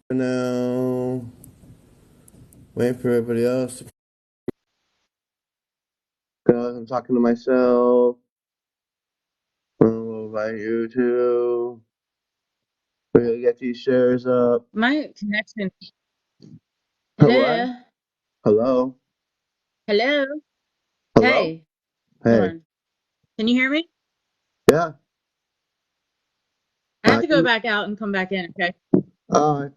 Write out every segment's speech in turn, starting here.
Now, waiting for everybody else. I'm talking to myself. We'll invite you to. We're gonna get these shares up. My connection. What? Hello. Hello? Hello. Hello? Hey. Hold Hey. on. Can you hear me? Yeah. I have I to go can. back out and come back in. Okay. Uh,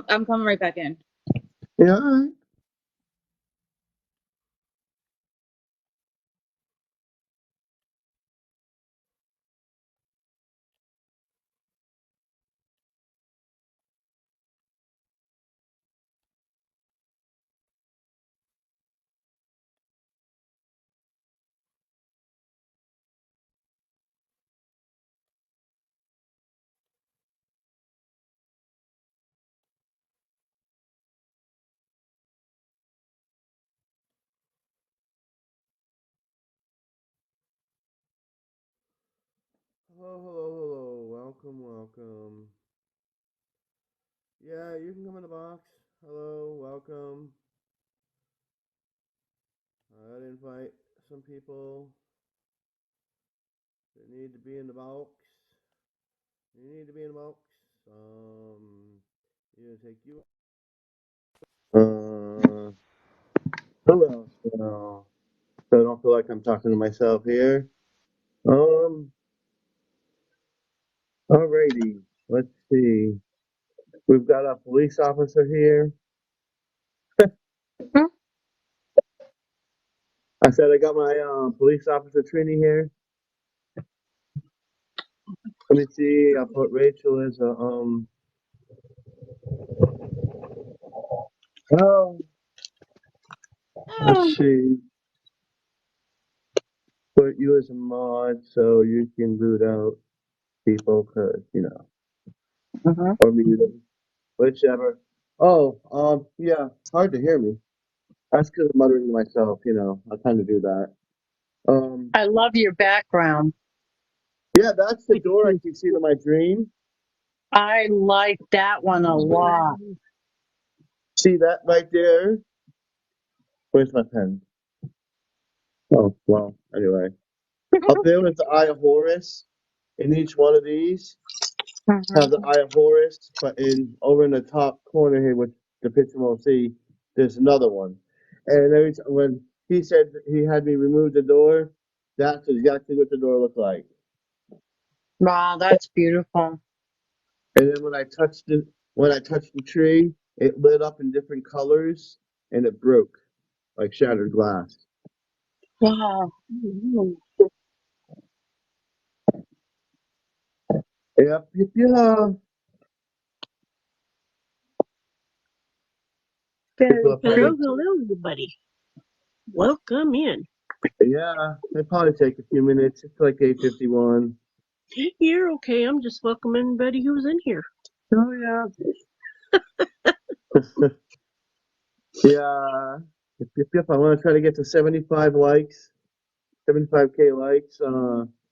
I'm coming right back in. yeah. All right. Hello, hello, hello. Welcome, welcome. Yeah, you can come in the box. Hello, welcome. I'd invite some people that need to be in the box. You need to be in the box. You take you. Who else? So I don't feel like I'm talking to myself here. Um, Alrighty. Let's see. We've got a police officer here. Hmm? I said I got my police officer Trini here. Let me see. I'll put Rachel as a Oh, let's see. Put you as a mod so you can boot out people, cause Mm-hmm. or mute them, whichever. Oh, yeah. Hard to hear me. That's because I'm muttering to myself. I kind of do that. Um, I love your background. yeah, that's the door I can see to my dream. I like that one a lot. See that right there? Where's my pen? Oh, well, anyway. Up there is the Eye of Horus. In each one of these have the Mhm. Eye of Horus, but over in the top corner here, which the picture won't see, there's another one. And when he said he had me remove the door, that's exactly what the door looked like. Wow, that's beautiful. And then when I touched the tree, it lit up in different colors and it broke like shattered glass. Wow. Mhm. Yep, yep, yeah. People Very are pretty. Hello, probably hello, everybody. Welcome in. yeah, it probably take a few minutes. It's like 8:51. You're okay. I'm just welcoming everybody who's in here. Oh yeah. Yeah. If I want to try to get to 75 likes, 75K likes, fill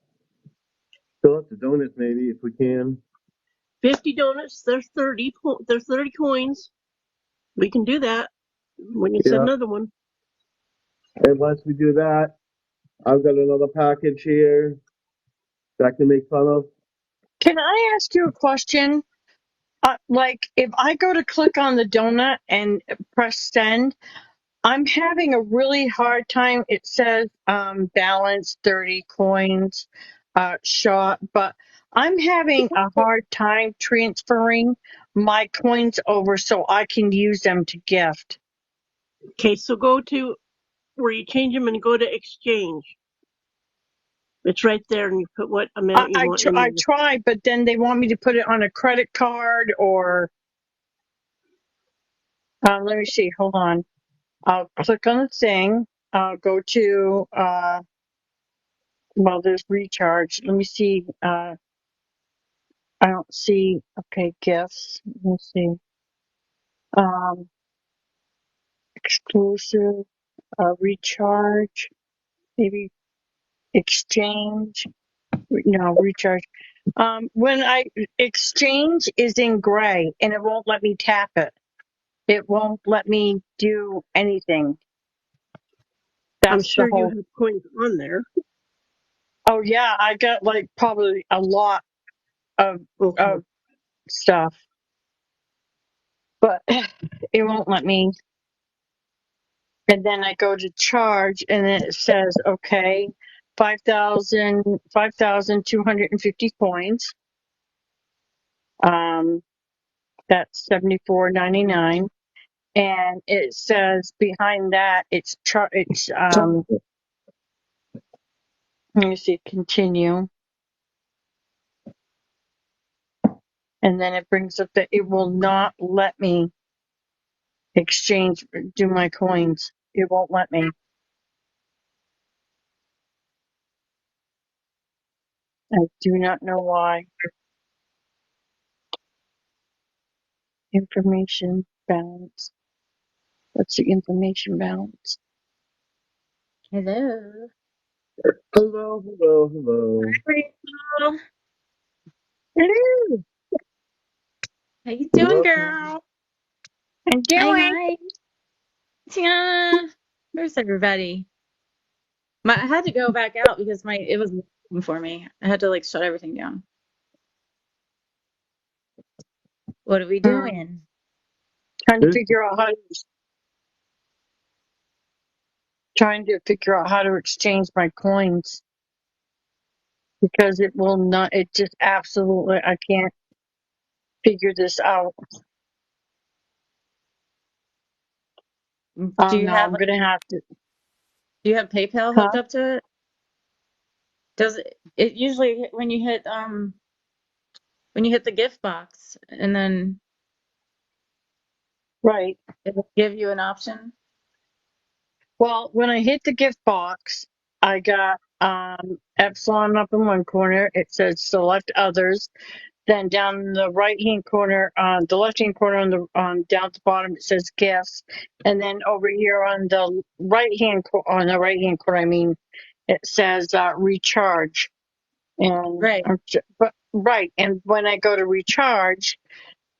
up the donuts maybe if we can. 50 donuts. There's 30. There's 30 coins. We can do that. We can set Yeah. another one. And once we do that, I've got another package here that I can make fun of. Can I ask you a question? Like, if I go to click on the donut and press send, I'm having a really hard time. It says balance 30 coins, shot, but I'm having a hard time transferring my coins over so I can use them to gift. Okay, so go to where you change them and go to exchange. It's right there, and you put what amount you want in I there. tried, but then they want me to put it on a credit card or let me see. Hold on. I'll click on the thing. I'll go to well, there's recharge. Let me see. I don't see. Okay, gifts. Let me see. Um, exclusive. Recharge. Maybe exchange. No, recharge. When I exchange is in gray and it won't let me tap it. It won't let me do anything. I'm That's the sure you whole. have coins on there. Oh yeah, I got like probably a lot of Okay. of stuff, but it won't let me. And then I go to charge, and then it says, okay, 5,250 coins. That's $74.99. And it says behind that let me see, continue. And then it brings up that it will not let me exchange, do my coins. It won't let me. I do not know why. Information balance. What's the information balance? Hello. Hello, hello, hello. Rachel. Hello. How you doing, Welcome. girl? I'm Hi, doing. hi. Yeah. Where's everybody? I had to go back out because it was working for me. I had to like shut everything down. What are we doing? Trying to This figure out how to exchange my coins because it will not. It just absolutely. I can't figure this out. Do Oh you no, have I'm gonna have to. do you have PayPal Huh? hooked up to it? Does it usually when you hit the gift box and then Right. it will give you an option? Well, when I hit the gift box, I got Epsilon up in one corner. It says select others. Then down in the right hand corner, the left hand corner down at the bottom, it says gifts. And then over here on the right hand corner, I mean, it says recharge. And Right. but right, and when I go to recharge,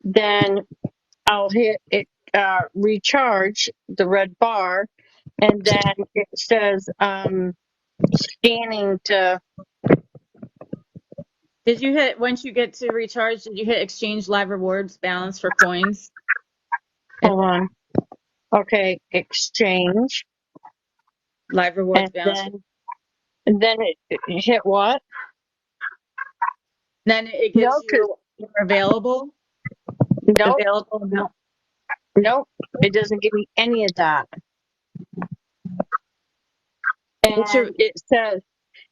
then I'll hit it recharge the red bar, and then it says scanning to. Did you hit once you get to recharge, did you hit exchange live rewards balance for coins? And Hold on. Okay, exchange, live rewards and balance for, then it hit what? then it gives No, you your nope, available amount. nope. It doesn't give me any of that. What's your And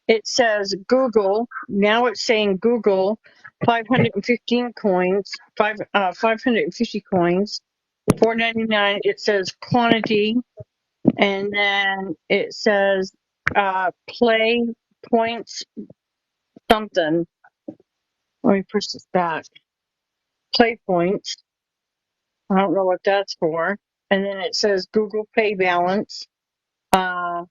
it says Google. Now it's saying Google, 515 coins, 550 coins, 4.99. It says quantity, and then it says play points something. Let me push this back. Play points. I don't know what that's for. And then it says Google Pay balance. Uh,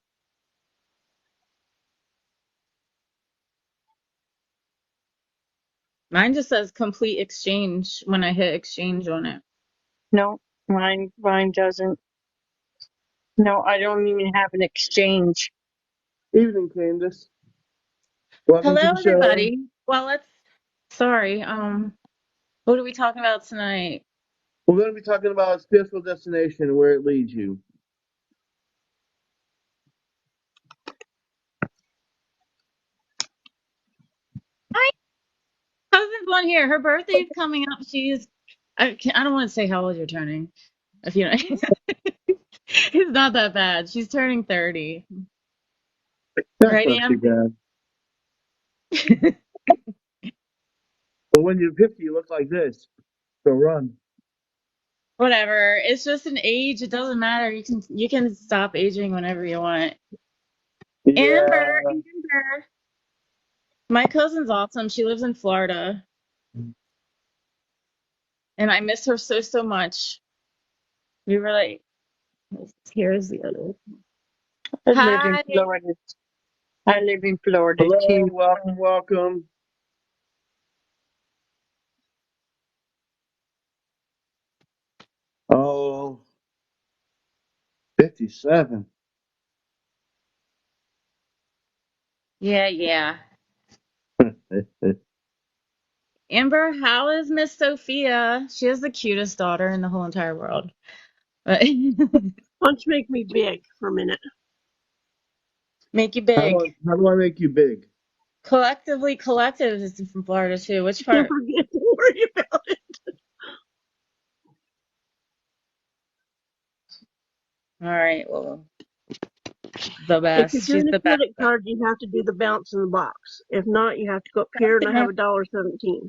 Mine just says complete exchange when I hit exchange on it. no, mine doesn't. No, I don't even have an exchange. evening, Candace. Welcome to Hello, the show. everybody. Well, sorry. What are we talking about tonight? We're going to be talking about spiritual destination and where it leads you. Hi, cousin's on here. Her birthday's coming up. I don't want to say how old you're turning. If you know, it's not that bad. She's turning 30. That's Right, not too Am? bad. But when you're 50, you look like this. So run. Whatever. It's just an age. It doesn't matter. You can stop aging whenever you want. Yeah. Amber. My cousin's awesome. She lives in Florida, and I miss her so much. We were like, here's the other. I live in Hi. Florida. I live in Florida Hello, too. welcome, welcome. Oh, 57. Yeah, yeah. Amber, how is Miss Sophia? She has the cutest daughter in the whole entire world. But Why don't you make me big for a minute? make you How big. do I make you big? Collectively, collective is from Florida too. Which Don't part? forget to worry about it. All right, well, the If you're best. She's doing a the best. credit card, you have to do the bounce in the box. If not, you have to go up here and I have $1.17.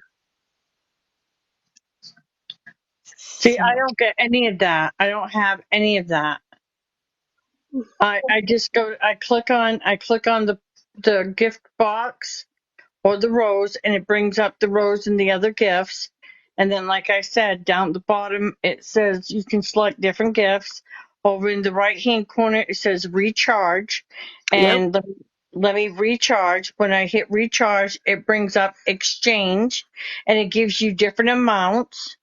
See, I So, don't get any of that. I don't have any of that. I just I click on the gift box or the rose, and it brings up the rose and the other gifts. And then, like I said, down at the bottom, it says you can select different gifts. Over in the right hand corner, it says recharge. Yep. And let me recharge. When I hit recharge, it brings up exchange and it gives you different amounts.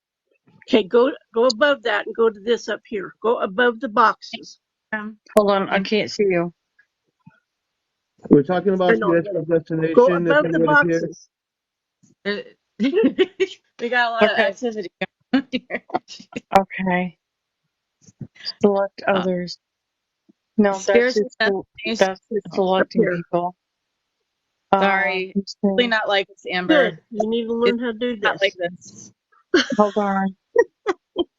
Okay, go above that and go to this up here. Go above the boxes. Hold on, I thank can't see you. We're talking I about know, I get spiritual it. Go destination. If above the anyone appears, boxes. you. We got a lot of Okay, activity going on here. okay. Select Uh, others. No, spiritual destination. that's just Oh, Up selecting here. people. sorry, Let's see. really not like this, Good. Amber. You need to It's learn how to do not like this. this. Hold on.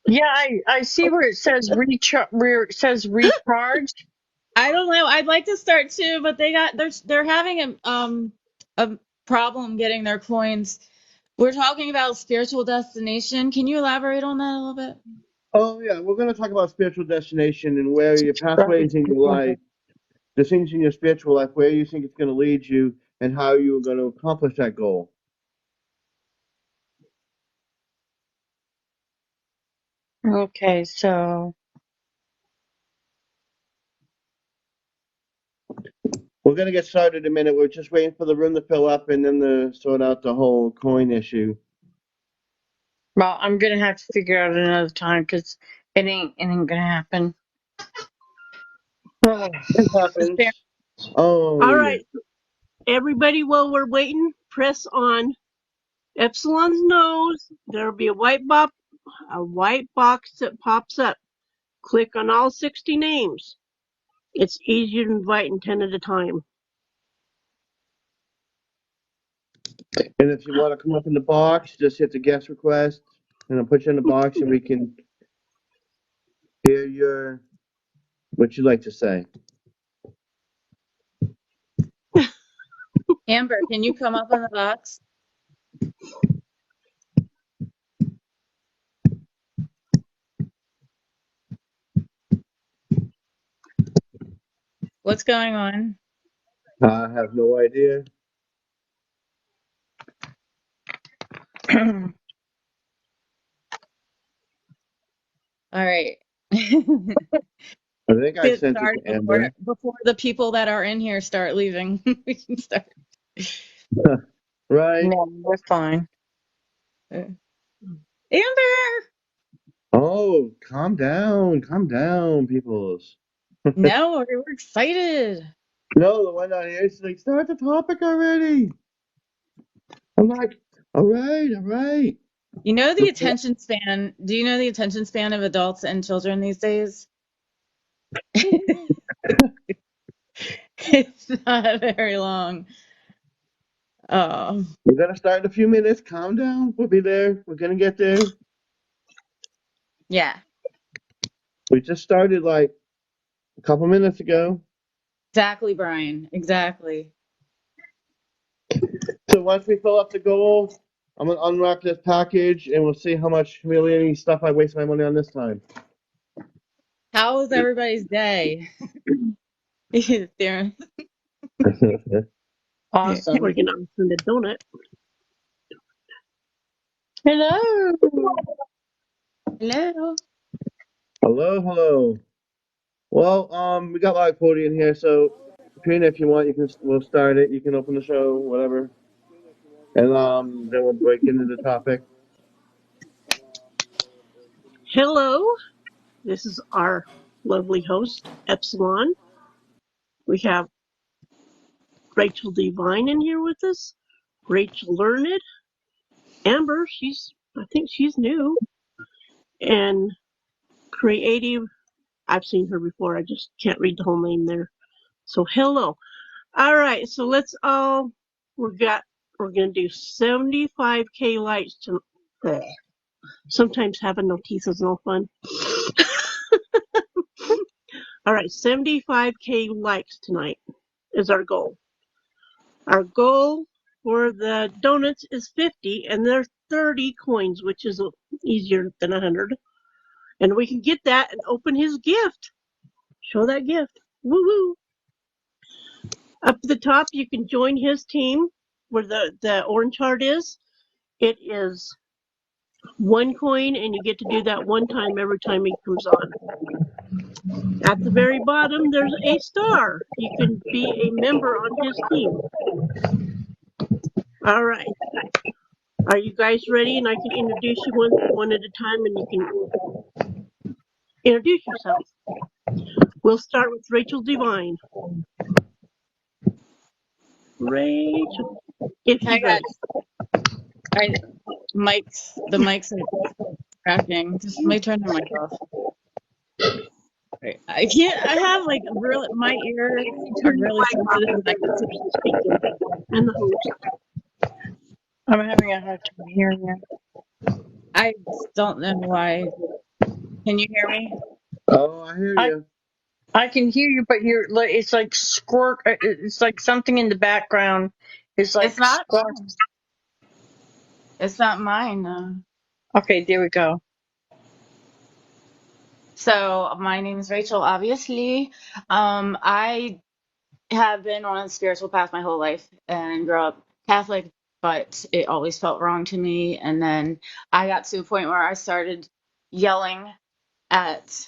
Yeah, I see where it says recharge. I don't know. I'd like to start too, but they're having a problem getting their coins. We're talking about spiritual destination. Can you elaborate on that a little bit? oh yeah, we're going to talk about spiritual destination and where your Right. pathways in your life, the things in your spiritual life, where you think it's going to lead you, and how you're going to accomplish that goal. Okay, so We're going to get started in a minute. We're just waiting for the room to fill up and then to sort out the whole coin issue. well, I'm gonna have to figure out another time because it ain't gonna happen. Oh, It The spare- happens. Oh All yeah. right. Everybody, while we're waiting, press on Epsilon's nose. There'll be a white box that pops up. Click on all 60 names. It's easier to invite in 10 at a time. And if you want to come up in the box, just hit the guest request, and I'll put you in the box, and we can hear your what you like to say. Amber, can you come up in the box? What's going on? I have no idea. All right. I think I Get sent it started to Amber. before the people that are in here start leaving. We can start. Right? no, we're fine. Amber! Oh, calm down, peoples. No, we're excited. No, the one down here is like, start the topic already. I'm like, all right. You know the attention span. Do you know the attention span of adults and children these days? It's not very long. Oh, We're gonna start in a few minutes. Calm down. We'll be there. We're gonna get there. yeah, We just started like a couple minutes ago. exactly, Brian. Exactly. So once we fill up the goal, I'm gonna unwrap this package and we'll see how much really any stuff I waste my money on this time. How was everybody's day? Darren. Awesome. Or you can send a donut. Hello. Hello. Hello. Well, we got a lot of quoting in here, so Katrina, if you want, we'll start it. You can open the show, whatever, and then we'll break into the topic. Hello, this is our lovely host, Epsilon. We have Rachel Devine in here with us, Rachel Learned, Amber, I think she's new, and Creative. I've seen her before, I just can't read the whole name there. So hello. All right, so we're gonna do 75K likes to, sometimes having no teeth is no fun. All right, 75K likes tonight is our goal. Our goal for the donuts is 50, and they're 30 coins, which is easier than 100. And we can get that and open his gift. Show that gift. Woo woo. Up at the top, you can join his team where the orange heart is. It is 1 coin, and you get to do that one time every time he comes on. At the very bottom, there's a star. You can be a member on his team. All right. Are you guys ready? And I can introduce you one at a time, and you can introduce yourself. We'll start with Rachel Devine. Rachel, if Hi she's ready. guys. The mics are cracking. Just let me turn the mic off. Right. I can't. I have like really. My ears are Turn your really mic off sensitive. so the other person speaking and the host. I'm having a hard time hearing you. I don't know why. Can you hear me? Oh, I hear I you. I can hear you, but it's like squirt. It's like something in the background is It's like not squirt. mine. It's not mine. Okay, there we go. So my name is Rachel. Obviously, I have been on a spiritual path my whole life and grew up Catholic, but it always felt wrong to me. And then I got to a point where I started yelling at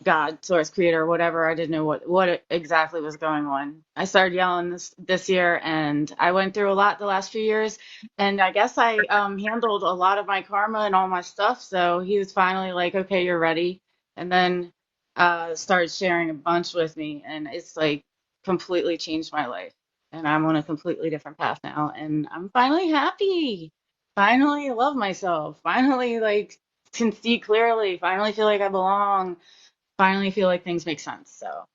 God, source, creator, whatever. I didn't know what exactly was going on. I started yelling this year, and I went through a lot the last few years. And I guess I handled a lot of my karma and all my stuff. So he was finally like, "Okay, you're ready." And then started sharing a bunch with me, and it's like completely changed my life. And I'm on a completely different path now, and I'm finally happy. Finally love myself. Finally like can see clearly. Finally feel like I belong, finally feel like things make sense. So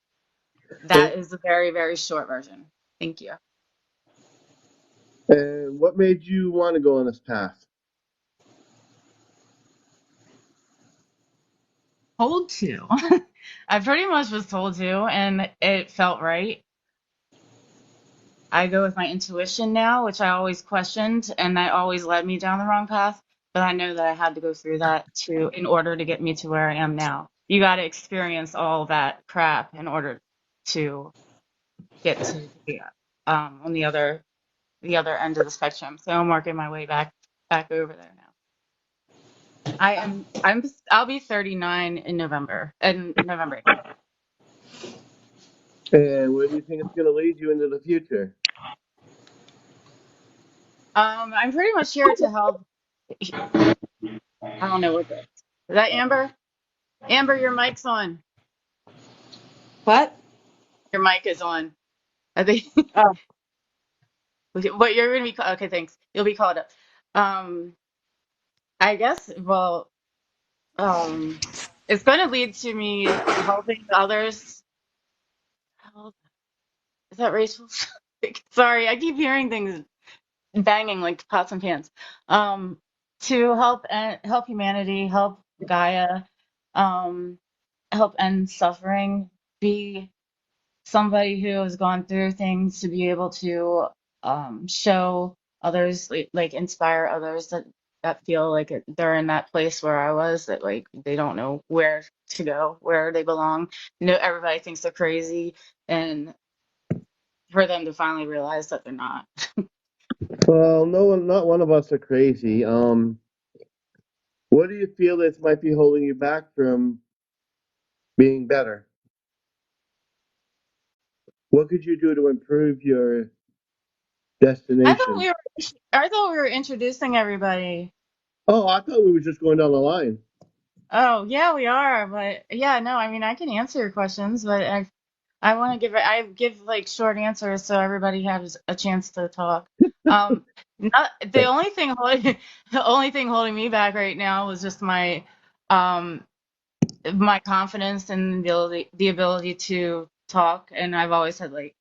And, that is the very, very short version. Thank you. and what made you want to go on this path? Told to. I pretty much was told to, and it felt right. I go with my intuition now, which I always questioned, and that always led me down the wrong path. But I know that I had to go through that in order to get me to where I am now. You got to experience all that crap in order to get to the on the other end of the spectrum. So I'm working my way back over there now. I'll be 39 in November. And where do you think it's going to lead you into the future? I'm pretty much here to help. I don't know what that is. Is that Amber? Amber, your mic's on. What? Your mic is on. I think Oh, what you're gonna be okay, thanks. You'll be called up. Um, I guess um it's gonna lead to me helping others. Is that Rachel? Sorry, I keep hearing things banging like pots and pans. Um, to help humanity, help Gaia, um, help end suffering, be somebody who has gone through things to be able to show others, like inspire others that feel like they're in that place where I was, that like they don't know where to go, where they belong. No, everybody thinks they're crazy, and for them to finally realize that they're not. Well, no one, not one of us are crazy. What do you feel that might be holding you back from being better? What could you do to improve your I thought destination? we were I thought we were introducing everybody. Oh, I thought we were just going down the line. Oh, yeah, we are. But yeah, no, I mean, I can answer your questions, but I want to I give like short answers so everybody has a chance to talk. Not the only thing holding the only thing holding me back right now was just um my confidence and the ability to talk. And I've always said like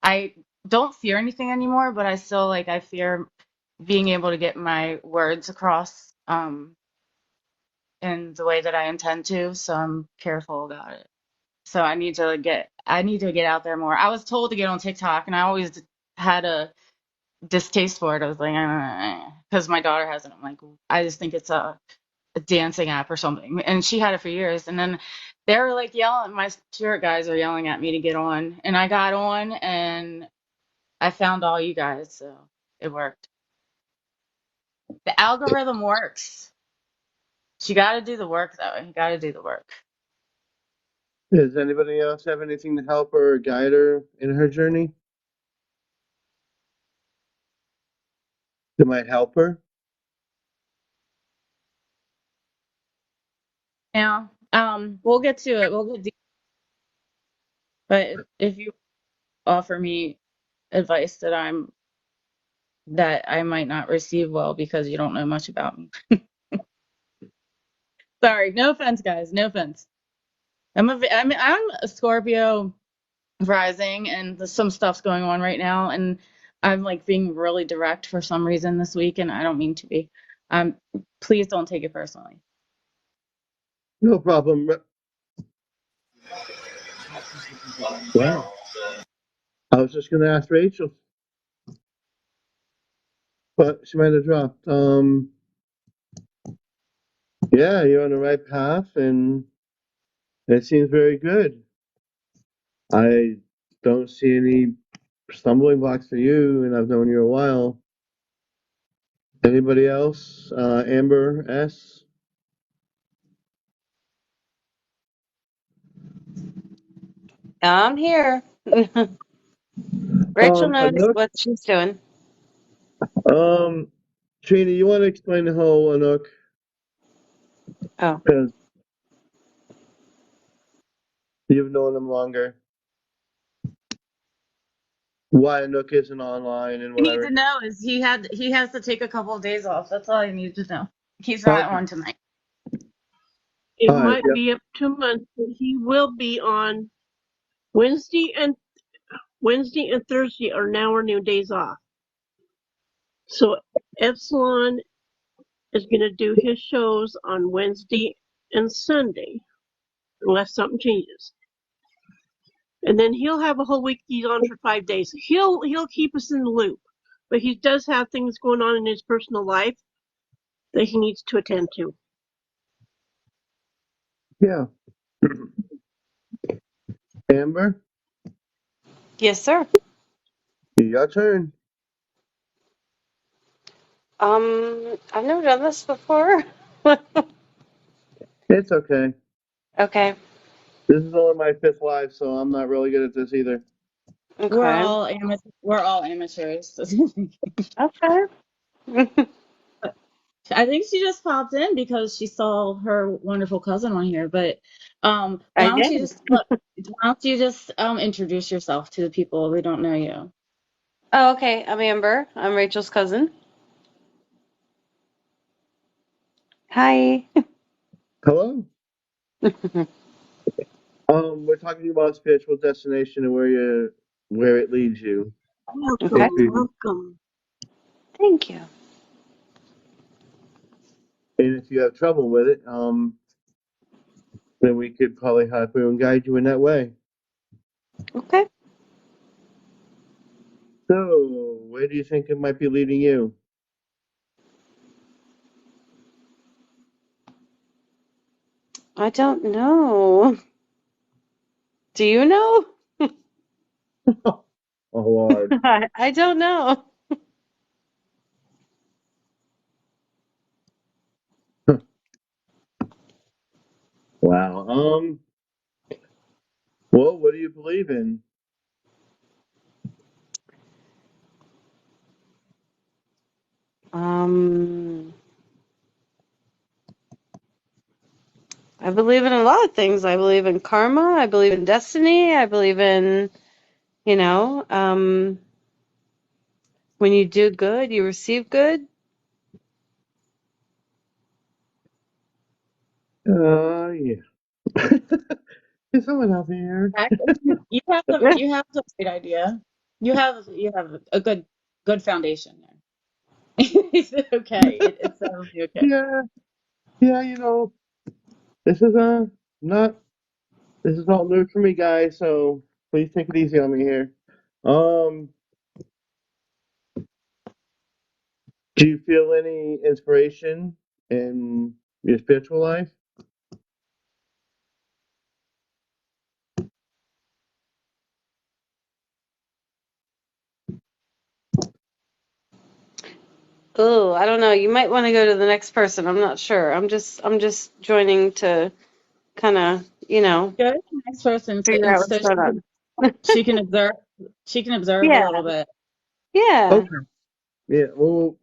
I don't fear anything anymore, but I still like I fear being able to get my words across in the way that I intend to, so I'm careful about it. So I need to get out there more. I was told to get on TikTok and I always had a distaste for it. I was like, because my daughter has it. I'm like, I just think it's a dancing app or something. And she had it for years. And then they were like yelling, my spirit guys are yelling at me to get on. And I got on and I found all you guys, so it worked. The algorithm works. You got to do the work though. You got to do the work. Does anybody else have anything to help her or guide her in her journey that might help her? Now, we'll get to it. We'll get deep. But if you offer me advice that I might not receive well because you don't know much about me. Sorry, no offense, guys. No offense. I'm a Scorpio rising, and there's some stuff's going on right now, and I'm like being really direct for some reason this week, and I don't mean to be. Um, please don't take it personally. No problem. Wow. I was just going to ask Rachel, but she might have dropped. Yeah, you're on the right path, and it seems very good. I don't see any stumbling blocks for you, and I've known you a while. Anybody else? Amber S. I'm here. Rachel knows Anook. what she's doing. Um, Trina, you want to explain the whole Anook? Oh, Because you've known him longer. Why Anook isn't online and You need whatever. to know is he has to take a couple of days off. That's all you need to know. He's not Okay. on tonight. It All right. might Yep. be up to months, but he will be on Wednesday and Thursday are now our new days off. So Epsilon is going to do his shows on Wednesday and Sunday, unless something changes. And then he'll have a whole week he's on for 5 days. He'll keep us in the loop, but he does have things going on in his personal life that he needs to attend to. Yeah. Amber, yes, sir. your turn. I've never done this before. It's okay. Okay. This is only my fifth live, so I'm not really good at this either. Okay. We're all amateurs. Okay. I think she just popped in because she saw her wonderful cousin on here. But I did. why don't you just introduce yourself to the people who don't know you? Oh, okay. I'm Amber. I'm Rachel's cousin. Hi. Hello. We're talking about spiritual destination and where it leads you. So Okay. Welcome, if you welcome. Thank you. and if you have trouble with it, then we could probably help you and guide you in that way. Okay. So where do you think it might be leading you? I don't know. Do you know? Oh Lord. I don't know. Wow. Well, what do you believe in? Um, I believe in a lot of things. I believe in karma. I believe in destiny. I believe in, you know, when you do good, you receive good. Yeah. Is someone out there? Actually, you have the right idea. You have a good foundation there. It's okay. It's totally okay. Yeah, yeah, this is not this is all new for me, guys, so please take it easy on me here. Um, do you feel any inspiration in your spiritual life? Oh, I don't know. You might want to go to the next person. I'm not sure. I'm just joining to kind of, Go to the next person, figure and out so what's going on. she can observe. She can observe a Yeah. little bit. Yeah. Okay. Yeah, we'll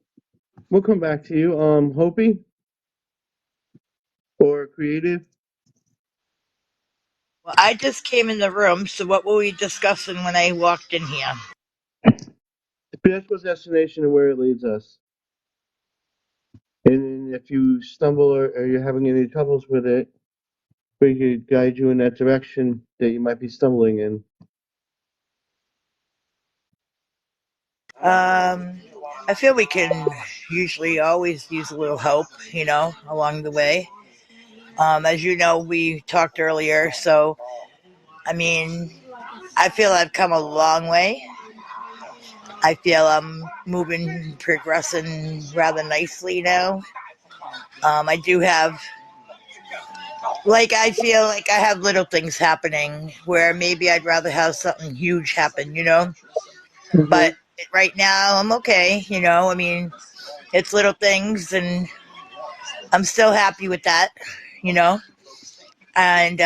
come back to you. Hopi or creative? Well, I just came in the room, so what were we discussing when I walked in here? Spiritual destination and where it leads us. And if you stumble or you're having any troubles with it, we could guide you in that direction that you might be stumbling in. Um, I feel we can usually always use a little help, along the way. As you know, we talked earlier, so I mean, I feel I've come a long way. I feel I'm moving, progressing rather nicely now. I do have, I feel like I have little things happening where maybe I'd rather have something huge happen. Hmm. But right now, I'm okay. I mean, it's little things, and I'm still happy with that. You know, and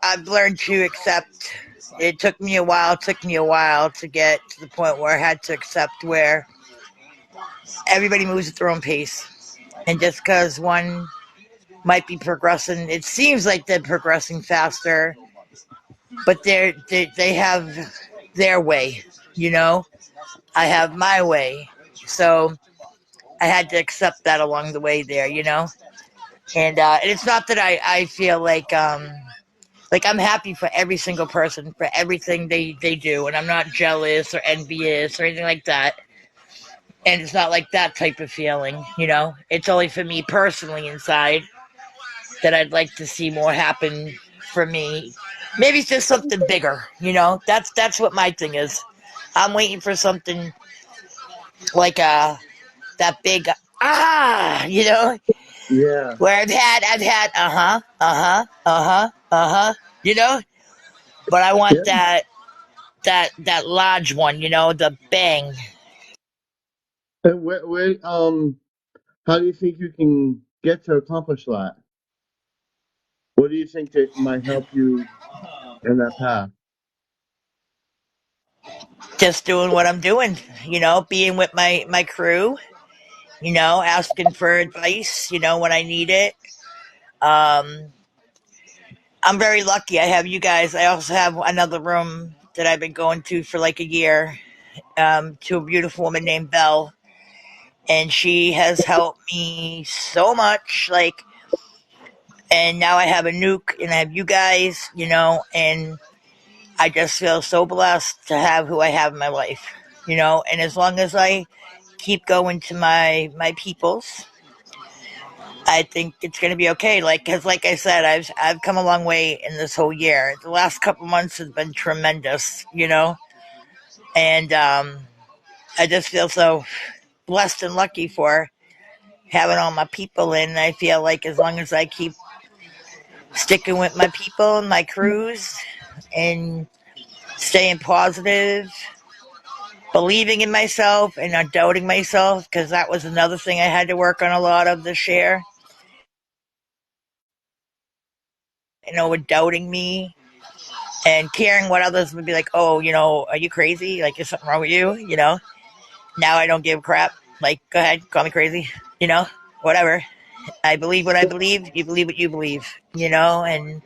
I've learned to accept. It took me a while. It took me a while to get to the point where I had to accept where everybody moves at their own pace, and just because one might be progressing, it seems like they're progressing faster, but they have their way. You know, I have my way, so I had to accept that along the way there. And it's not that I feel like I'm happy for every single person for everything they do, and I'm not jealous or envious or anything like that. And it's not like that type of feeling. It's only for me personally inside that I'd like to see more happen for me. Maybe it's just something bigger. That's what my thing is. I'm waiting for something like that big Yeah. where I've had you know, but I Yeah. want that large one, the bang. And how do you think you can get to accomplish that? What do you think that might help you in that path? Just doing what I'm doing, being with my crew, asking for advice, when I need it. Um, I'm very lucky. I have you guys. I also have another room that I've been going to for like a year, to a beautiful woman named Belle, and she has helped me so much. And now I have a nuke, and I have you guys, and I just feel so blessed to have who I have in my life, And as long as I keep going to my peoples, I think it's going to be okay. Because like I said, I've come a long way in this whole year. The last couple months has been tremendous. And I just feel so blessed and lucky for having all my people in. I feel like as long as I keep sticking with my people and my crews and staying positive, believing in myself and not doubting myself, because that was another thing I had to work on a lot of this year. With doubting me and caring what others would be like, oh, are you crazy? Like, is something wrong with you? Now I don't give a crap. Like, go ahead, call me crazy, whatever. I believe what I believe. You believe what you believe. And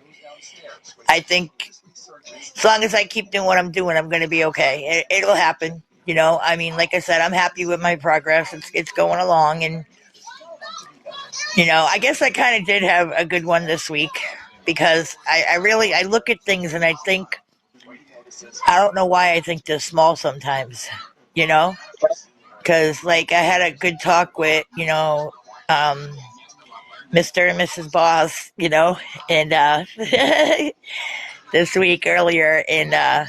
I think as long as I keep doing what I'm doing, I'm going to be okay. It'll happen. I mean, like I said, I'm happy with my progress. It's going along, and I guess I kind of did have a good one this week because I really I look at things and I think I don't know why I think they're small sometimes. You know, because like I had a good talk with um, Mr. and Mrs. Boss, and this week earlier, and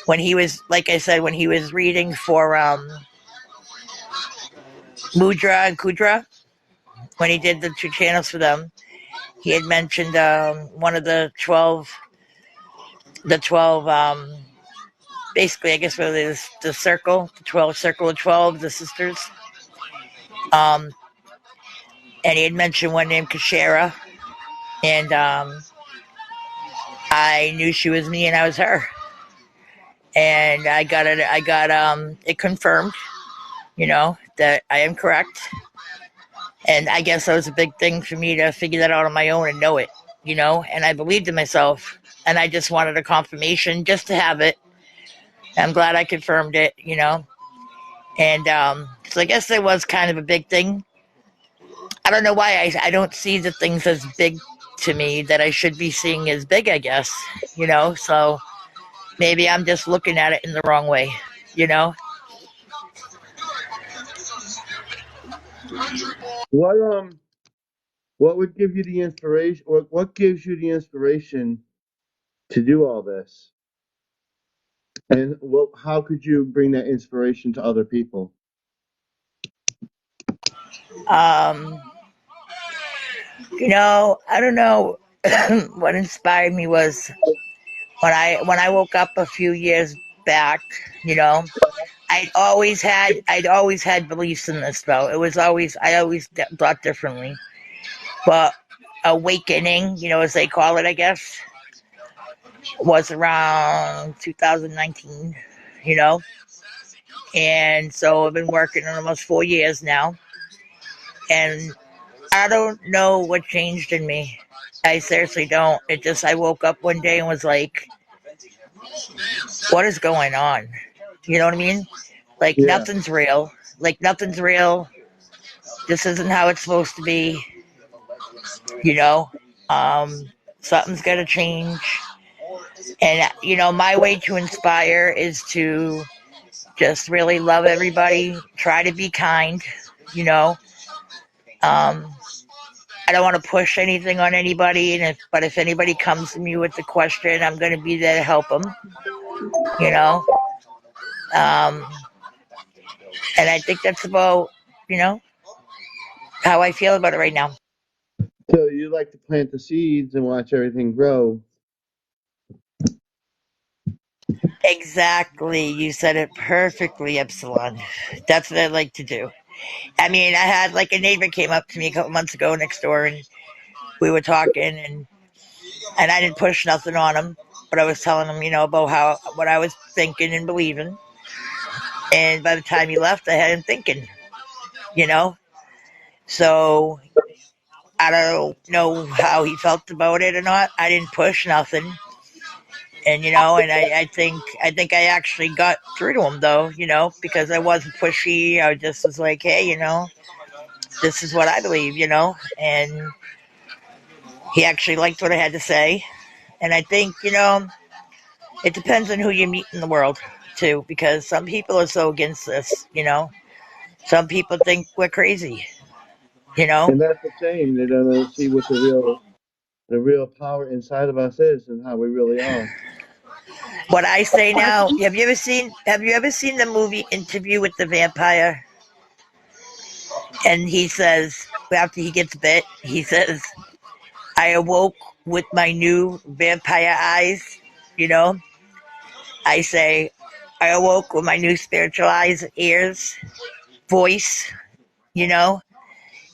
when he was, like I said, when he was reading for Mudra and Kudra, when he did the two channels for them, he had mentioned one of the 12, basically, I guess, what it is, the circle, the 12, circle of 12, the sisters. Um, and he had mentioned one named Kashera, and I knew she was me and I was her. And it confirmed, that I am correct. And I guess that was a big thing for me to figure that out on my own and know it, and I believed in myself. And I just wanted a confirmation just to have it. I'm glad I confirmed it. And so I guess it was kind of a big thing. I don't know why I don't see the things as big to me that I should be seeing as big, I guess. So maybe I'm just looking at it in the wrong way, you know? What would give you the inspiration, or what gives you the inspiration to do all this? And how could you bring that inspiration to other people? Um, I don't know. What inspired me was when I woke up a few years back, you know, I'd always had beliefs in this though. I always thought differently. But awakening, as they call it, I guess, was around 2019, you know? And so I've been working on almost 4 years now. And I don't know what changed in me. I seriously don't. I woke up one day and was like, what is going on? You know what I mean? Like, Yeah. nothing's real. Like, nothing's real. This isn't how it's supposed to be, you know? Something's got to change. And, my way to inspire is to just really love everybody, try to be kind, you know? Um, I don't want to push anything on anybody, but if anybody comes to me with a question, I'm going to be there to help them, you know? Um, and I think that's about, how I feel about it right now. So you like to plant the seeds and watch everything grow. Exactly. You said it perfectly, Epsilon. That's what I like to do. I mean, I had like a neighbor came up to me a couple months ago next door, and we were talking, and I didn't push nothing on him, but I was telling him, about what I was thinking and believing. And by the time he left, I had him thinking, you know? So I don't know how he felt about it or not. I didn't push nothing. And I think I actually got through to him though, because I wasn't pushy. I just was like, hey, this is what I believe. And he actually liked what I had to say. And I think, it depends on who you meet in the world too, because some people are so against this. Some people think we're crazy. And that's the shame. They don't see what the real power inside of us is and how we really are. What I say I now, think have you ever seen the movie Interview with the Vampire? And he says, after he gets bit, he says, I awoke with my new vampire eyes, you know? I say, I awoke with my new spiritual eyes, ears, voice, you know?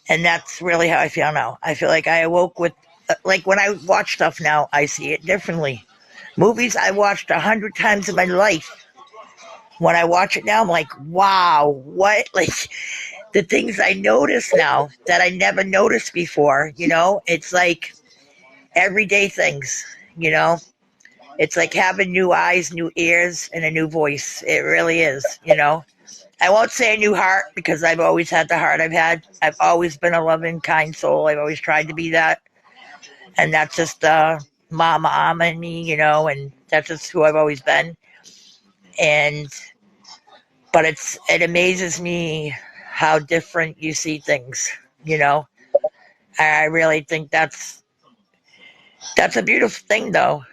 And that's really how I feel now. I feel like I awoke with, like when I watch stuff now, I see it differently. Movies I watched 100 times in my life. When I watch it now, I'm like, wow, what? Like, the things I notice now that I never noticed before, it's like everyday things, you know, it's like having new eyes, new ears, and a new voice. It really is. I won't say a new heart because I've always had the heart I've had. I've always been a loving, kind soul. I've always tried to be that. And that's just mama Amma in me, and that's just who I've always been. And but it amazes me how different you see things, you know. I really think that's a beautiful thing though.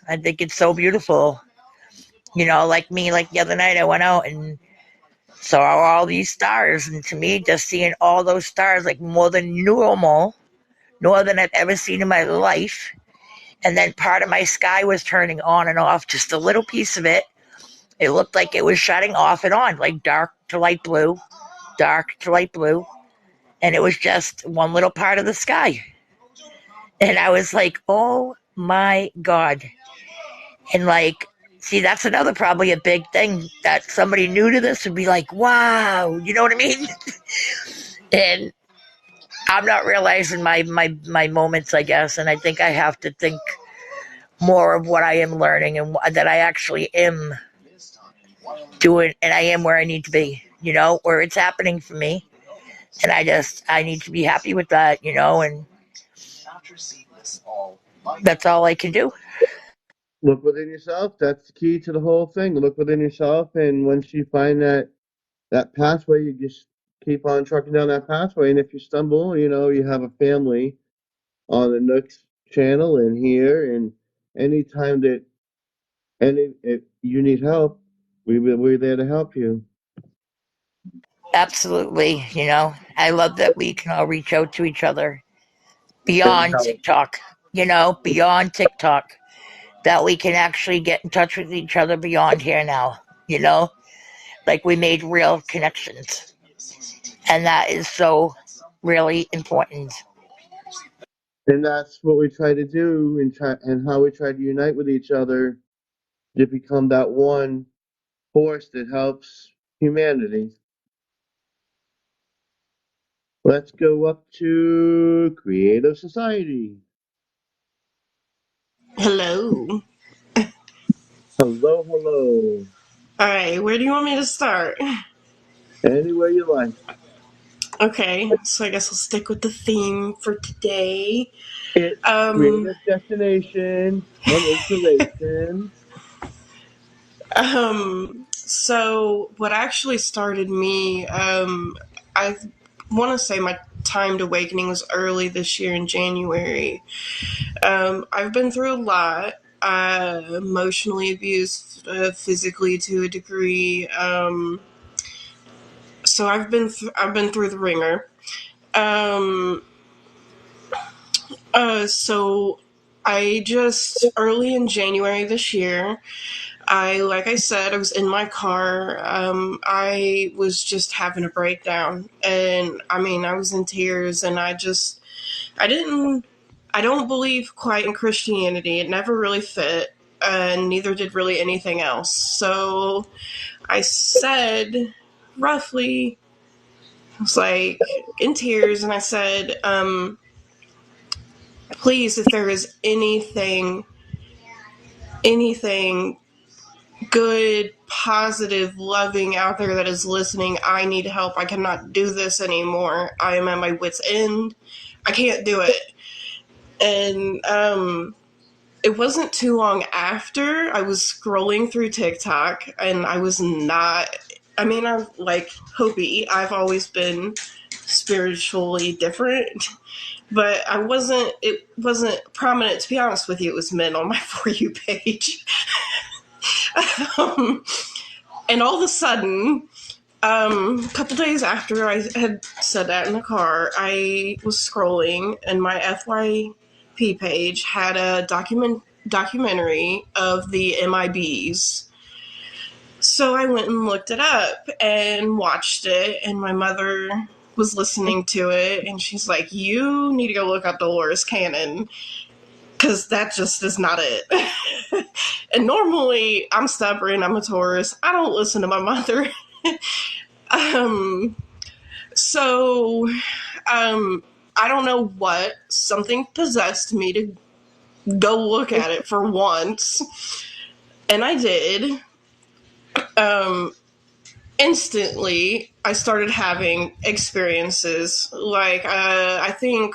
I think it's so beautiful. Like me, like the other night I went out and saw all these stars, and to me just seeing all those stars like more than normal, more than I've ever seen in my life. And then part of my sky was turning on and off, just a little piece of it. It looked like it was shutting off and on, like dark to light blue, dark to light blue. And it was just one little part of the sky. And I was like, oh my God. And like, see, that's another probably a big thing that somebody new to this would be like, wow, you know what I mean? And I'm not realizing my moments, I guess. And I think I have to think more of what I am learning and that I actually am doing, and I am where I need to be, where it's happening for me. And I need to be happy with that, and that's all I can do. Look within yourself. That's the key to the whole thing. Look within yourself, and once you find that pathway, you just keep on trucking down that pathway. And if you stumble, you have a family on the Nooks channel and here, and anytime that if you need help, we're there to help you. Absolutely. I love that we can all reach out to each other And beyond help. TikTok, beyond TikTok, that we can actually get in touch with each other beyond here now, you know, like we made real connections. And that is so really important. And that's what we try to do, and how we try to unite with each other to become that one force that helps humanity. Let's go up to Creative Society. Hello. Hello, hello. Alright, where do you want me to start? Anywhere you like. Okay, so I guess I'll stick with the theme for today. It's Um, creative destination and inspiration. so what actually started me, I want to say my timed awakening was early this year in January. I've been through a lot. Emotionally abused, physically to a degree. So I've been through the ringer. Um, so I just early in January this year, like I said, I was in my car. I was just having a breakdown, and I mean, I was in tears, and I didn't, I don't believe quite in Christianity. It never really fit, and neither did really anything else. So I said, roughly, I was like in tears, and I said, please, if there is anything good, positive, loving out there that is listening, I need help. I cannot do this anymore. I am at my wit's end. I can't do it. And it wasn't too long after I was scrolling through TikTok, and I was not. I mean, I'm like Hopi. I've always been spiritually different, but it wasn't prominent. To be honest with you, it was men on my For You page. um, and all of a sudden, a couple days after I had said that in the car, I was scrolling, and my FYP page had a documentary of the MIBs. So I went and looked it up and watched it, and my mother was listening to it, and she's like, you need to go look up Dolores Cannon, because that just is not it. And normally, I'm stubborn, I'm a Taurus, I don't listen to my mother. So, I don't know what, something possessed me to go look at it for once. And I did. Um, Instantly, I started having experiences. Like, I think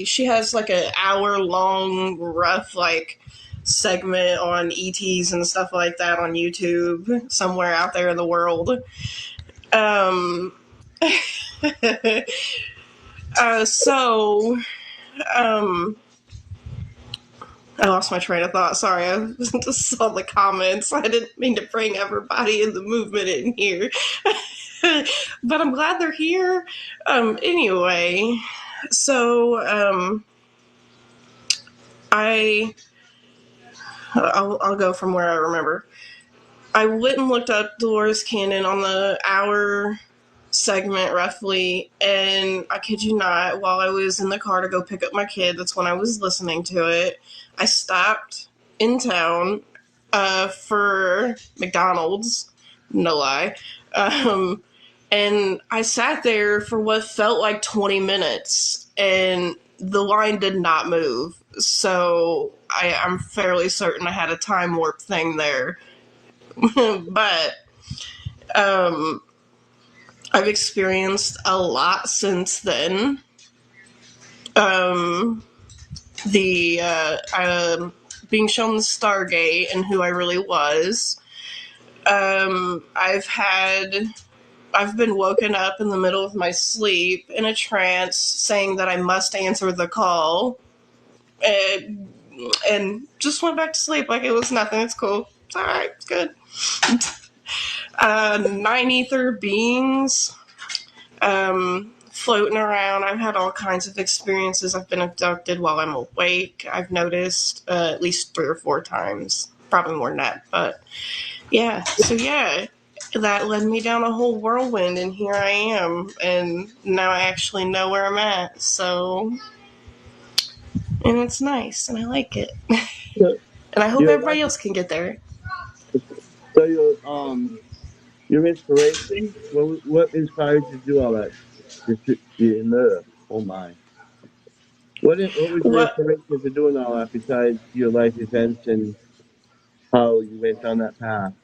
she has like an hour long, rough, like, segment on ETs and stuff like that on YouTube somewhere out there in the world. Um, so, um, I lost my train of thought. Sorry, I just saw the comments. I didn't mean to bring everybody in the movement in here. But I'm glad they're here. Anyway, so I I'll go from where I remember. I went and looked up Dolores Cannon on the hour segment roughly, and I kid you not, while I was in the car to go pick up my kid, that's when I was listening to it. I stopped in town for McDonald's, no lie, and I sat there for what felt like 20 minutes, and the line did not move. So I'm fairly certain I had a time warp thing there. But um, I've experienced a lot since then. Um, the being shown the Stargate and who I really was. I've been woken up in the middle of my sleep in a trance saying that I must answer the call, and just went back to sleep like it was nothing. It's cool. It's all right. It's good. Nine ether beings floating around. I've had all kinds of experiences. I've been abducted while I'm awake. I've noticed at least 3 or 4 times. Probably more than that. But yeah. So yeah, that led me down a whole whirlwind, and here I am. And now I actually know where I'm at. So, and it's nice, and I like it. So And I hope your everybody life, else can get there. so your inspiration. What inspired you to do all that? Oh my. What was your What? inspiration for doing all that besides your life events and how you went down that path?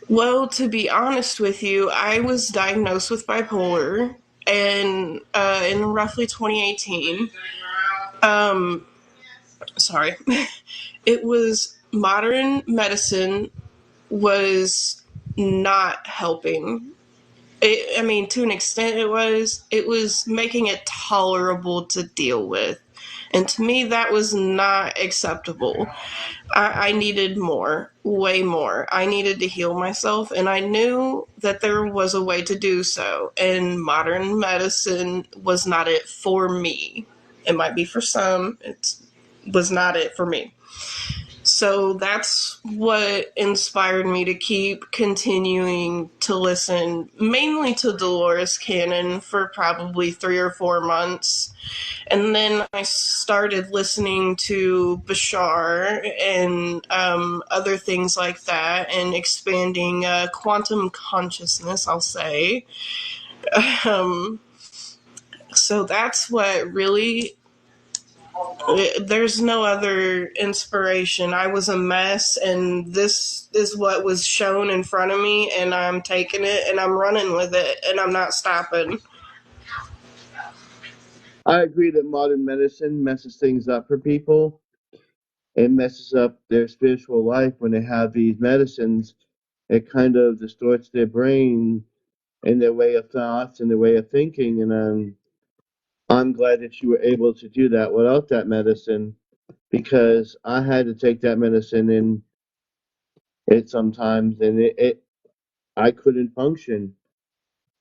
Well, to be honest with you, I was diagnosed with bipolar, and in roughly 2018. Um, sorry, it was modern medicine was not helping. I mean, to an extent, it was making it tolerable to deal with, and to me, that was not acceptable. I needed more, way more. I needed to heal myself, and I knew that there was a way to do so, and modern medicine was not it for me. It might be for some, it was not it for me. So that's what inspired me to keep continuing to listen, mainly to Dolores Cannon for probably 3 or 4 months. And then I started listening to Bashar and other things like that, and expanding quantum consciousness, I'll say. Um, so that's what really. There's no other inspiration. I was a mess, and this is what was shown in front of me, and I'm taking it and I'm running with it, and I'm not stopping. I agree that modern medicine messes things up for people. It messes up their spiritual life when they have these medicines. It kind of distorts their brain and their way of thoughts and their way of thinking. And I'm glad that you were able to do that without that medicine because I had to take that medicine and it sometimes and I couldn't function.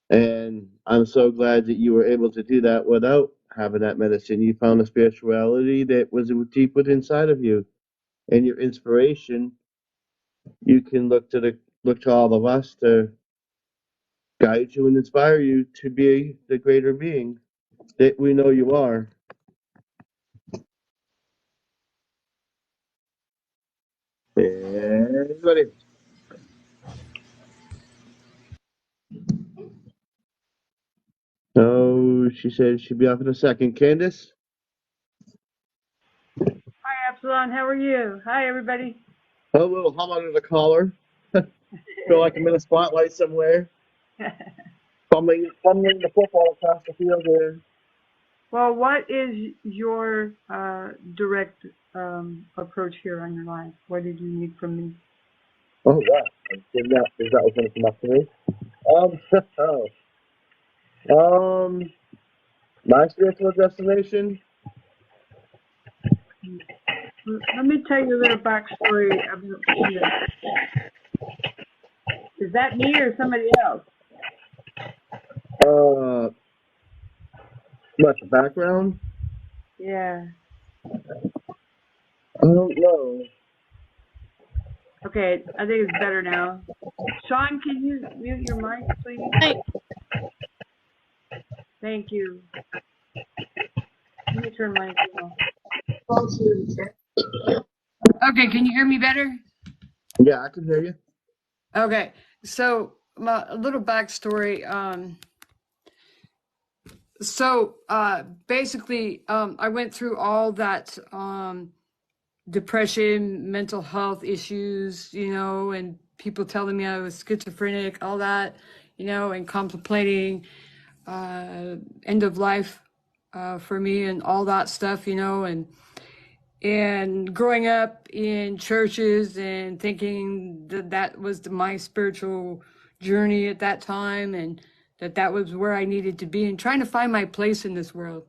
And I'm so glad that you were able to do that without having that medicine. You found a spirituality that was deep within inside of you and your inspiration. You can look to all of us to guide you and inspire you to be the greater being that we know you are. Anybody? She said she'd be off in a second. Candace? Hi, Epsilon. How are you? Hi, everybody. Hello, how about the caller? Feel like I'm in a spotlight somewhere. Fumbling the football across the field here. Well, what is your direct approach here on your life? What did you need from me? Oh, wow. That was going to come up to me. My spiritual destination? Let me tell you a little backstory about Candace. Is that me or somebody else? What, the background? Yeah. I don't know. Okay, I think it's better now. Sean, can you mute your mic, please? Hi. Thank you. Let me turn my off. Okay, can you hear me better? Yeah, I can hear you. Okay, so a little backstory. Basically, I went through all that depression, mental health issues, and people telling me I was schizophrenic, all that, and contemplating end of life for me and all that stuff, and growing up in churches and thinking that was my spiritual journey at that time, and that was where I needed to be, and trying to find my place in this world.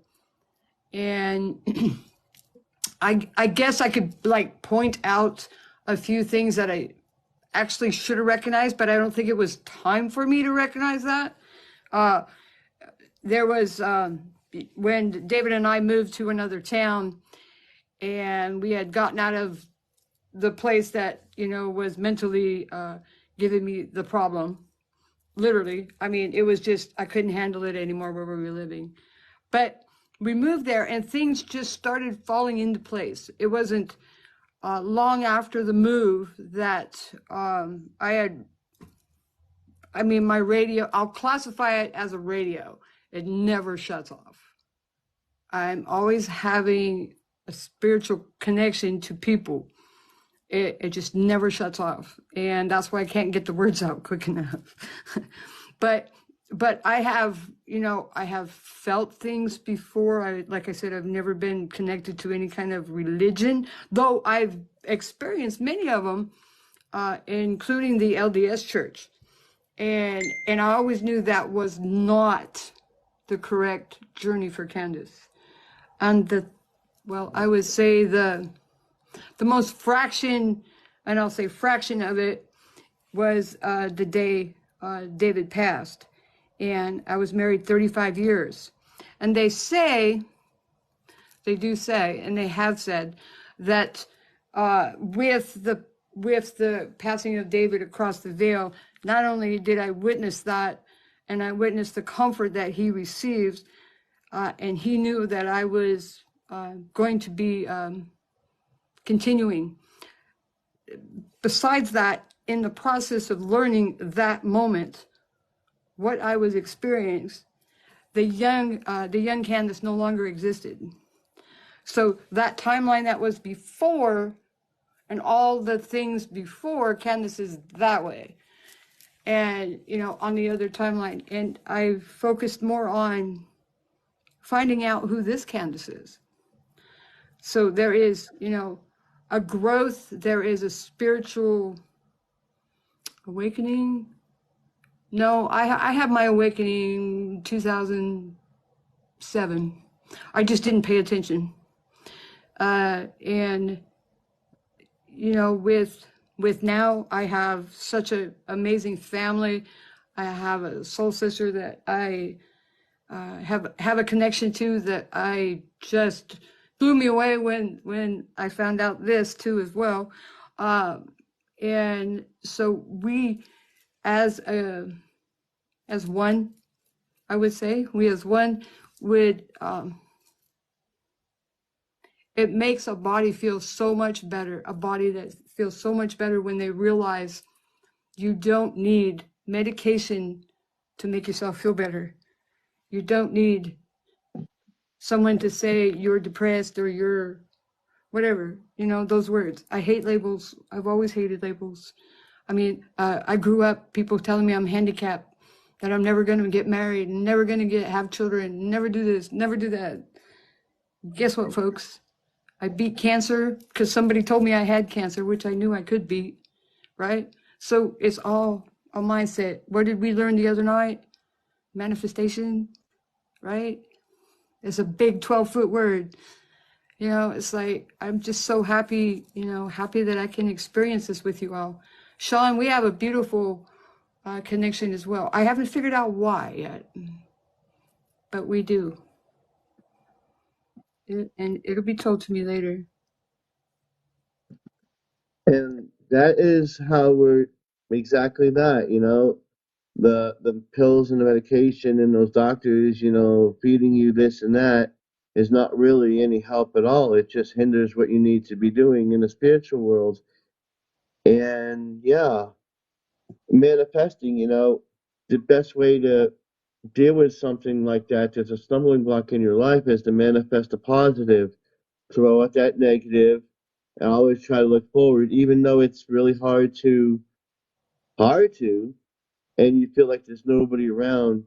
And I guess I could point out a few things that I actually should have recognized, but I don't think it was time for me to recognize that. There was when David and I moved to another town, and we had gotten out of the place that was mentally giving me the problem. Literally, I mean, it was just I couldn't handle it anymore where we were living. But we moved there, and things just started falling into place. It wasn't long after the move that my radio, I'll classify it as a radio. It never shuts off. I'm always having a spiritual connection to people. It just never shuts off. And that's why I can't get the words out quick enough. But I have, I have felt things before. Like I said, I've never been connected to any kind of religion, though I've experienced many of them, including the LDS Church. And I always knew that was not the correct journey for Candace. And I would say the most fraction, and I'll say fraction of it, was the day David passed. And I was married 35 years. And they do say, and they have said, that with the passing of David across the veil, not only did I witness that, and I witnessed the comfort that he received, and he knew that I was going to be continuing. Besides that, in the process of learning that moment, what I was experiencing, the young Candace no longer existed. So that timeline that was before, and all the things before, Candace is that way. And, on the other timeline. And I focused more on finding out who this Candace is. So there is, a growth, there is a spiritual awakening. No, I had my awakening 2007. I just didn't pay attention. And, with now, I have such an amazing family. I have a soul sister that I have a connection to, that I just blew me away when I found out this too as well. And so we, as one, I would say, we as one would, it makes a body feel so much better, a body that feels so much better when they realize you don't need medication to make yourself feel better. You don't need someone to say you're depressed or you're whatever, those words. I hate labels. I've always hated labels. I mean, I grew up people telling me I'm handicapped, that I'm never going to get married, never going to have children, never do this, never do that. Guess what, folks? I beat cancer because somebody told me I had cancer, which I knew I could beat, right? So it's all a mindset. What did we learn the other night? Manifestation, right? It's a big 12-foot word. It's like, I'm just so happy, happy that I can experience this with you all. Sean, we have a beautiful connection as well. I haven't figured out why yet, but we do. And it'll be told to me later. And that is how we're exactly that, the pills and the medication and those doctors, feeding you this and that is not really any help at all. It just hinders what you need to be doing in the spiritual world. And yeah, manifesting, the best way to deal with something like that that's a stumbling block in your life is to manifest a positive, throw out that negative, and always try to look forward, even though it's really hard to, and you feel like there's nobody around.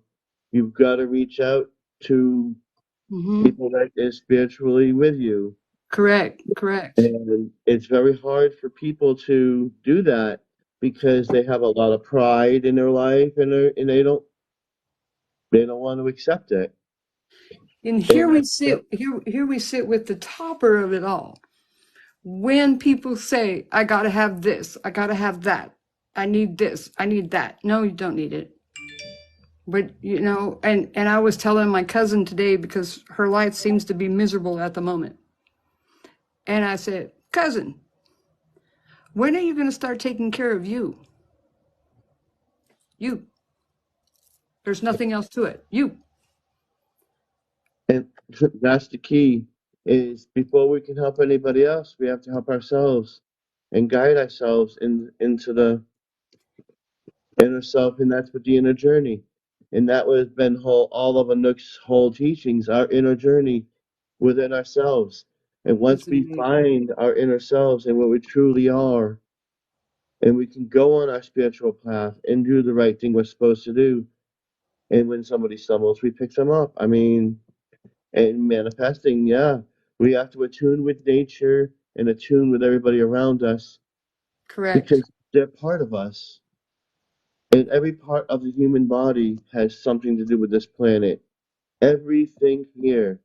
You've got to reach out to people that is spiritually with you. Correct. And it's very hard for people to do that because they have a lot of pride in their life, and they don't want to accept it. And here And we sit, here we sit with the topper of it all. When people say, I gotta have this, I gotta have that, I need this, I need that. No, you don't need it. But and I was telling my cousin today because her life seems to be miserable at the moment. And I said, cousin, when are you gonna start taking care of you? You. There's nothing else to it. You. and that's the key, is before we can help anybody else, we have to help ourselves and guide ourselves into the inner self, and that's with the inner journey. And that has been all of Anouk's whole teachings, our inner journey within ourselves. And once It's we amazing. find our inner selves and what we truly are, and we can go on our spiritual path and do the right thing we're supposed to do. And when somebody stumbles, we pick them up. I mean, and manifesting, yeah, we have to attune with nature and attune with everybody around us Correct. because they're part of us. And every part of the human body has something to do with this planet. Everything here,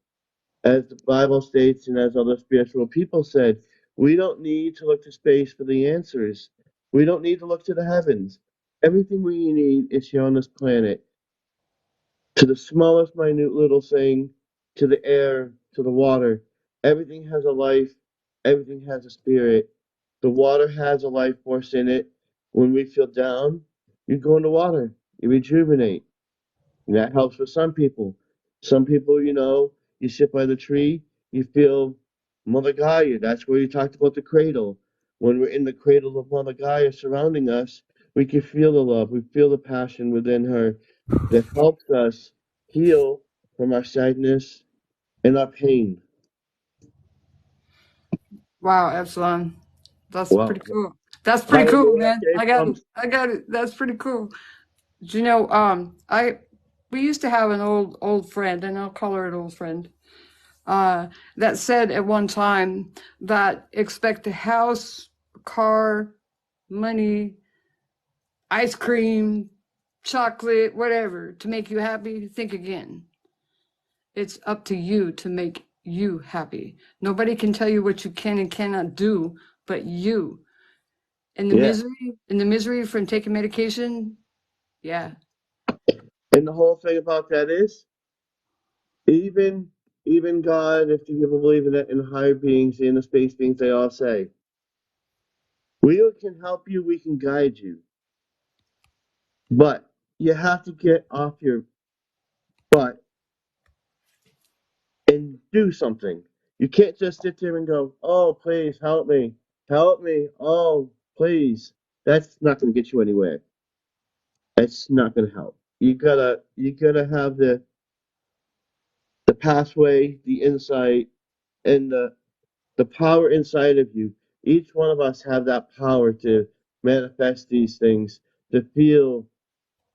as the Bible states and as other spiritual people said, we don't need to look to space for the answers. We don't need to look to the heavens. Everything we need is here on this planet. To the smallest minute little thing, to the air, to the water. Everything has a life, everything has a spirit. The water has a life force in it. When we feel down, you go in the water, you rejuvenate. And that helps for some people. Some people, you sit by the tree, you feel Mother Gaia. That's where you talked about the cradle. When we're in the cradle of Mother Gaia surrounding us, we can feel the love, we feel the passion within her that helps us heal from our sadness and our pain. Wow, Epsilon. That's Wow. pretty cool. That's pretty However, cool, where that man. came I got from, it. I got it. That's pretty cool. We used to have an old friend, and I'll call her an old friend, that said at one time that expect a house, car, money, ice cream, chocolate, whatever, to make you happy. Think again. It's up to you to make you happy. Nobody can tell you what you can and cannot do, but you. And yeah. the misery from taking medication, yeah. And the whole thing about that is, even even God, if you believe in it, in higher beings, in the space beings, they all say, we can help you, we can guide you. But you have to get off your butt and do something. You can't just sit there and go, oh, please help me. Help me. Oh, please. That's not going to get you anywhere. That's not going to help. You gotta have the pathway, the insight, and the power inside of you. Each one of us have that power to manifest these things, to feel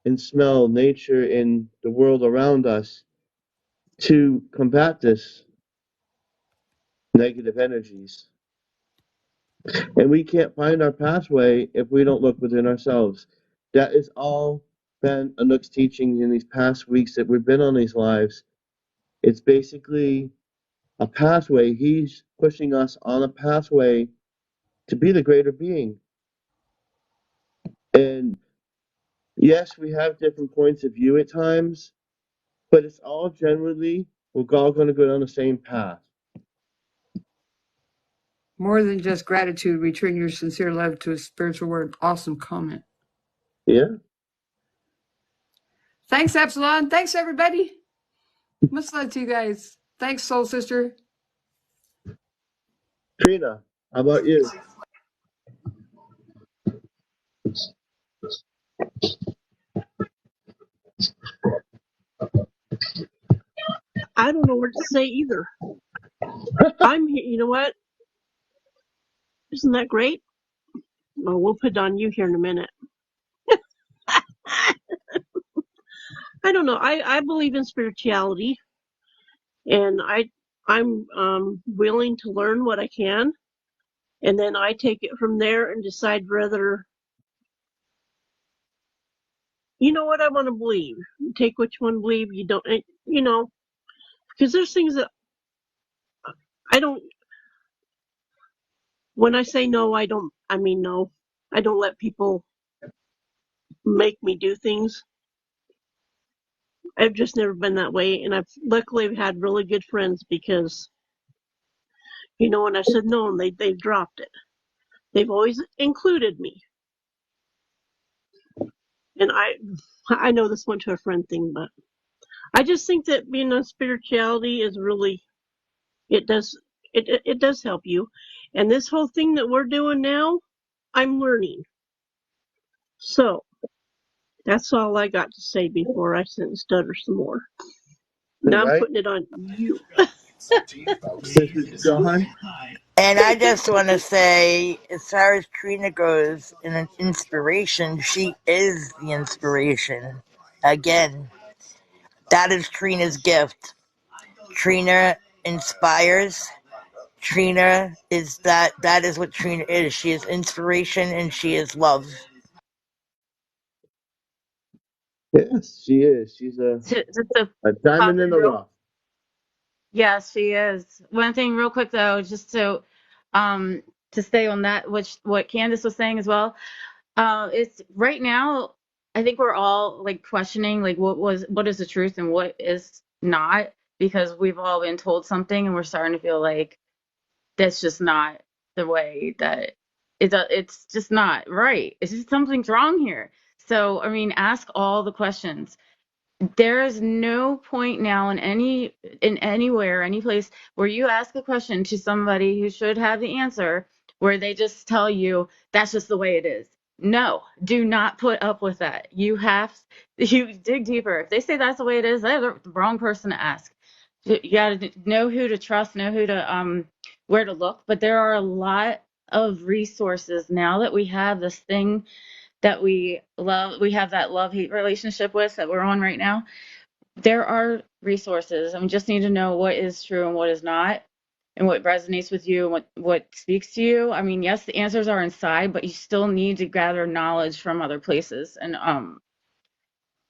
and smell nature in the world around us, to combat this negative energies. And we can't find our pathway if we don't look within ourselves. That is all been Anook's teaching in these past weeks that we've been on these lives. It's basically a pathway. He's pushing us on a pathway to be the greater being. And yes, we have different points of view at times, but it's all generally, we're all going to go down the same path. More than just gratitude, return your sincere love to a spiritual word. Awesome comment. Yeah. Thanks, Epsilon. Thanks, everybody. Much love to you guys. Thanks, Soul Sister. Trina, how about you? I don't know what to say either. I'm here. You know what? Isn't that great? Well, we'll put it on you here in a minute. I don't know. I believe in spirituality, and I'm willing to learn what I can, and then I take it from there and decide whether you know what I want to believe. You take which one believe you don't. You know, because there's things that I don't. When I say no, I don't. I mean no. I don't let people make me do things. I've just never been that way, and I've luckily had really good friends because you know when I said no, and they've dropped it. They've always included me, and I know this went to a friend thing, but I just think that being on spirituality is really it does help you, and this whole thing that we're doing now, I'm learning. So that's all I got to say before I sit and stutter some more. Now I'm Right? putting it on you. This is John. And I just want to say, as far as Trina goes, in an inspiration, she is the inspiration. Again, that is Trina's gift. Trina inspires. Trina is that is what Trina is. She is inspiration and she is love. Yes, she is. She's Just to a pop diamond in in the real. rough. Yes, she is. One thing real quick though, just um to stay on that, which what Candace was saying as well. It's right now, I think we're all like questioning like what is the truth and what is not, because we've all been told something and we're starting to feel like that's just not the way that it's just not right. It's just something's wrong here. So, I mean, ask all the questions. There is no point now in anywhere, any place where you ask a question to somebody who should have the answer, where they just tell you that's just the way it is. No, do not put up with that. You dig deeper. If they say that's the way it is, they're the wrong person to ask. You got to know who to trust, know who to where to look. But there are a lot of resources now that we have this thing that we love, we have that love-hate relationship with that we're on right now. There are resources, and we just need to know what is true and what is not, and what resonates with you and what speaks to you. I mean, yes, the answers are inside, but you still need to gather knowledge from other places. And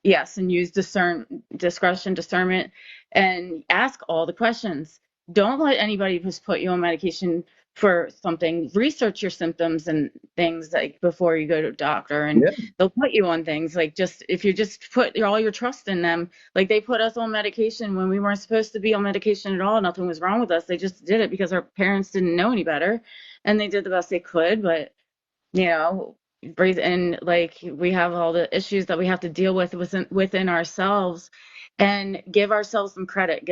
yes, and use discretion, discernment, and ask all the questions. Don't let anybody just put you on medication for something. Research your symptoms and things like before you go to a doctor, and Yeah. they'll put you on things like, just if you just put all your trust in them, like they put us on medication when we weren't supposed to be on medication at all. Nothing was wrong with us. They just did it because our parents didn't know any better, and they did the best they could. But you know, breathe in, like we have all the issues that we have to deal with within ourselves, and give ourselves some credit,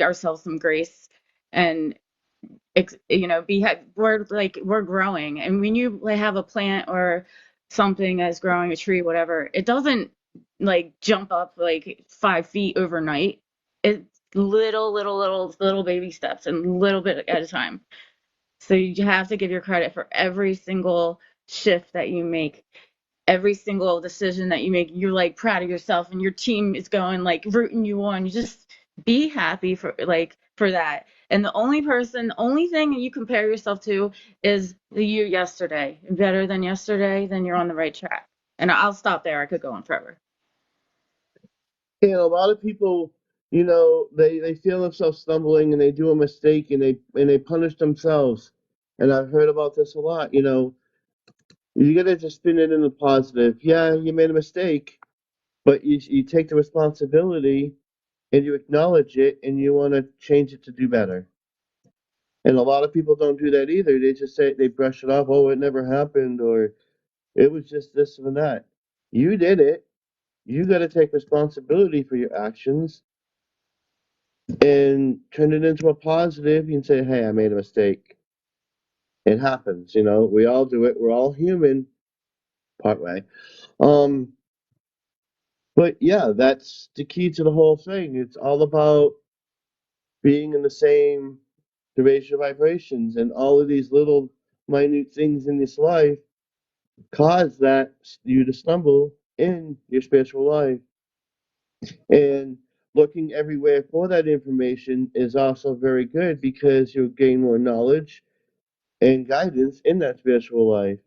ourselves some grace, and we're growing. And when you like have a plant or something that's growing, a tree, whatever, it doesn't like jump up like 5 feet overnight. It little baby steps and little bit at a time. So you have to give your credit for every single shift that you make, every single decision that you make. You're like proud of yourself and your team is going like rooting you on. You just be happy for that. And the only thing that you compare yourself to is the you yesterday. Better than yesterday, then you're on the right track. And I'll stop there. I could go on forever. A lot of people, they feel themselves stumbling and they do a mistake and they punish themselves. And I've heard about this a lot. You gotta just spin it in the positive. Yeah, you made a mistake, but you take the responsibility and you acknowledge it and you want to change it to do better. And a lot of people don't do that either. They just say, they brush it off. Oh, it never happened, or it was just this and that. You did it. You got to take responsibility for your actions and turn it into a positive. You can say, hey, I made a mistake. It happens. We all do it. We're all human, part way. Um, but yeah, that's the key to the whole thing. It's all about being in the same, to raise your vibrations, and all of these little minute things in this life cause that you to stumble in your spiritual life. And looking everywhere for that information is also very good because you'll gain more knowledge and guidance in that spiritual life.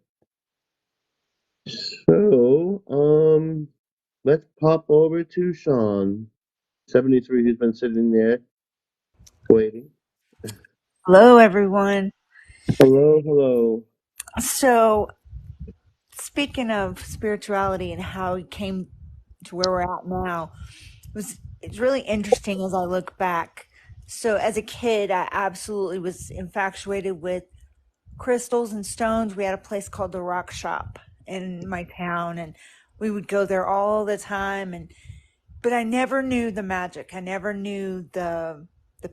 So, let's pop over to Sean, 73, who's been sitting there waiting. Hello, everyone. Hello, hello. So, speaking of spirituality and how we came to where we're at now, it's really interesting as I look back. So, as a kid, I absolutely was infatuated with crystals and stones. We had a place called the Rock Shop in my town, and we would go there all the time. But I never knew the magic. I never knew the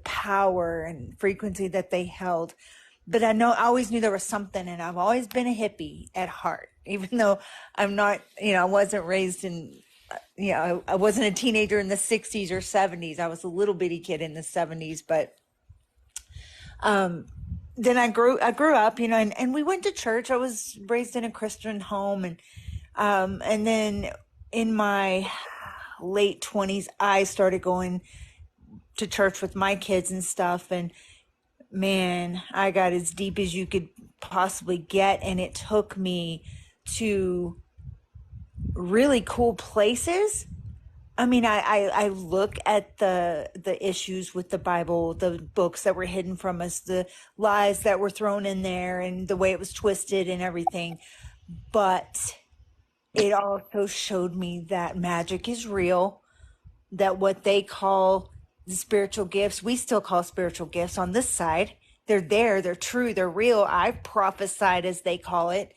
power and frequency that they held. But I always knew there was something, and I've always been a hippie at heart, even though I'm not, I wasn't raised in, I wasn't a teenager in the 60s or 70s. I was a little bitty kid in the 70s, but then I grew up, and we went to church. I was raised in a Christian home, and then in my late 20s, I started going to church with my kids and stuff, and man, I got as deep as you could possibly get, and it took me to really cool places. I mean, I look at the issues with the Bible, the books that were hidden from us, the lies that were thrown in there, and the way it was twisted and everything. But it also showed me that magic is real, that what they call the spiritual gifts, we still call spiritual gifts on this side. They're there, they're true, they're real. I've prophesied, as they call it,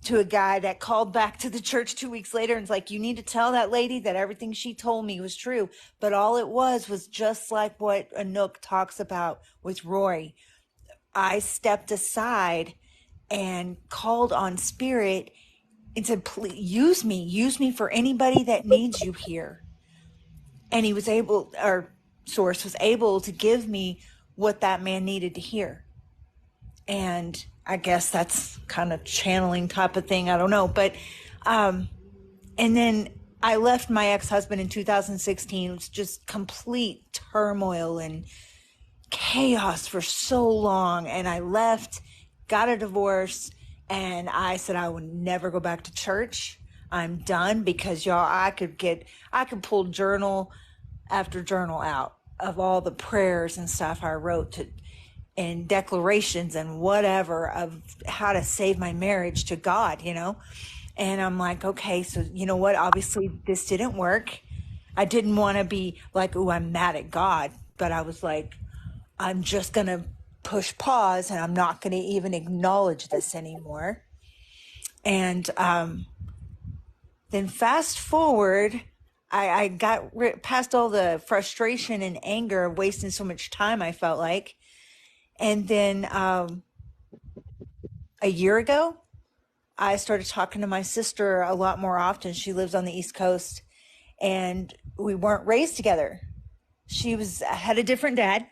to a guy that called back to the church 2 weeks later and was like, you need to tell that lady that everything she told me was true. But all it was just like what Anouk talks about with Roy. I stepped aside and called on spirit and said, please use me for anybody that needs you here. And he was able, our source was able to give me what that man needed to hear. And I guess that's kind of channeling type of thing. I don't know. But, and then I left my ex-husband in 2016. It was just complete turmoil and chaos for so long. And I left, got a divorce, and I said I would never go back to church. I'm done, because y'all, I could pull journal after journal out of all the prayers and stuff I wrote and declarations and whatever of how to save my marriage to God, And I'm like, okay, so you know what? Obviously this didn't work. I didn't want to be like, oh, I'm mad at God, but I was like, I'm just going to push pause and I'm not going to even acknowledge this anymore. And then fast forward, I got past all the frustration and anger of wasting so much time, I felt like. And then a year ago, I started talking to my sister a lot more often. She lives on the East Coast, and we weren't raised together. she had a different dad,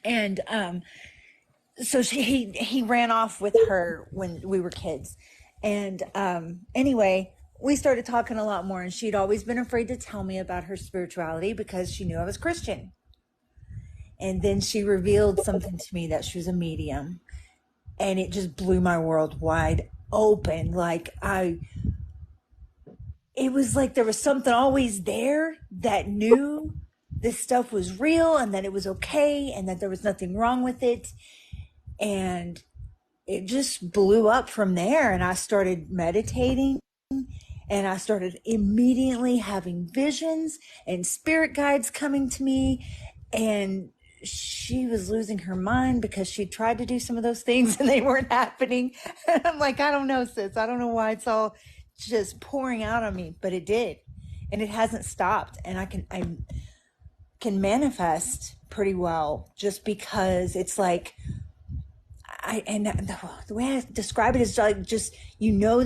and so he ran off with her when we were kids. And anyway, we started talking a lot more, and she'd always been afraid to tell me about her spirituality because she knew I was Christian. And then she revealed something to me, that she was a medium, and it just blew my world wide open. Like it was like there was something always there that knew this stuff was real and that it was okay and that there was nothing wrong with it. And it just blew up from there. And I started meditating, and I started immediately having visions and spirit guides coming to me. And she was losing her mind because she tried to do some of those things and they weren't happening. And I'm like, I don't know, sis. I don't know why it's all just pouring out on me, but it did. And it hasn't stopped. And I can manifest pretty well just because it's like, and the way I describe it is like, just, you know,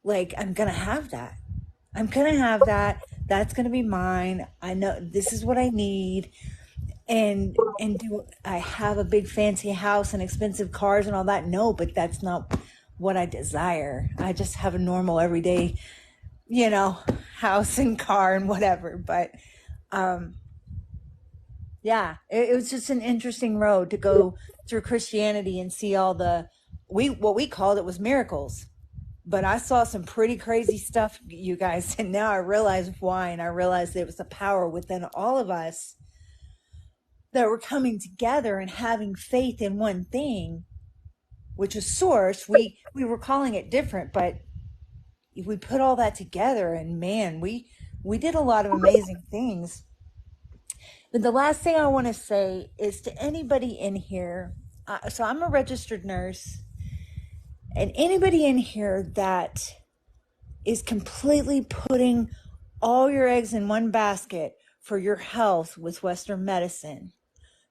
like, I'm going to have that. That's going to be mine. I know this is what I need. And do I have a big fancy house and expensive cars and all that? No, but that's not what I desire. I just have a normal everyday, house and car and whatever. But, yeah, it was just an interesting road to go through Christianity and see all what we called it was miracles. But I saw some pretty crazy stuff, you guys, and now I realize why, and I realized there was a power within all of us that were coming together and having faith in one thing, which is source. We were calling it different, but we put all that together, and man, we did a lot of amazing things. But the last thing I want to say is to anybody in here, so I'm a registered nurse, and anybody in here that is completely putting all your eggs in one basket for your health with Western medicine,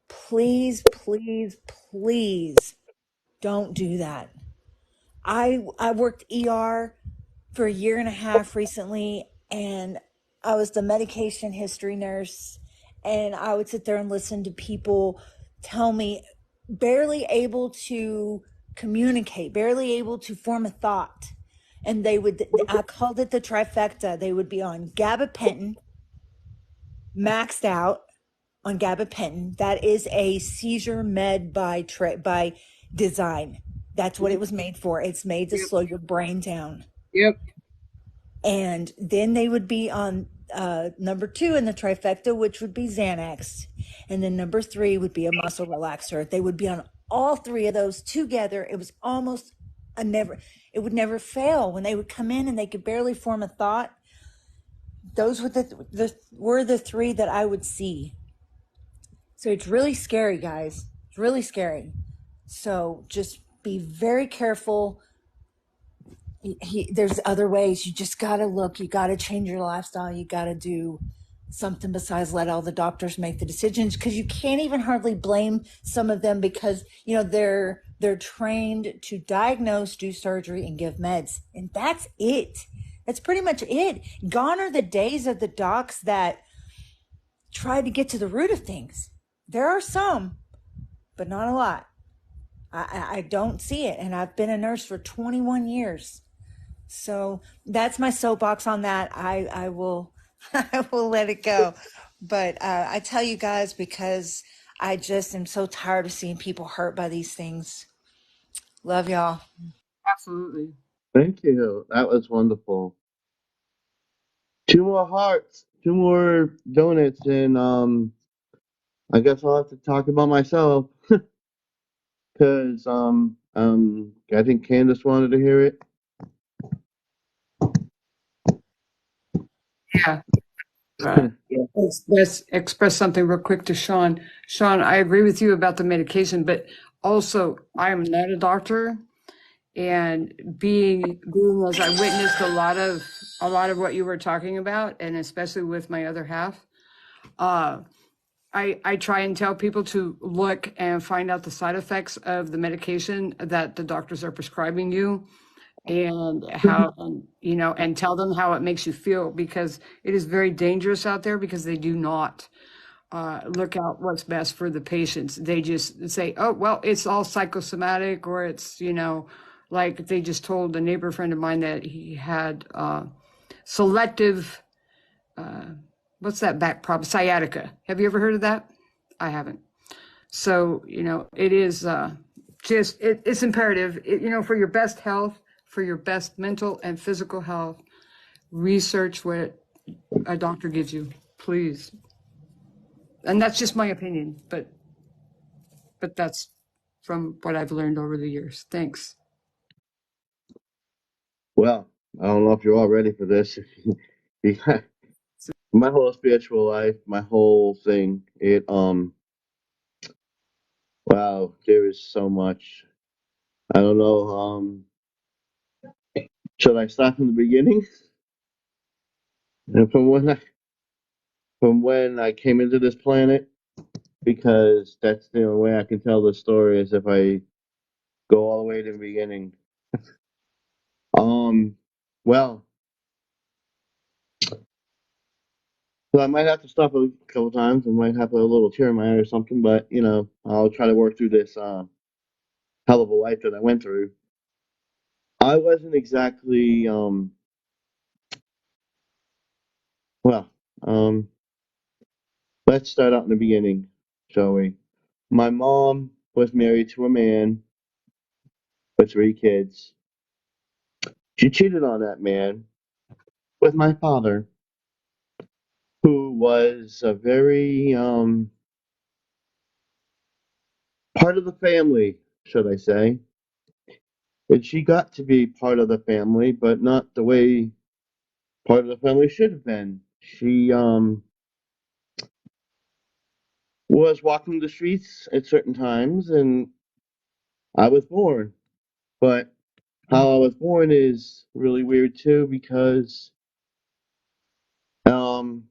please, please, please don't do that. I worked ER for 1.5 years recently, and I was the medication history nurse, and I would sit there and listen to people tell me, barely able to communicate, barely able to form a thought. And I called it the trifecta. They would be on gabapentin, maxed out on gabapentin. That is a seizure med by design. That's what it was made for. It's made to slow your brain down. Yep. And then they would be on number 2 in the trifecta, which would be Xanax. And then number 3 would be a muscle relaxer. They would be on all 3 of those together. It was almost it would never fail. When they would come in and they could barely form a thought, those were the 3 that I would see. So it's really scary, guys. It's really scary. So just be very careful. There's other ways. You just got to look. You got to change your lifestyle. You got to do something besides let all the doctors make the decisions, because you can't even hardly blame some of them, because they're trained to diagnose, do surgery, and give meds, and that's it. That's pretty much it. Gone are the days of the docs that try to get to the root of things. There are some, but not a lot. I don't see it, and I've been a nurse for 21 years. So that's my soapbox on that. I will I will let it go. But I tell you guys, because I just am so tired of seeing people hurt by these things. Love y'all. Absolutely. Thank you. That was wonderful. 2 more hearts, 2 more donuts, and I guess I'll have to talk about myself because I think Candace wanted to hear it. Yeah. Let's express something real quick to Sean. Sean, I agree with you about the medication, but also I am not a doctor, and being as I witnessed a lot of what you were talking about, and especially with my other half, I try and tell people to look and find out the side effects of the medication that the doctors are prescribing you. and how, and, you know, and tell them how it makes you feel, because it is very dangerous out there, because they do not look out what's best for the patients. They just say, oh, well, it's all psychosomatic, or it's, you know, like they just told a neighbor friend of mine that he had selective, what's that back problem? Sciatica. Have you ever heard of that? I haven't. So, you know, it is it's imperative, you know, for your best health, for your best mental and physical health, research what a doctor gives you, please. And that's just my opinion, but that's from what I've learned over the years. Thanks. Well, I don't know if you're all ready for this. Yeah. My whole spiritual life, my whole thing, wow, there is so much. I don't know, should I start from the beginning? And from when I came into this planet, because that's the only way I can tell the story is if I go all the way to the beginning. Um, well, so I might have to stop a couple times. I might have a little tear in my eye or something, but you know, I'll try to work through this hell of a life that I went through. I wasn't exactly well, let's start out in the beginning, shall we? My mom was married to a man with 3 kids. She cheated on that man with my father, who was a very part of the family, should I say. And she got to be part of the family, but not the way part of the family should have been. She was walking the streets at certain times, and I was born. But how I was born is really weird too, because um,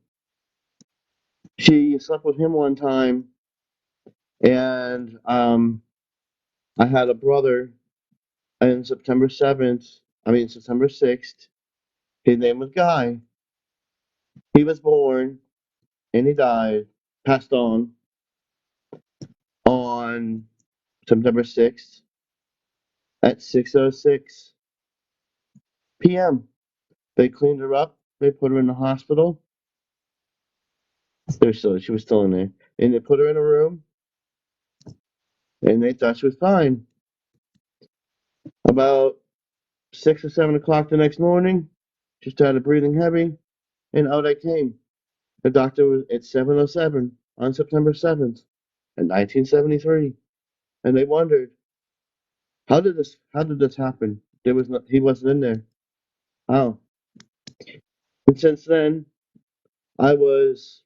she slept with him one time, and I had a brother on September 6th. His name was Guy. He was born and he died, passed on September 6th at 6:06 p.m. They cleaned her up. They put her in the hospital. She was still in there. And they put her in a room, and they thought she was fine. About 6 or 7 o'clock the next morning, she started breathing heavy, and out I came. The doctor was at 7:07 on September 7th in 1973, and they wondered, how did this happen? He wasn't in there. How? And since then, I was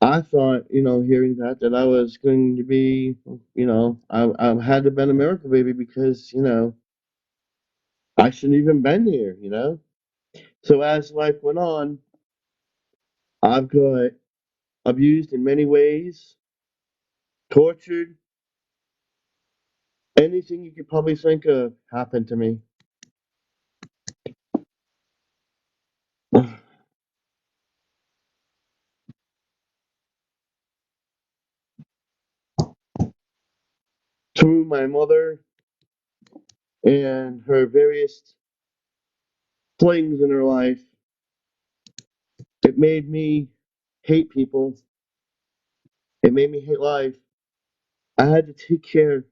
I thought, you know, hearing that I was going to be, you know, I had to been a miracle baby, because, you know, I shouldn't even been here, you know. So as life went on, I've got abused in many ways, tortured, anything you could probably think of happened to me. Through my mother and her various flings in her life, it made me hate people. It made me hate life. I had to take care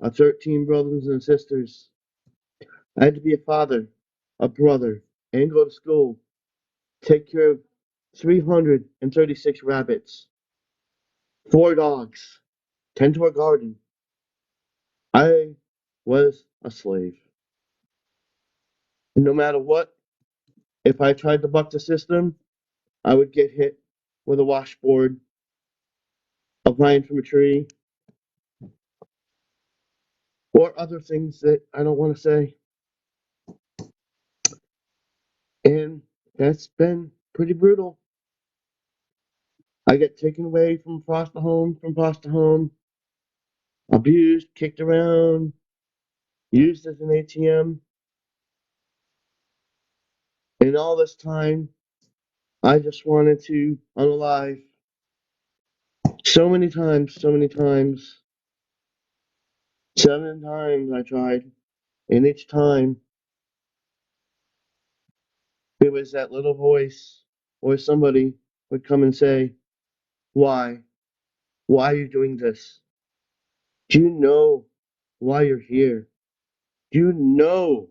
of 13 brothers and sisters. I had to be a father, a brother, and go to school, take care of 336 rabbits, 4 dogs, tend to a garden. I was a slave. No matter what, if I tried to buck the system, I would get hit with a washboard, a vine from a tree, or other things that I don't want to say. And that's been pretty brutal. I get taken away from foster home, abused, kicked around, used as an ATM. And all this time, I just wanted to unalive. So many times, 7 times I tried. And each time, it was that little voice or somebody would come and say, why? Why are you doing this? Do you know why you're here? Do you know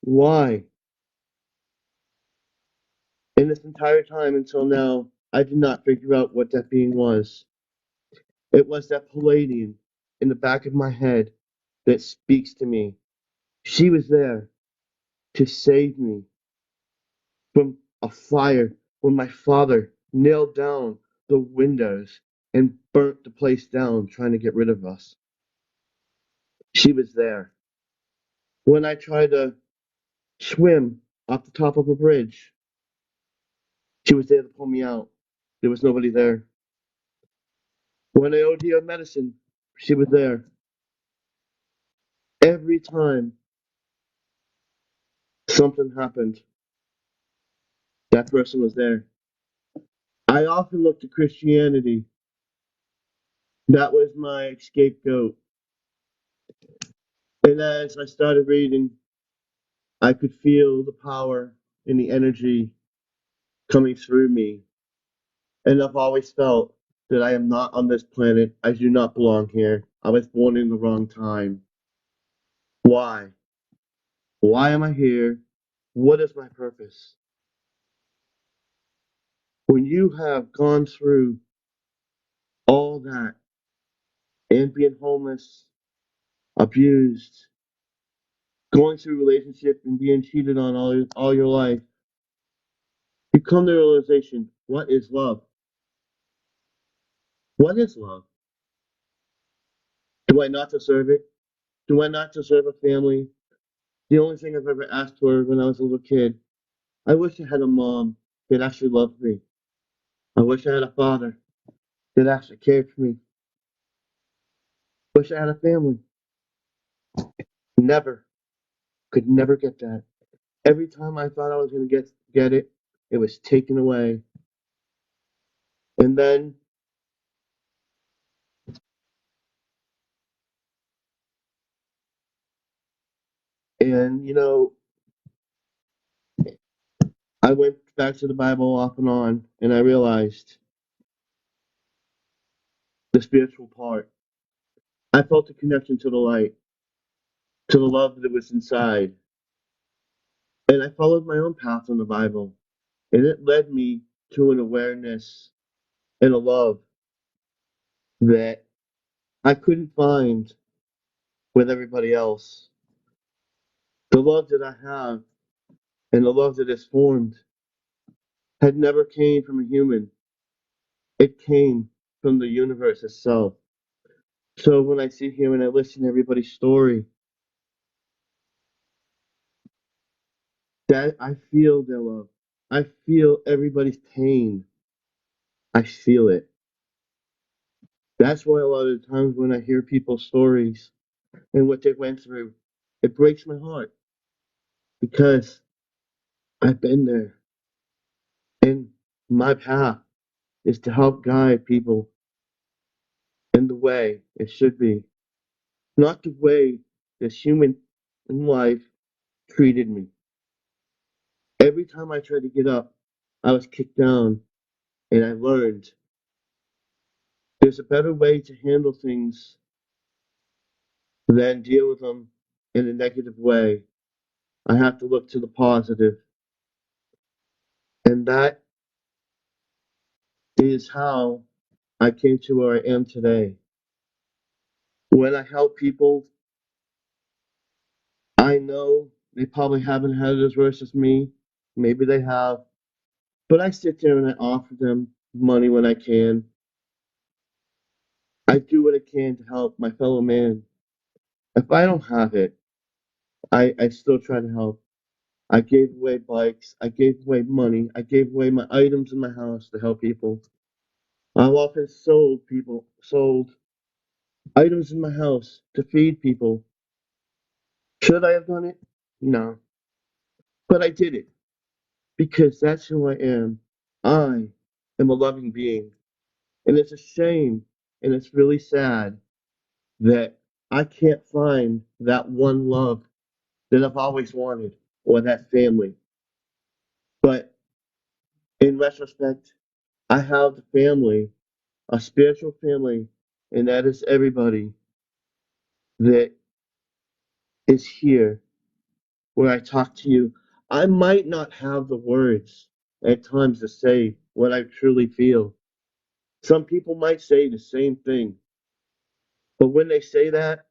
why? And this entire time until now, I did not figure out what that being was. It was that Palladium in the back of my head that speaks to me. She was there to save me from a fire when my father nailed down the windows and burnt the place down trying to get rid of us. She was there. When I tried to swim off the top of a bridge, she was there to pull me out. There was nobody there. When I OD on medicine, she was there. Every time something happened, that person was there. I often looked to Christianity. That was my scapegoat. And as I started reading, I could feel the power and the energy coming through me. And I've always felt that I am not on this planet. I do not belong here. I was born in the wrong time. Why? Why am I here? What is my purpose? When you have gone through all that and being homeless, abused, going through relationship and being cheated on all your life, you come to the realization, what is love? What is love? Do I not deserve it? Do I not deserve a family? The only thing I've ever asked for when I was a little kid, I wish I had a mom that actually loved me. I wish I had a father that actually cared for me. Wish I had a family. Never. Could never get that. Every time I thought I was going to get it, it was taken away. And then, and you know, I went back to the Bible off and on, and I realized the spiritual part. I felt a connection to the light, to the love that was inside. And I followed my own path in the Bible, and it led me to an awareness and a love that I couldn't find with everybody else. The love that I have and the love that is formed had never came from a human. It came from the universe itself. So when I sit here and I listen to everybody's story, that I feel their love. I feel everybody's pain. I feel it. That's why a lot of the times when I hear people's stories and what they went through, it breaks my heart because I've been there. And my path is to help guide people in the way it should be, not the way this human in life treated me. Every time I tried to get up, I was kicked down, and I learned there's a better way to handle things than deal with them in a negative way. I have to look to the positive, and that is how I came to where I am today. When I help people, I know they probably haven't had it as worse as me. Maybe they have. But I sit there and I offer them money when I can. I do what I can to help my fellow man. If I don't have it, I still try to help. I gave away bikes. I gave away money. I gave away my items in my house to help people. I've often sold items in my house to feed people. Should I have done it? No. But I did it. because that's who I am. I am a loving being. And it's a shame and it's really sad that I can't find that one love that I've always wanted or that family. But in retrospect, I have the family, a spiritual family, and that is everybody that is here where I talk to you. I might not have the words at times to say what I truly feel. Some people might say the same thing, but when they say that,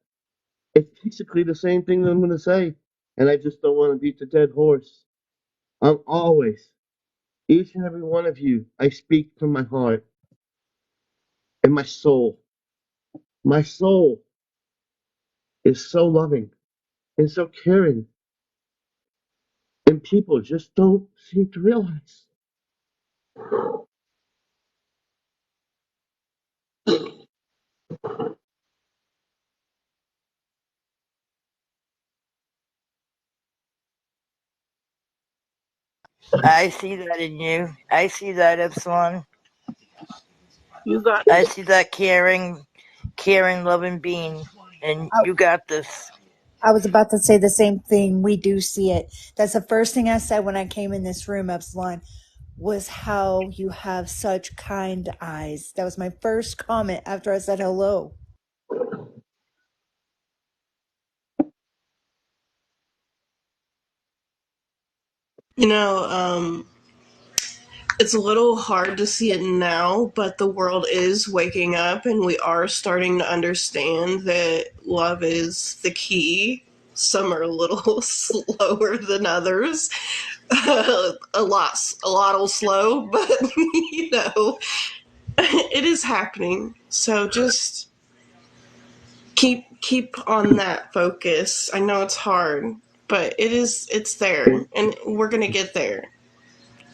it's basically the same thing that I'm going to say. And I just don't want to beat the dead horse. I'm always, each and every one of you, I speak from my heart and my soul. My soul is so loving and so caring, and people just don't seem to realize. I see that in you. I see that, Epsilon. You got I this. see that caring, loving being, and I, you got this. I was about to say the same thing. We do see it. That's the first thing I said when I came in this room, Epsilon, was how you have such kind eyes. That was my first comment after I said hello. You know, it's a little hard to see it now, but the world is waking up and we are starting to understand that love is the key. Some are a little slower than others. A lot slow, but you know, it is happening. So just keep on that focus. I know it's hard, but it's there And, and we're going to get there.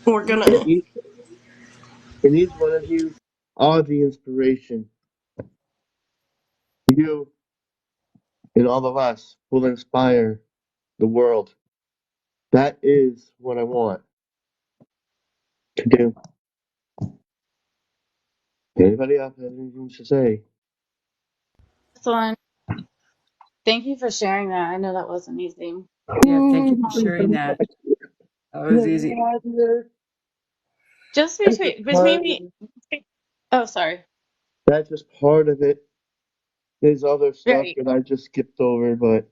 We're going and, to each, and each one of you are the inspiration. You and all of us will inspire the world. That is what I want to do. Anybody else have anything to say? Excellent. Thank you for sharing that. I know that wasn't easy. Yeah, thank you for sharing that. That was easy. Just That's just between part of me. it. Oh, sorry. That's just part of it. There's other stuff Right. that I just skipped over, but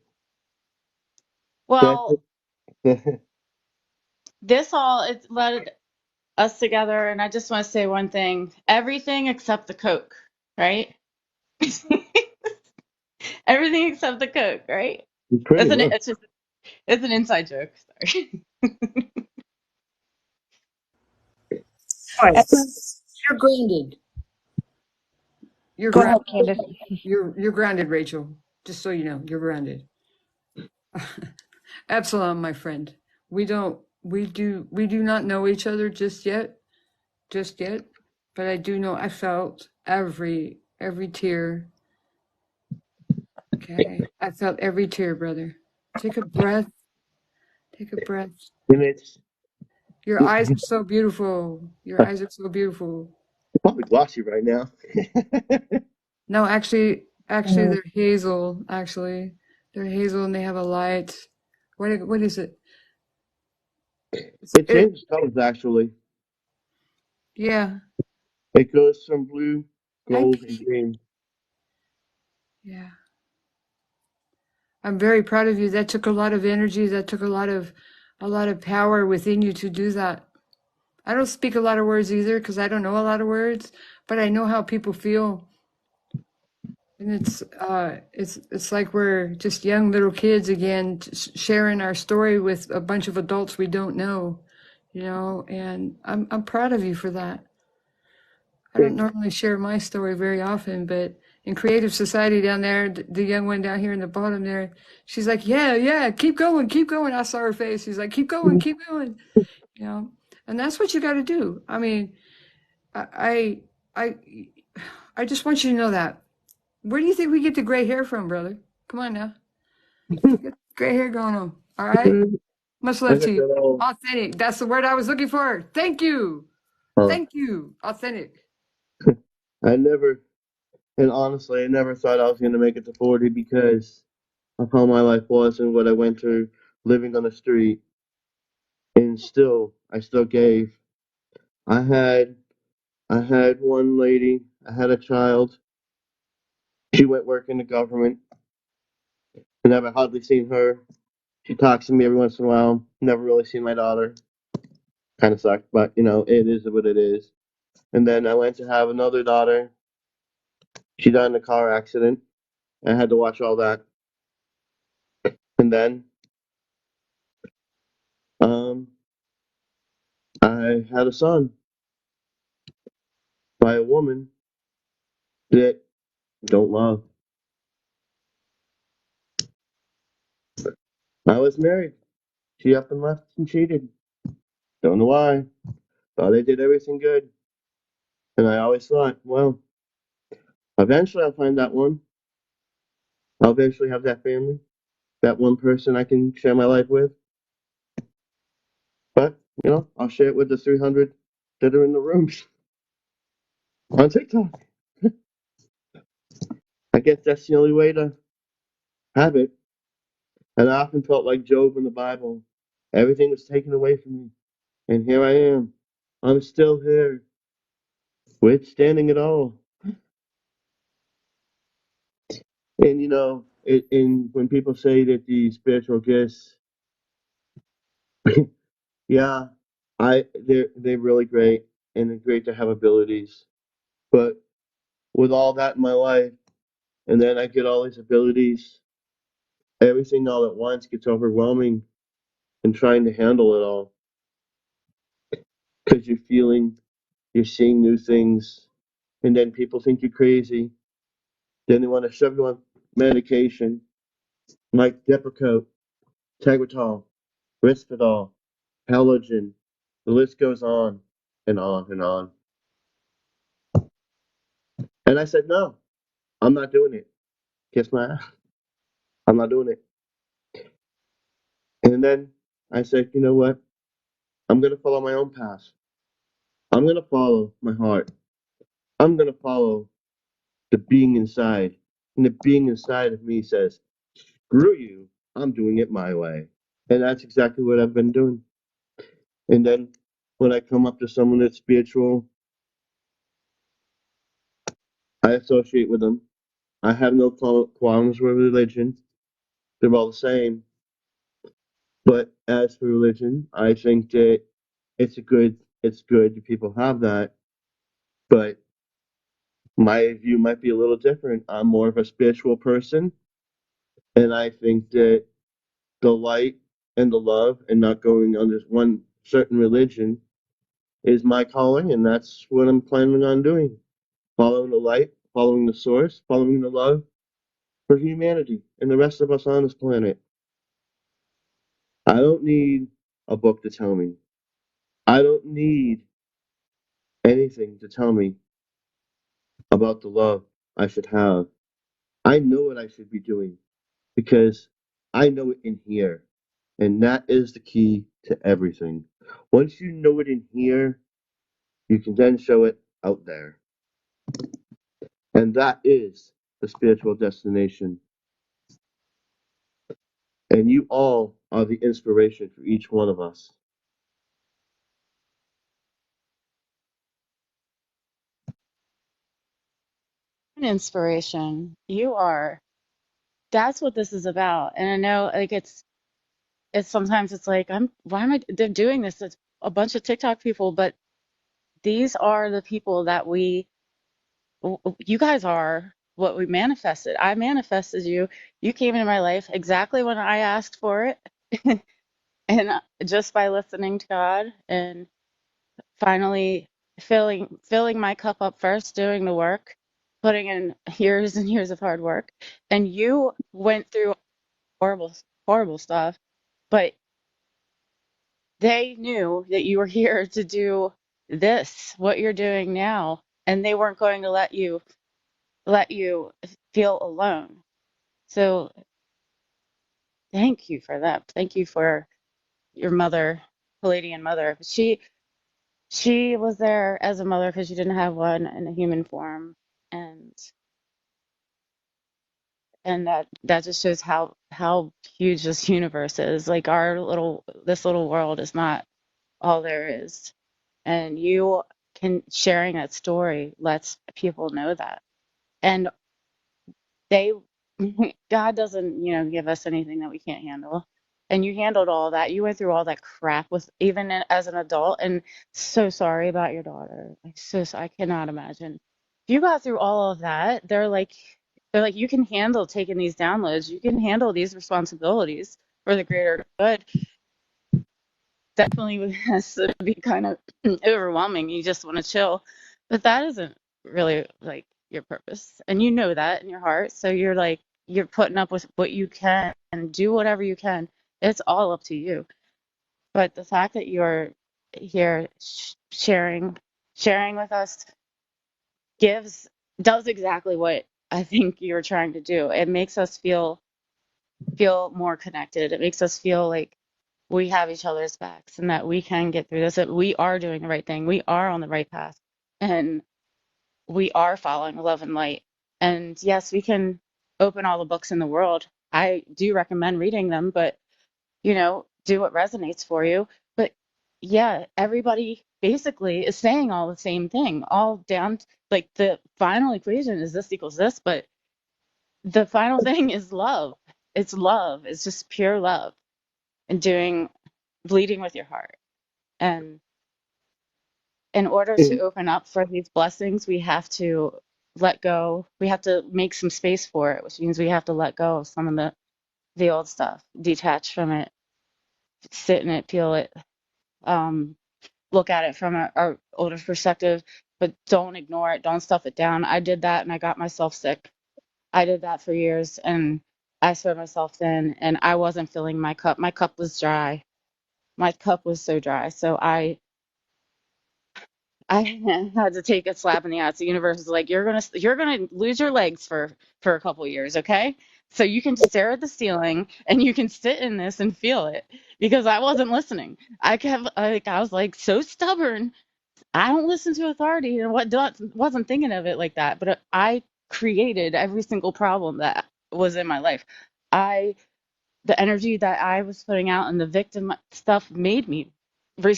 that's Well, it. this all it led us together, and I just want to say one thing: everything except the Coke, right? Everything except the Coke, right? Pretty That's an much. it's just it's an inside joke. Sorry. Right. You're grounded. You're Go grounded. ahead, Candace. You're grounded, Rachel. Just so you know, you're grounded. Epsilon, my friend. We do not know each other just yet. But I do know I felt every tear. Okay. I felt every tear, brother. Take a breath. Take a breath. And it's Your eyes are so beautiful. Your eyes are so beautiful. probably glossy right now. No, actually they're hazel, actually. They're hazel and they have a light. What is it? It It, changes colors actually. yeah. It goes from blue, Hi, gold, and Pete. green. Yeah. I'm very proud of you. That took a lot of energy. That took a lot of power within you to do that. I don't speak a lot of words either because I don't know a lot of words, but I know how people feel. And it's like we're just young little kids again, sharing our story with a bunch of adults we don't know, and I'm proud of you for that. I don't Thank you. normally share my story very often, but in Creative Society down there, the young one down here in the bottom there, she's like, yeah, keep going, keep going. I saw her face. She's like, keep going, you know, and that's what you got to do. I mean, I, I, I just want you to know that. Where do you think we get the gray hair from, brother? Come on now. We got gray hair going on. All right. Much I love got to you. that all. Authentic. That's the word I was looking for. Thank you. Huh. Thank you. Authentic. I never, and honestly, I never thought I was going to make it to 40 because of how my life was and what I went through living on the street. And still, I still gave. I had, I had one lady. I had a child. She went work in the government. I never hardly seen her. She talks to me every once in a while. Never really seen my daughter. Kind of sucked, but it is what it is. And then I went to have another daughter. She died in a car accident. I had to watch all that. And then um, I had a son by a woman that don't love. I was married. She up and left and cheated. Don't know why. Thought I did everything good. And I always thought, well, eventually I'll find that one. I'll eventually have that family. That one person I can share my life with. But, I'll share it with the 300 that are in the rooms on TikTok. I guess that's the only way to have it. And I often felt like Job in the Bible. Everything was taken away from me. And here I am. I'm still here, withstanding it all. And when people say that the spiritual gifts, yeah, they're really great and they're great to have abilities. But with all that in my life, and then I get all these abilities, everything all at once gets overwhelming and trying to handle it all because you're seeing new things, and then people think you're crazy. Then they want to shove you on medication like Depakote, Tegretol, Risperdal, Halogen. The list goes on and on and on. And I said, no, I'm not doing it. Kiss my ass. I'm not doing it. And then I said, you know what? I'm going to follow my own path. I'm going to follow my heart. I'm going to follow the being inside. And the being inside of me says, screw you. I'm doing it my way. And that's exactly what I've been doing. And then when I come up to someone that's spiritual, I associate with them. I have no qualms with religion. They're all the same. But as for religion, I think that it's good that people have that. But my view might be a little different. I'm more of a spiritual person, and I think that the light and the love and not going under one certain religion is my calling, and that's what I'm planning on doing. Following the light, following the source, following the love for humanity and the rest of us on this planet. I don't need a book to tell me. I don't need anything to tell me about the love I should have. I know what I should be doing because I know it in here. And that is the key to everything. Once you know it in here, you can then show it out there. And that is the spiritual destination. And you all are the inspiration for each one of us. An inspiration. You are. That's what this is about. And I know, like, it's sometimes it's like, why am I they're doing this? It's a bunch of TikTok people, but these are the people that you guys are what we manifested. I manifested you. You came into my life exactly when I asked for it. And just by listening to God and finally filling my cup up first, doing the work, putting in years and years of hard work. And you went through horrible, horrible stuff, but they knew that you were here to do this, what you're doing now, and they weren't going to let you feel alone. So thank you for that. Thank you for your mother, Palladian mother. She was there as a mother because she didn't have one in a human form, and that just shows how huge this universe is. Like our little this little world is not all there is, and you can sharing that story lets people know that. And they God doesn't, give us anything that we can't handle. And you handled all that. You went through all that crap with even as an adult. And so sorry about your daughter. I cannot imagine. If you got through all of that, they're like you can handle taking these downloads. You can handle these responsibilities for the greater good. Definitely has to be kind of overwhelming. You just want to chill. But that isn't really like your purpose. And you know that in your heart. So you're putting up with what you can and do whatever you can. It's all up to you. But the fact that you're here sharing with us does exactly what I think you're trying to do. It makes us feel more connected. It makes us feel like we have each other's backs and that we can get through this, that we are doing the right thing. We are on the right path and we are following love and light. And yes, we can open all the books in the world. I do recommend reading them, but do what resonates for you. But yeah, everybody basically is saying all the same thing, all down like the final equation is this equals this, but the final thing is love. It's love. It's just pure love and bleeding with your heart. And in order to And, open up for these blessings, we have to let go. We have to make some space for it, which means we have to let go of some of the old stuff, detach from it, sit in it, feel it, um, look at it from a older perspective, but don't ignore it. Don't stuff it down. I did that and I got myself sick. I did that for years and I spread myself thin and I wasn't filling my cup. My cup was dry. My cup was so dry. So I had to take a slap in the ass. The universe is like, you're gonna lose your legs for a couple years, okay? So you can stare at the ceiling and you can sit in this and feel it because I wasn't listening. I was like so stubborn. I don't listen to authority and wasn't thinking of it like that. But I created every single problem that was in my life. I the energy that I was putting out and the victim stuff made me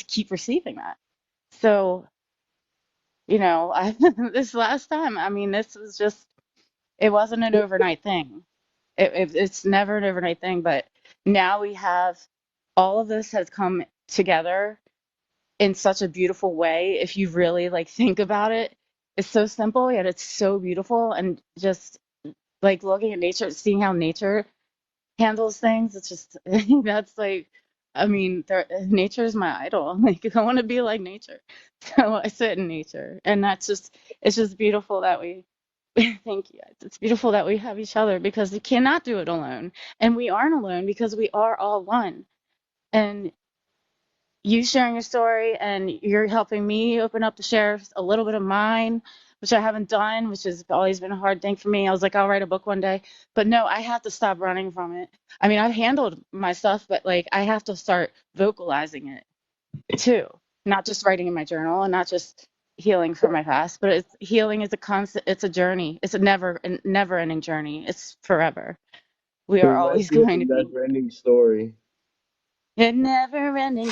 keep receiving that. So this last time, I mean, this was just, it wasn't an overnight thing. It's never an overnight thing, but now we have all of this has come together in such a beautiful way. If you really like think about it, it's so simple, yet it's so beautiful. And just like looking at nature, seeing how nature handles things. It's just that's like, I mean, nature is my idol. Like I want to be like nature, so I sit in nature, and it's just beautiful that we. Thank you. It's beautiful that we have each other because we cannot do it alone, and we aren't alone because we are all one. And you sharing your story and you're helping me open up to share a little bit of mine, which I haven't done, which has always been a hard thing for me. I was like, I'll write a book one day, but no, I have to stop running from it. I mean, I've handled my stuff, but like I have to start vocalizing it too, not just writing in my journal and not just healing from my past, but healing is a constant, it's a journey. It's a never ending journey. It's forever. We are life always is going a to be never-ending story. a never ending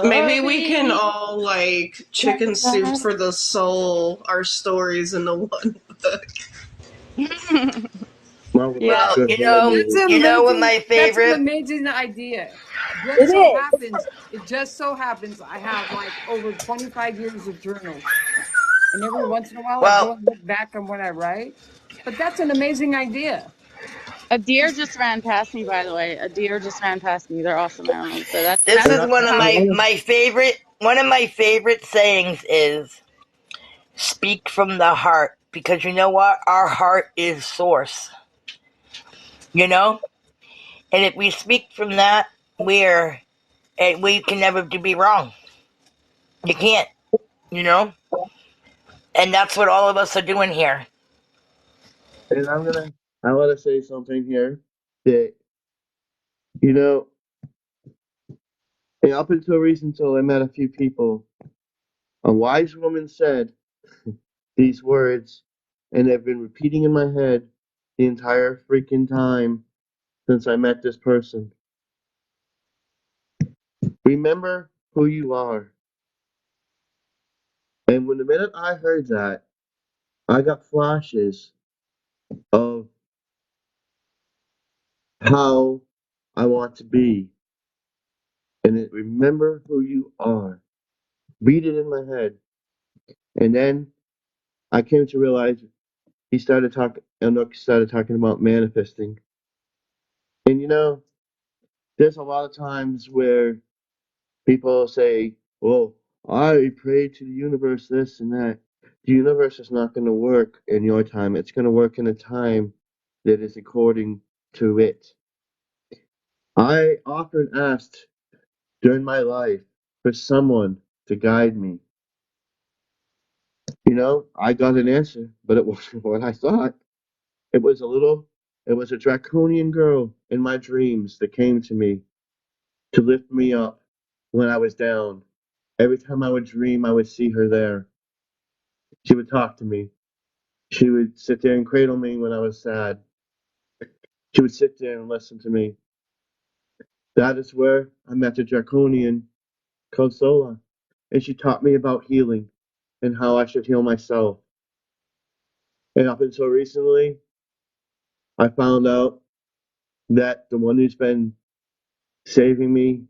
Maybe we can story. all, like, chicken soup for the soul our stories into one book. Mom would Yeah, Well, go ahead that's and an what amazing. my That's an favorite. amazing idea. It Just so is. happens, it just so happens, I have like over 25 years of journals, and every once in a while, I Well, go and look back on what I write. But that's an amazing idea. A deer just ran past me, by the way. A deer just ran past me. They're awesome animals. So that's this that's and is I, one of I how my want my favorite. One of my favorite sayings is "Speak from the heart," because you know what? Our heart is source. You know, and if we speak from that, we can never be wrong. You can't. You know, and that's what all of us are doing here. and I want to say something here that you know And up until recently, I met a few people. A wise woman said these words, and they've been repeating in my head the entire freaking time since I met this person. Remember who you are. And when the minute I heard that, I got flashes of how I want to be. And it, remember who you are. Read it in my head. And then I came to realize Enoch started talking about manifesting. And you know, there's a lot of times where people say, well, I pray to the universe this and that. The universe is not going to work in your time. It's going to work in a time that is according to it. I often asked during my life for someone to guide me. You know, I got an answer, but it wasn't what I thought. It was a draconian girl in my dreams that came to me to lift me up when I was down. Every time I would dream, I would see her there. She would talk to me. She would sit there and cradle me when I was sad. She would sit there and listen to me. That is where I met a draconian called Sola. And she taught me about healing and how I should heal myself. And up until recently, I found out that the one who's been saving me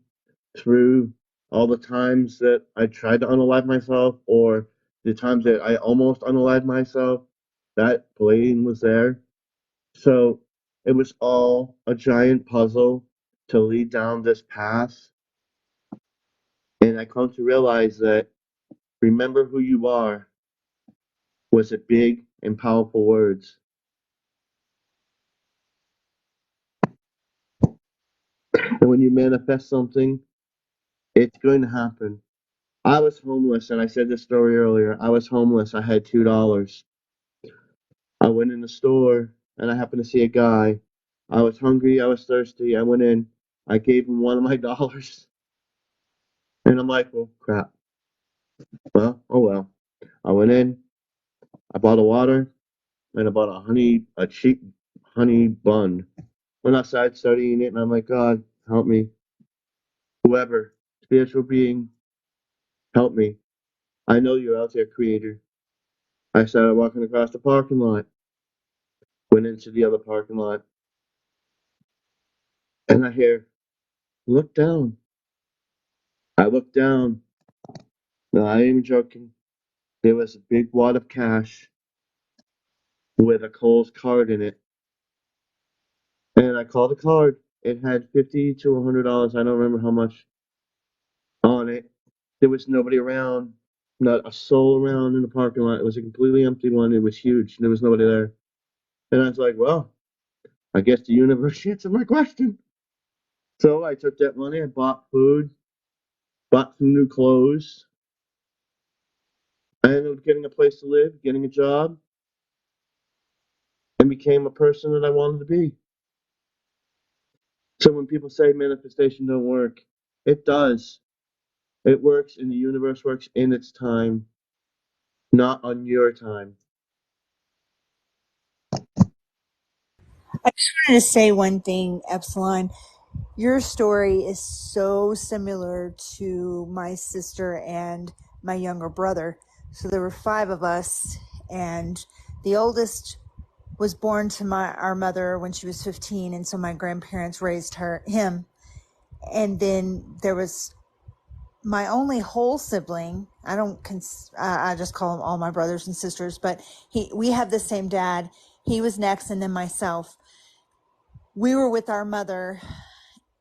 through all the times that I tried to unalive myself or the times that I almost unalived myself, that Blaine was there. So it was all a giant puzzle to lead down this path. And I come to realize that remember who you are was a big and powerful words. And when you manifest something, it's going to happen. I was homeless, and I said this story earlier. I was homeless. I had $2. I went in the store, and I happened to see a guy. I was hungry. I was thirsty. I went in. I gave him one of my dollars. And I'm like, well, crap. Well, oh well. I went in. I bought a water, and I bought a cheap honey bun. Went outside, started eating it, and I'm like, God, help me. Whoever, spiritual being, help me. I know you're out there, Creator. I started walking across the parking lot. Went into the other parking lot, and I hear, look down. I looked down. No, I ain't even joking. There was a big wad of cash with a Kohl's card in it. And I called the card. It had $50 to $100. I don't remember how much on it. There was nobody around, not a soul around in the parking lot. It was a completely empty one. It was huge. There was nobody there. And I was like, well, I guess the universe answered my question. So I took that money. I bought food, bought some new clothes. I ended up getting a place to live, getting a job, and became a person that I wanted to be. So when people say manifestation don't work, it does. It works and the universe works in its time, not on your time. I just wanted to say one thing, Epsilon. Your story is so similar to my sister and my younger brother. So there were 5 of us, and the oldest was born to our mother when she was 15, and so my grandparents raised him. And then there was my only whole sibling. I just call them all my brothers and sisters, but we have the same dad. He was next, and then myself. We were with our mother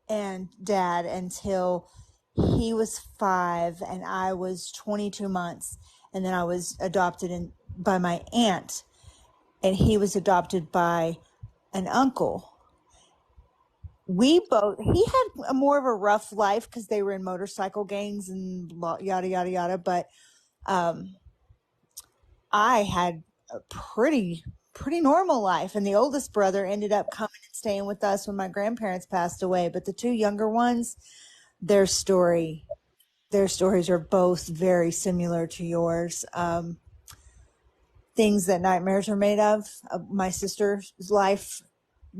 and dad until he was 5 and I was 22 months. And then I was adopted by my aunt, and he was adopted by an uncle. He had more of a rough life because they were in motorcycle gangs and yada, yada, yada. But I had a pretty normal life. And the oldest brother ended up coming and staying with us when my grandparents passed away. But the 2 younger ones, their story. Their stories are both very similar to yours. Things that nightmares are made of. My sister's life,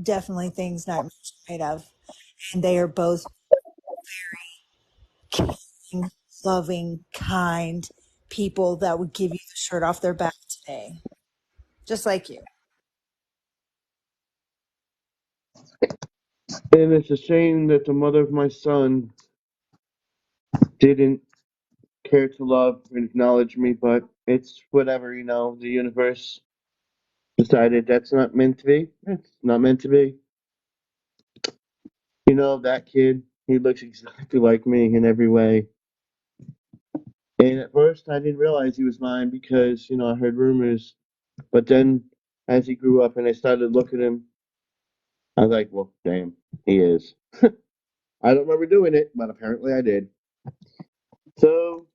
definitely things nightmares are made of. And they are both caring, loving, kind people that would give you the shirt off their back today. Just like you. And it's a shame that the mother of my son didn't care to love and acknowledge me, but it's whatever, the universe decided that's not meant to be. It's not meant to be. That kid, he looks exactly like me in every way. And at first, I didn't realize he was mine because, I heard rumors. But then, as he grew up and I started looking at him, I was like, well, damn, he is. I don't remember doing it, but apparently I did. So,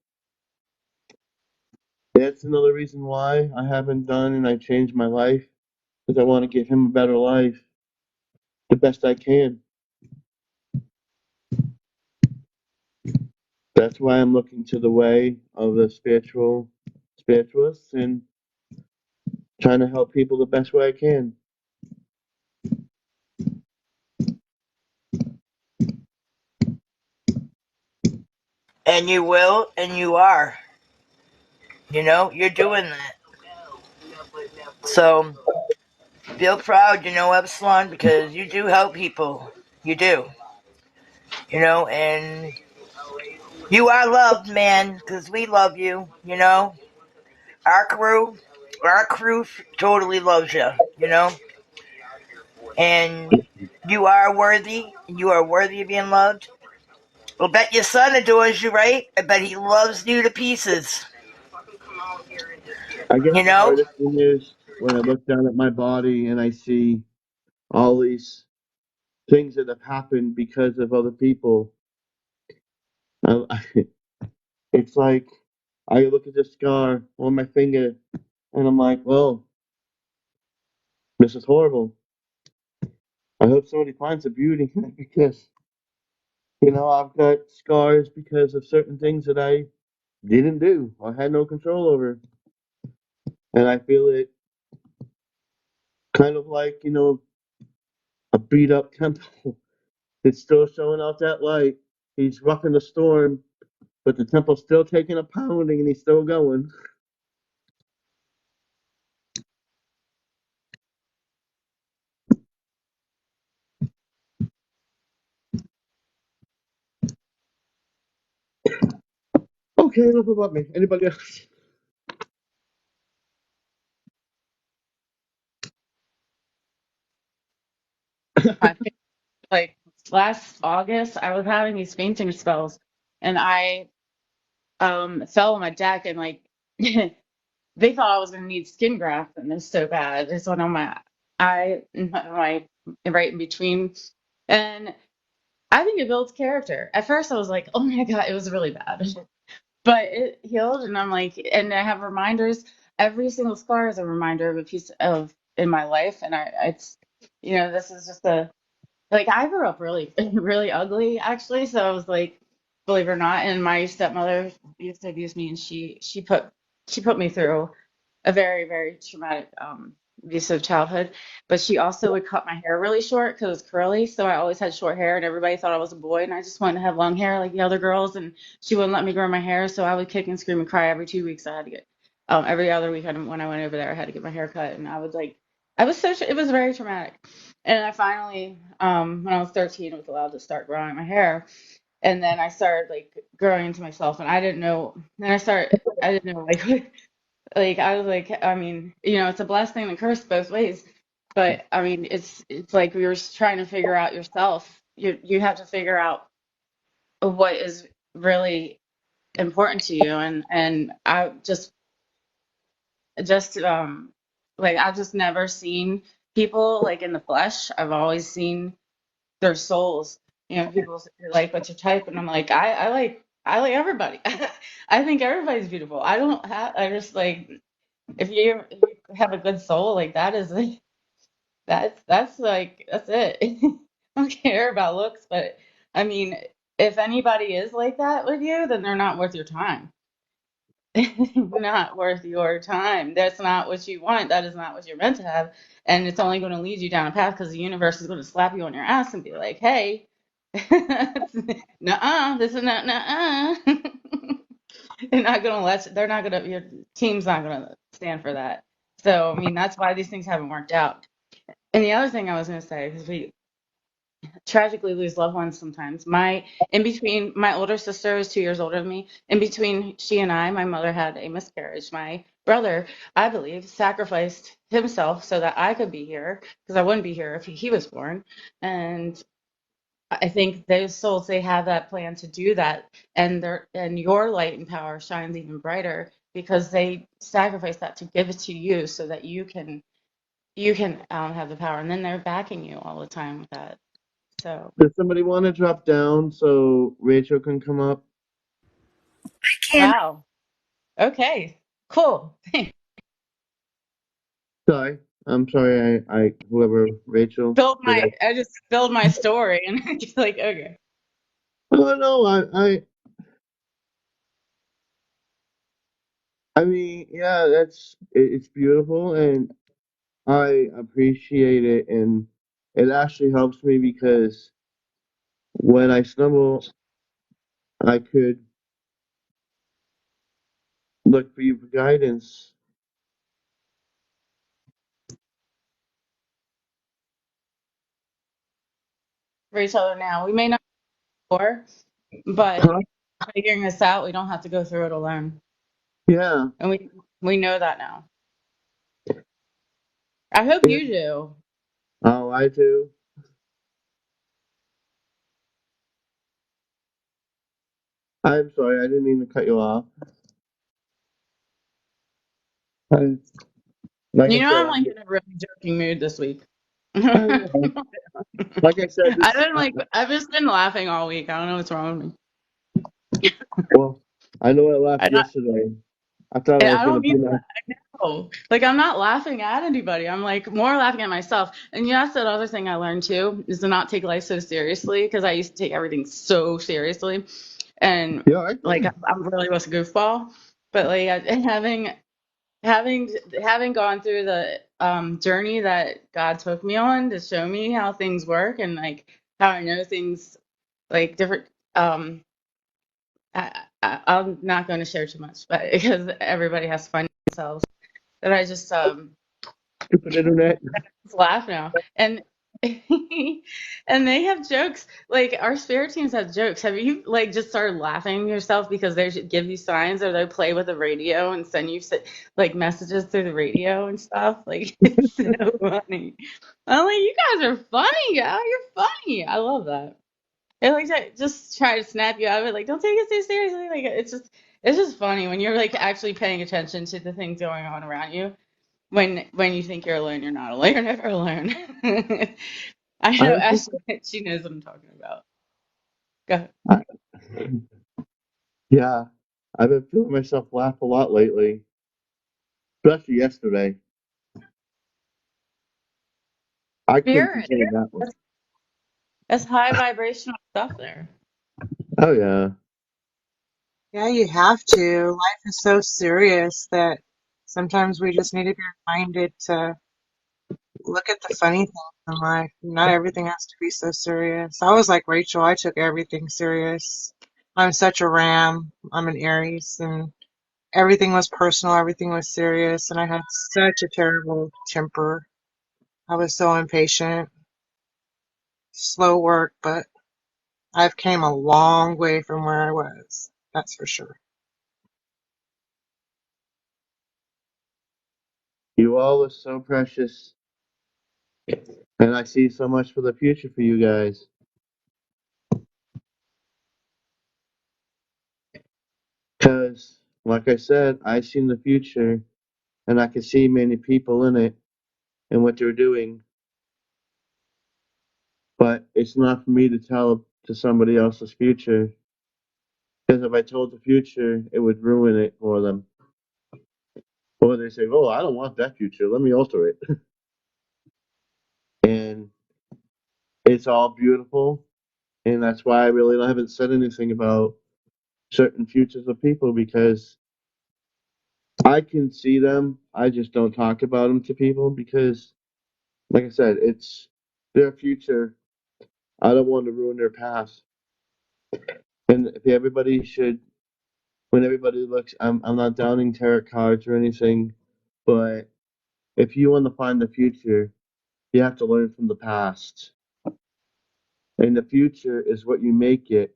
that's another reason why I haven't done and I changed my life, because I want to give him a better life, the best I can. That's why I'm looking to the way of the spiritualists and trying to help people the best way I can. And you will, and you are. You're doing that. So feel proud, Epsilon, because you do help people. You do. And you are loved, man, because we love you, Our crew totally loves you. And you are worthy, and you are worthy of being loved. I'll bet your son adores you, right? I bet he loves you to pieces. I guess You the know? hardest thing is when I look down at my body and I see all these things that have happened because of other people. I, it's like I look at this scar on my finger and I'm like, well, this is horrible. I hope somebody finds the beauty in it because, I've got scars because of certain things that I didn't do or had no control over. And I feel it kind of like, a beat up temple that's still showing off that light. He's roughing the storm, but the temple's still taking a pounding and he's still going. Okay, enough about me. Anybody else? My like last August, I was having these fainting spells, and I fell on my deck, and like they thought I was gonna need skin graft, and it's so bad. It's one on my eye, my right in between, and I think it builds character. At first, I was like, oh my God, it was really bad, but it healed, and I'm like, and I have reminders. Every single scar is a reminder of a piece of in my life, and it's this is just a like I grew up really, really ugly actually. So I was like, believe it or not, and my stepmother used to abuse me, and she put me through a very, very traumatic abusive childhood. But she also would cut my hair really short because it was curly. So I always had short hair, and everybody thought I was a boy, and I just wanted to have long hair like the other girls. And she wouldn't let me grow my hair, so I would kick and scream and cry every 2 weeks. I had to get every other weekend when I went over there, I had to get my hair cut, and I would like I was so it was very traumatic. And I finally, when I was 13, was allowed to start growing my hair. And then I started like growing into myself, and I didn't know. Then I didn't know like, like I was like, I mean, it's a blessing and a curse both ways. But I mean, it's like you're just trying to figure out yourself. You have to figure out what is really important to you, and I just like I've just never seen people like in the flesh. I've always seen their souls. People say, like, what's your type? And I'm like, I like everybody. I think everybody's beautiful. I just like, if you have a good soul, like that is like, that's like, that's it. I don't care about looks, but I mean, if anybody is like that with you, then they're not worth your time. Not worth your time. That's not what you want. That is not what you're meant to have. And it's only going to lead you down a path because the universe is going to slap you on your ass and be like, hey, nuh-uh, this is not nuh-uh. They're not going to they're not going to, your team's not going to stand for that. So, I mean, that's why these things haven't worked out. And the other thing I was going to say, because we tragically lose loved ones sometimes. In between, my older sister is 2 years older than me. In between she and I, my mother had a miscarriage. My brother, I believe, sacrificed himself so that I could be here because I wouldn't be here if he was born. And I think those souls, they have that plan to do that, and your light and power shines even brighter because they sacrifice that to give it to you so that you can have the power, and then they're backing you all the time with that. So. Does somebody want to drop down so Rachel can come up? Can Wow. Okay. Cool. Sorry. I'm sorry, I whoever Rachel. Did I just filled my story and I'm just like, okay. Oh no, I mean, yeah, it's beautiful and I appreciate it, and it actually helps me because when I stumble, I could look for you for guidance. For each other now. We may not know before, but Huh? figuring this out, we don't have to go through it alone. Yeah. And we know that now. I hope Yeah. you do. Oh, I do. I'm sorry, I didn't mean to cut you off. I, like I You know, said, I'm like in a really joking mood this week. I know. Like I said, I've just been laughing all week. I don't know what's wrong with me. well, I know I laughed I not yesterday. I thought I was I gonna don't be mean nice. Oh, like I'm not laughing at anybody. I'm like more laughing at myself. And yeah, that's the other thing I learned too is to not take life so seriously because I used to take everything so seriously, and Yeah, I like do. I really was a goofball. But like having having gone through the journey that God took me on to show me how things work and like how I know things like different. I'm not going to share too much, but because everybody has to find themselves. But I just Stupid internet. laugh now. And and they have jokes. Like our spirit teams have jokes. Have you like just started laughing yourself because they should give you signs or they play with the radio and send you like messages through the radio and stuff? Like it's so funny. I'm like, you guys are funny, yeah. You're funny. I love that. They like just try to snap you out of it. Like, don't take it so seriously. Like it's just funny when you're like actually paying attention to the things going on around you when you think you're alone, you're not alone. You're never alone. I know I think Ashley, she knows what I'm talking about. Go ahead. I, yeah, I've been feeling myself laugh a lot lately, especially yesterday. I couldn't Spirit. contain that one. That's high vibrational stuff there. Oh yeah. Yeah, you have to. Life is so serious that sometimes we just need to be reminded to look at the funny things in life. Not everything has to be so serious. I was like Rachel, I took everything serious. I'm such a ram. I'm an Aries, and everything was personal, everything was serious, and I had such a terrible temper. I was so impatient, slow work, but I've came a long way from where I was. That's for sure. You all are so precious, and I see so much for the future for you guys. Because, like I said, I seen the future, and I can see many people in it and what they're doing. But it's not for me to tell to somebody else's future. Because if I told the future, it would ruin it for them. Or they say, "Oh, I don't want that future. Let me alter it." And it's all beautiful, And that's why I really haven't said anything about certain futures of people, because I can see them. I just don't talk about them to people because, like I said, it's their future. I don't want to ruin their past. And if everybody should, when everybody looks, I'm not downing tarot cards or anything, but if you want to find the future, you have to learn from the past. And the future is what you make it.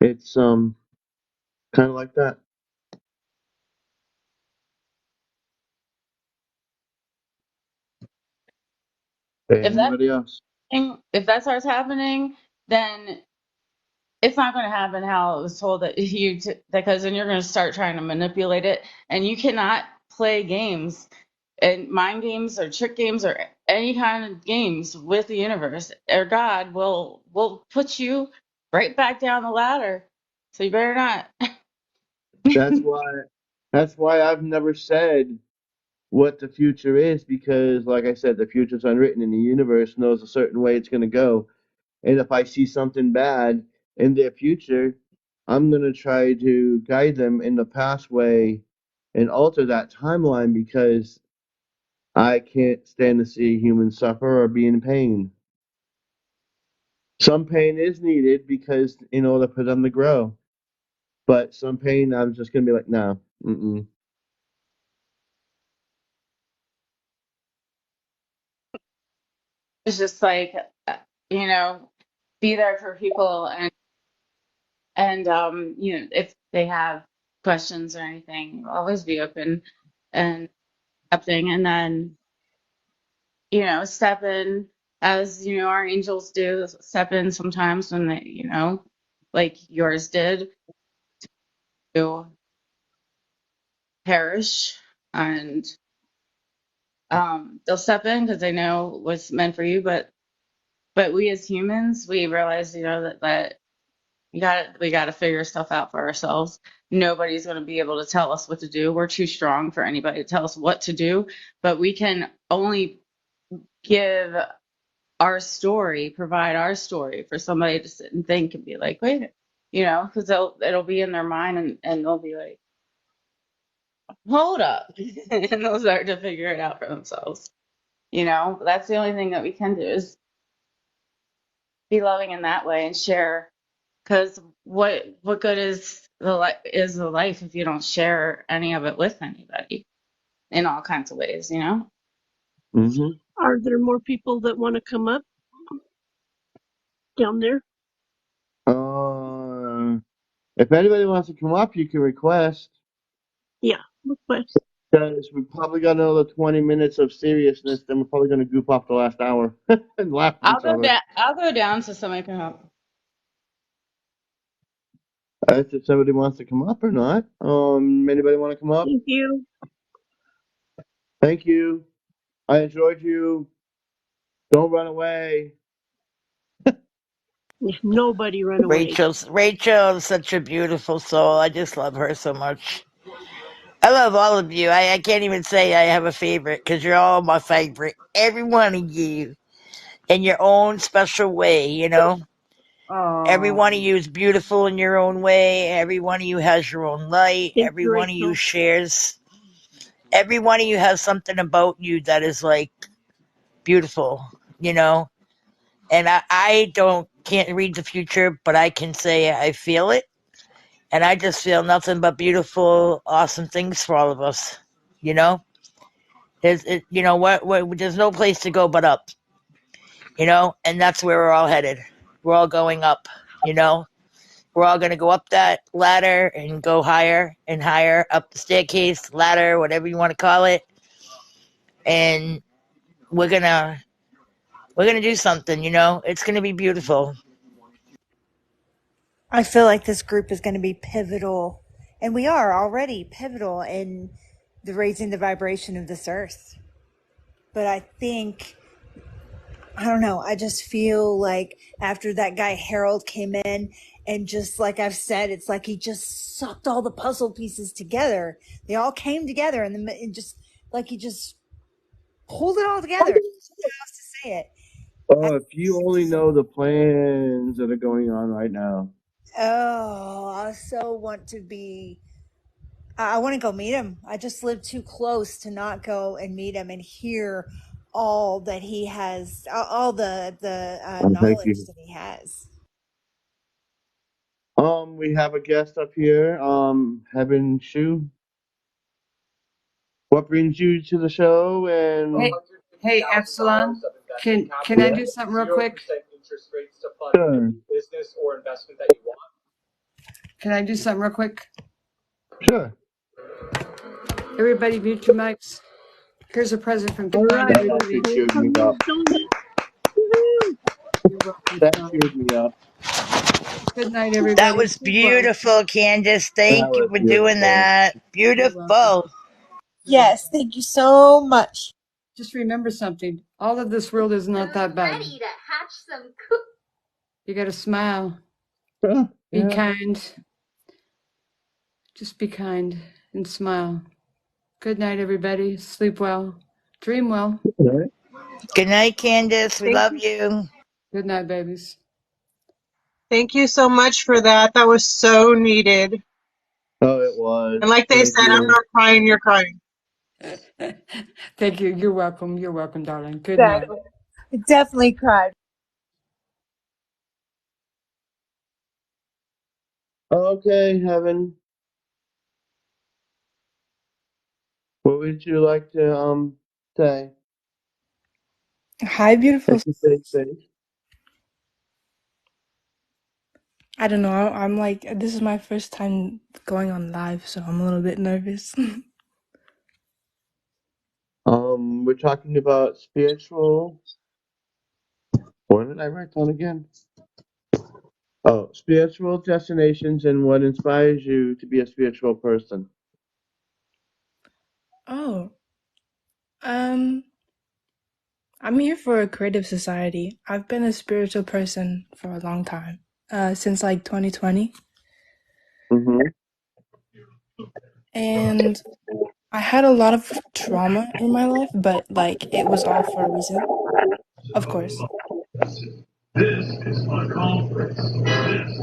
It's kind of like that. If that Anybody else? if that starts happening, then it's not going to happen how it was told that because then you're going to start trying to manipulate it, and you cannot play games and mind games or trick games or any kind of games with the universe, or God will put you right back down the ladder. So you better not. That's why. That's why I've never said what the future is, because, like I said, the future's unwritten, and the universe knows a certain way it's going to go. And if I see something bad in their future, I'm going to try to guide them in the past way and alter that timeline, because I can't stand to see humans suffer or be in pain. Some pain is needed because in order for them to grow, but some pain I'm just going to be like, no, mm-mm. It's just like, uh, you know, be there for people, and if they have questions or anything, always be open and accepting, and then step in as our angels do, step in sometimes when they, like yours did, to perish, and they'll step in because they know what's meant for you, but we as humans, we realize, that we got to figure stuff out for ourselves. Nobody's going to be able to tell us what to do. We're too strong for anybody to tell us what to do, but we can only give our story, provide our story for somebody to sit and think and be like, wait, because it'll be in their mind, and they'll be like, hold up, and they'll start to figure it out for themselves. That's the only thing that we can do is be loving in that way and share. Because what good is the life if you don't share any of it with anybody in all kinds of ways? Mm-hmm. Are there more people that want to come up down there? If anybody wants to come up, you can request, Yeah, request. because we've probably got another 20 minutes of seriousness, then we're probably going to goof off the last hour and laugh at I'll each go other. down. I'll go down so somebody can help. That's if somebody wants to come up or not. Anybody want to come up? Thank you. Thank you. I enjoyed you. Don't run away. Nobody run away. Rachel's such a beautiful soul. I just love her so much. I love all of you. I can't even say I have a favorite because you're all my favorite. Every one of you in your own special way. Every Oh, one of you is beautiful in your own way. Every one of you has your own light. Thank Every you, one of you Rachel. shares. Every one of you has something about you that is like beautiful. And I can't read the future, but I can say I feel it. And I just feel nothing but beautiful, awesome things for all of us. You know, there's no place to go but up. And that's where we're all headed. We're all going up. We're all gonna go up that ladder and go higher and higher up the staircase, ladder, whatever you want to call it. And we're gonna do something. It's gonna be beautiful. I feel like this group is going to be pivotal, and we are already pivotal in the raising the vibration of this earth. But I think, I don't know, I just feel like after that guy Harold came in, and just like I've said, it's like he just sucked all the puzzle pieces together. They all came together, and just like he just pulled it all together. I don't know how else to say it. Oh, if you only know the plans that are going on right now. Oh, I so want to be. I want to go meet him. I just live too close to not go and meet him and hear all that he has, all the Thank knowledge you. that he has. We have a guest up here. Heaven Shu. What brings you to the show? Hey, And hey, Epsilon. Can I yeah, do something real quick? sure, Can I do something real quick? sure. Everybody mute your mics. Here's a present from All Good Night, right, That everybody. actually here cheered me comes up. the donut. Woohoo! You're welcome, That darling. cheered me up. Good night, That everybody. was Sleep well. beautiful, Candace. That Thank you was for doing beautiful. that. You're welcome. Beautiful. You're welcome. Yes, thank you so much. Just remember something. All of this world is not that bad. Ready to hatch some cookies. You gotta smile. Huh, Be yeah. kind. Just be kind and smile. Good night, everybody. Sleep well. Dream well. Right. Good night, Candace. We Thank love you. you. Good night, babies. Thank you so much for that. That was so needed. Oh, it was. And like they Thank said, I'm you. not crying, you're crying. Thank you. You're welcome. You're welcome, darling. Good night. Exactly. I definitely cried. Okay, Heaven. What would you like to say? Hi, beautiful. Take your safe space. I don't know. I'm like, this is my first time going on live, so I'm a little bit nervous. We're talking about spiritual. What did I write down again? Oh, spiritual destinations and what inspires you to be a spiritual person. Oh, um, I'm here for a creative society. I've been a spiritual person for a long time, since like 2020, Mm-hmm. and I had a lot of trauma in my life, but like it was all for a reason, of course.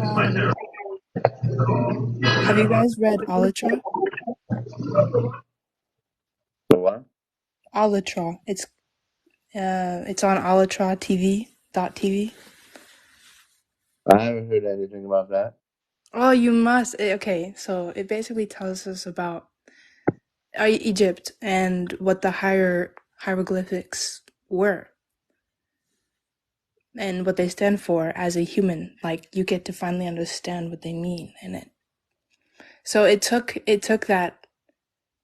Um, have you guys read Alatra? So what? Alatra. It's on Alatra TV.tv. I haven't heard anything about that. Oh, you must. Okay, so it basically tells us about Egypt and what the hieroglyphics were and what they stand for as a human. Like you get to finally understand what they mean in it. So it took that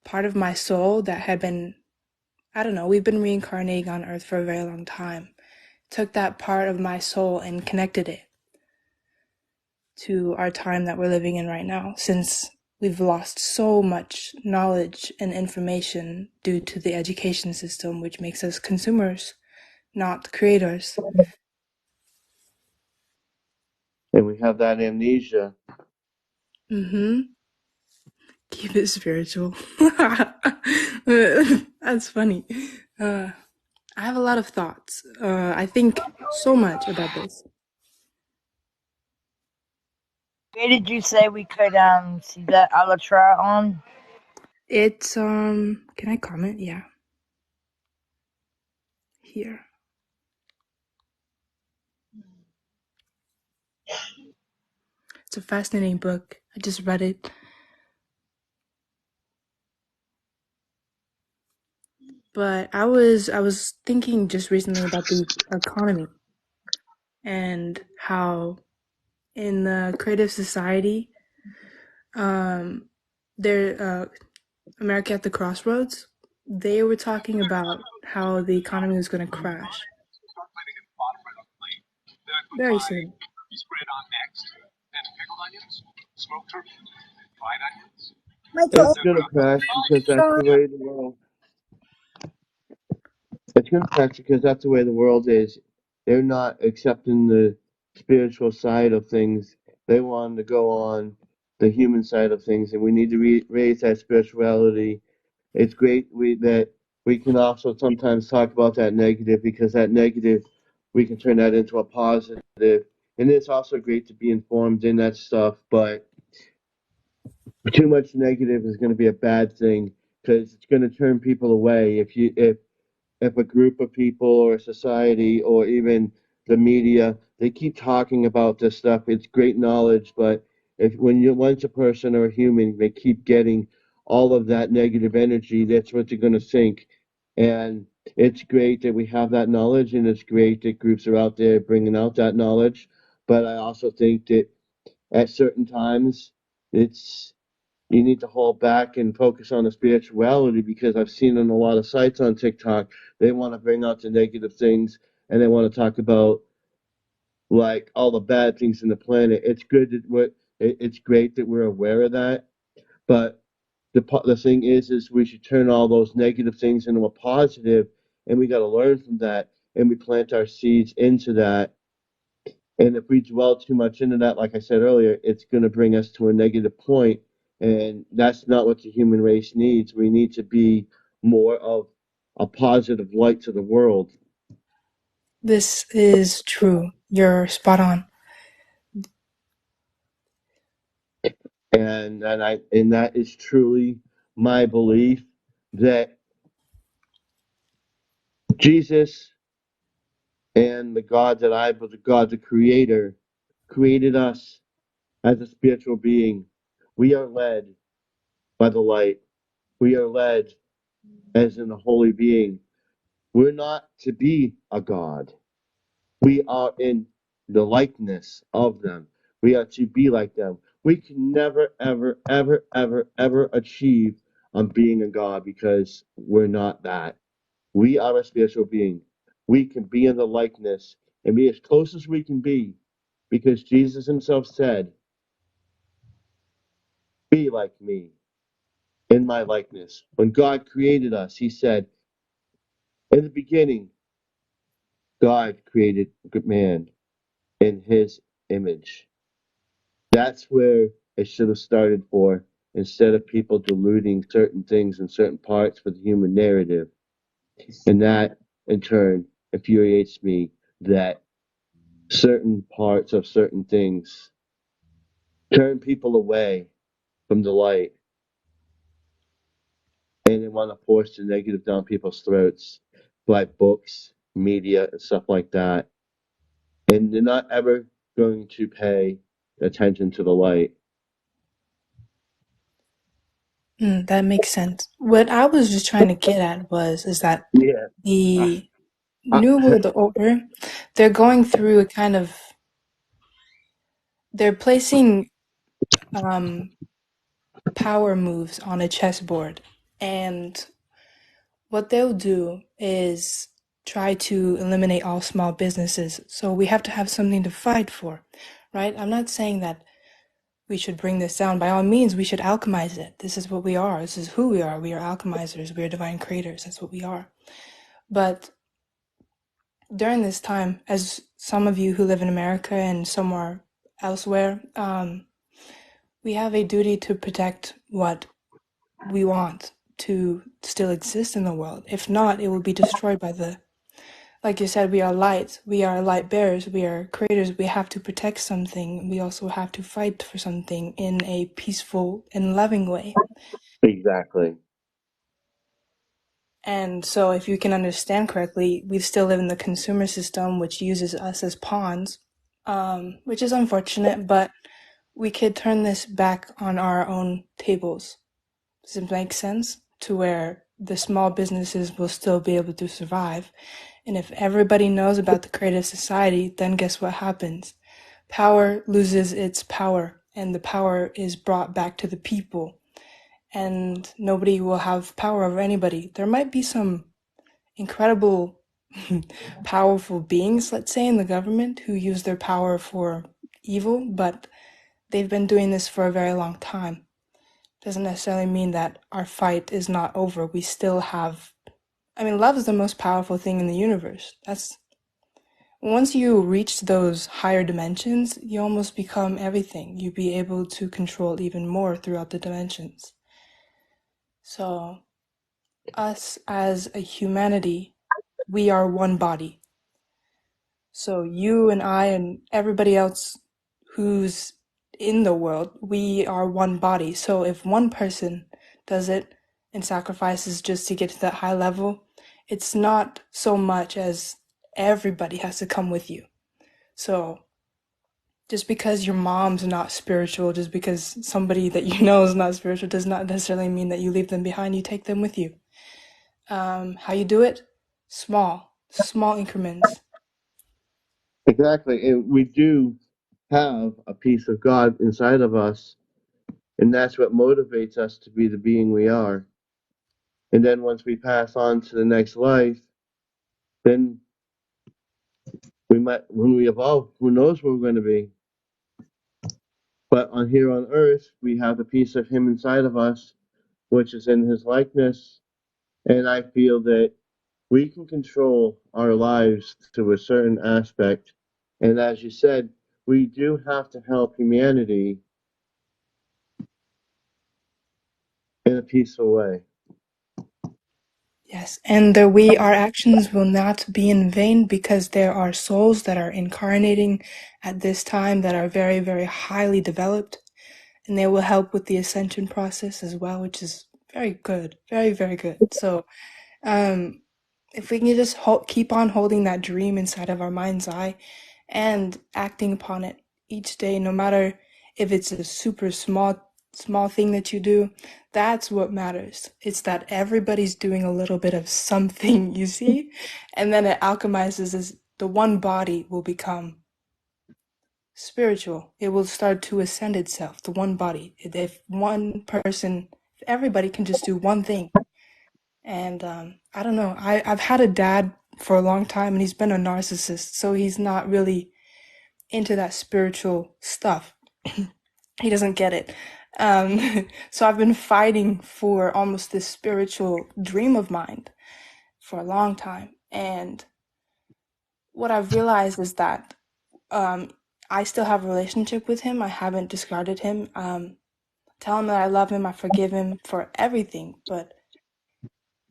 part of my soul that had been, I don't know, we've been reincarnating on Earth for a very long time. Took that part of my soul and connected it to our time that we're living in right now, since we've lost so much knowledge and information due to the education system, which makes us consumers, not creators. And we have that amnesia. Mm-hmm. Keep it spiritual. That's funny. I have a lot of thoughts. I think so much about this. Where did you say we could see that Alatra on? It's can I comment? Yeah. Here. It's a fascinating book. I just read it. But I was thinking just recently about the economy and how in the creative society, there America at the Crossroads, they were talking about how the economy was going to crash very soon. It's Michael, gonna crash because that's the way the world. It's gonna crash because that's the way the world is. They're not accepting the spiritual side of things. They want to go on the human side of things, and we need to raise that spirituality. It's great that we can also sometimes talk about that negative because that negative we can turn that into a positive. And it's also great to be informed in that stuff, but too much negative is going to be a bad thing because it's going to turn people away. If a group of people or a society or even the media, they keep talking about this stuff, it's great knowledge, but if when you once a person or a human, they keep getting all of that negative energy, that's what they're going to think. And it's great that we have that knowledge, and it's great that groups are out there bringing out that knowledge. But I also think that at certain times, it's you need to hold back and focus on the spirituality, because I've seen on a lot of sites on TikTok, they want to bring out the negative things and they want to talk about like all the bad things in the planet. It's good that it's great that we're aware of that, but the thing is we should turn all those negative things into a positive, and we got to learn from that, and we plant our seeds into that. And if we dwell too much into that, like I said earlier, it's going to bring us to a negative point, and that's not what the human race needs. We need to be more of a positive light to the world. This is true. You're spot on. And that is truly my belief that Jesus and the God the Creator, created us as a spiritual being. We are led by the light. We are led as in a holy being. We're not to be a God. We are in the likeness of them. We are to be like them. We can never, ever, ever, ever, ever achieve on being a God, because we're not that. We are a spiritual being. We can be in the likeness and be as close as we can be, because Jesus himself said, be like me in my likeness. When God created us, he said, in the beginning, God created man in his image. That's where it should have started for, instead of people diluting certain things in certain parts for the human narrative. And that, in turn, infuriates me, that certain parts of certain things turn people away from the light, and they want to force the negative down people's throats by books, media, and stuff like that. And they're not ever going to pay attention to the light. That makes sense. What I was just trying to get at is that Yeah. the I, New World Order, they're going through a kind of, they're placing power moves on a chessboard, and what they'll do is try to eliminate all small businesses. So we have to have something to fight for, right? I'm not saying that we should bring this down. By all means, we should alchemize it. This is what we are. This is who we are. We are alchemizers. We are divine creators. That's what we are. But during this time, as some of you who live in America and somewhere elsewhere, we have a duty to protect what we want to still exist in the world. If not, it will be destroyed by like you said, we are light. We are light bearers. We are creators. We have to protect something. We also have to fight for something in a peaceful and loving way. exactly. And so if you can understand correctly, we still live in the consumer system, which uses us as pawns, which is unfortunate, but we could turn this back on our own tables. Does it make sense? To where the small businesses will still be able to survive. And if everybody knows about the creative society, then guess what happens? Power loses its power, and the power is brought back to the people. And nobody will have power over anybody. There might be some incredible, powerful beings, let's say, in the government who use their power for evil, but they've been doing this for a very long time. Doesn't necessarily mean that our fight is not over. We still have, love is the most powerful thing in the universe. Once you reach those higher dimensions, you almost become everything. You be able to control even more throughout the dimensions. So, us as a humanity, we are one body. So you and I and everybody else who's in the world, we are one body. So if one person does it and sacrifices just to get to that high level, it's not so much as everybody has to come with you. So just because your mom's not spiritual, just because somebody that you know is not spiritual, does not necessarily mean that you leave them behind. You take them with you. How you do it? Small increments. Exactly. And we do have a piece of God inside of us, and that's what motivates us to be the being we are. And then once we pass on to the next life, then we might, when we evolve, who knows where we're going to be. But on here on earth, we have a piece of him inside of us, which is in his likeness. And I feel that we can control our lives to a certain aspect. And as you said, we do have to help humanity in a peaceful way. Yes, and our actions will not be in vain because there are souls that are incarnating at this time that are very, very highly developed, and they will help with the ascension process as well, which is very good, very, very good. So, if we can just keep on holding that dream inside of our mind's eye and acting upon it each day, no matter if it's a super small thing that you do, that's what matters. It's that everybody's doing a little bit of something, you see? And then it alchemizes as the one body will become spiritual. It will start to ascend itself, the one body. If everybody can just do one thing. And I don't know, I've had a dad for a long time and he's been a narcissist, so he's not really into that spiritual stuff. He doesn't get it. So I've been fighting for almost this spiritual dream of mine for a long time. And what I've realized is that I still have a relationship with him. I haven't discarded him. Tell him that I love him, I forgive him for everything. But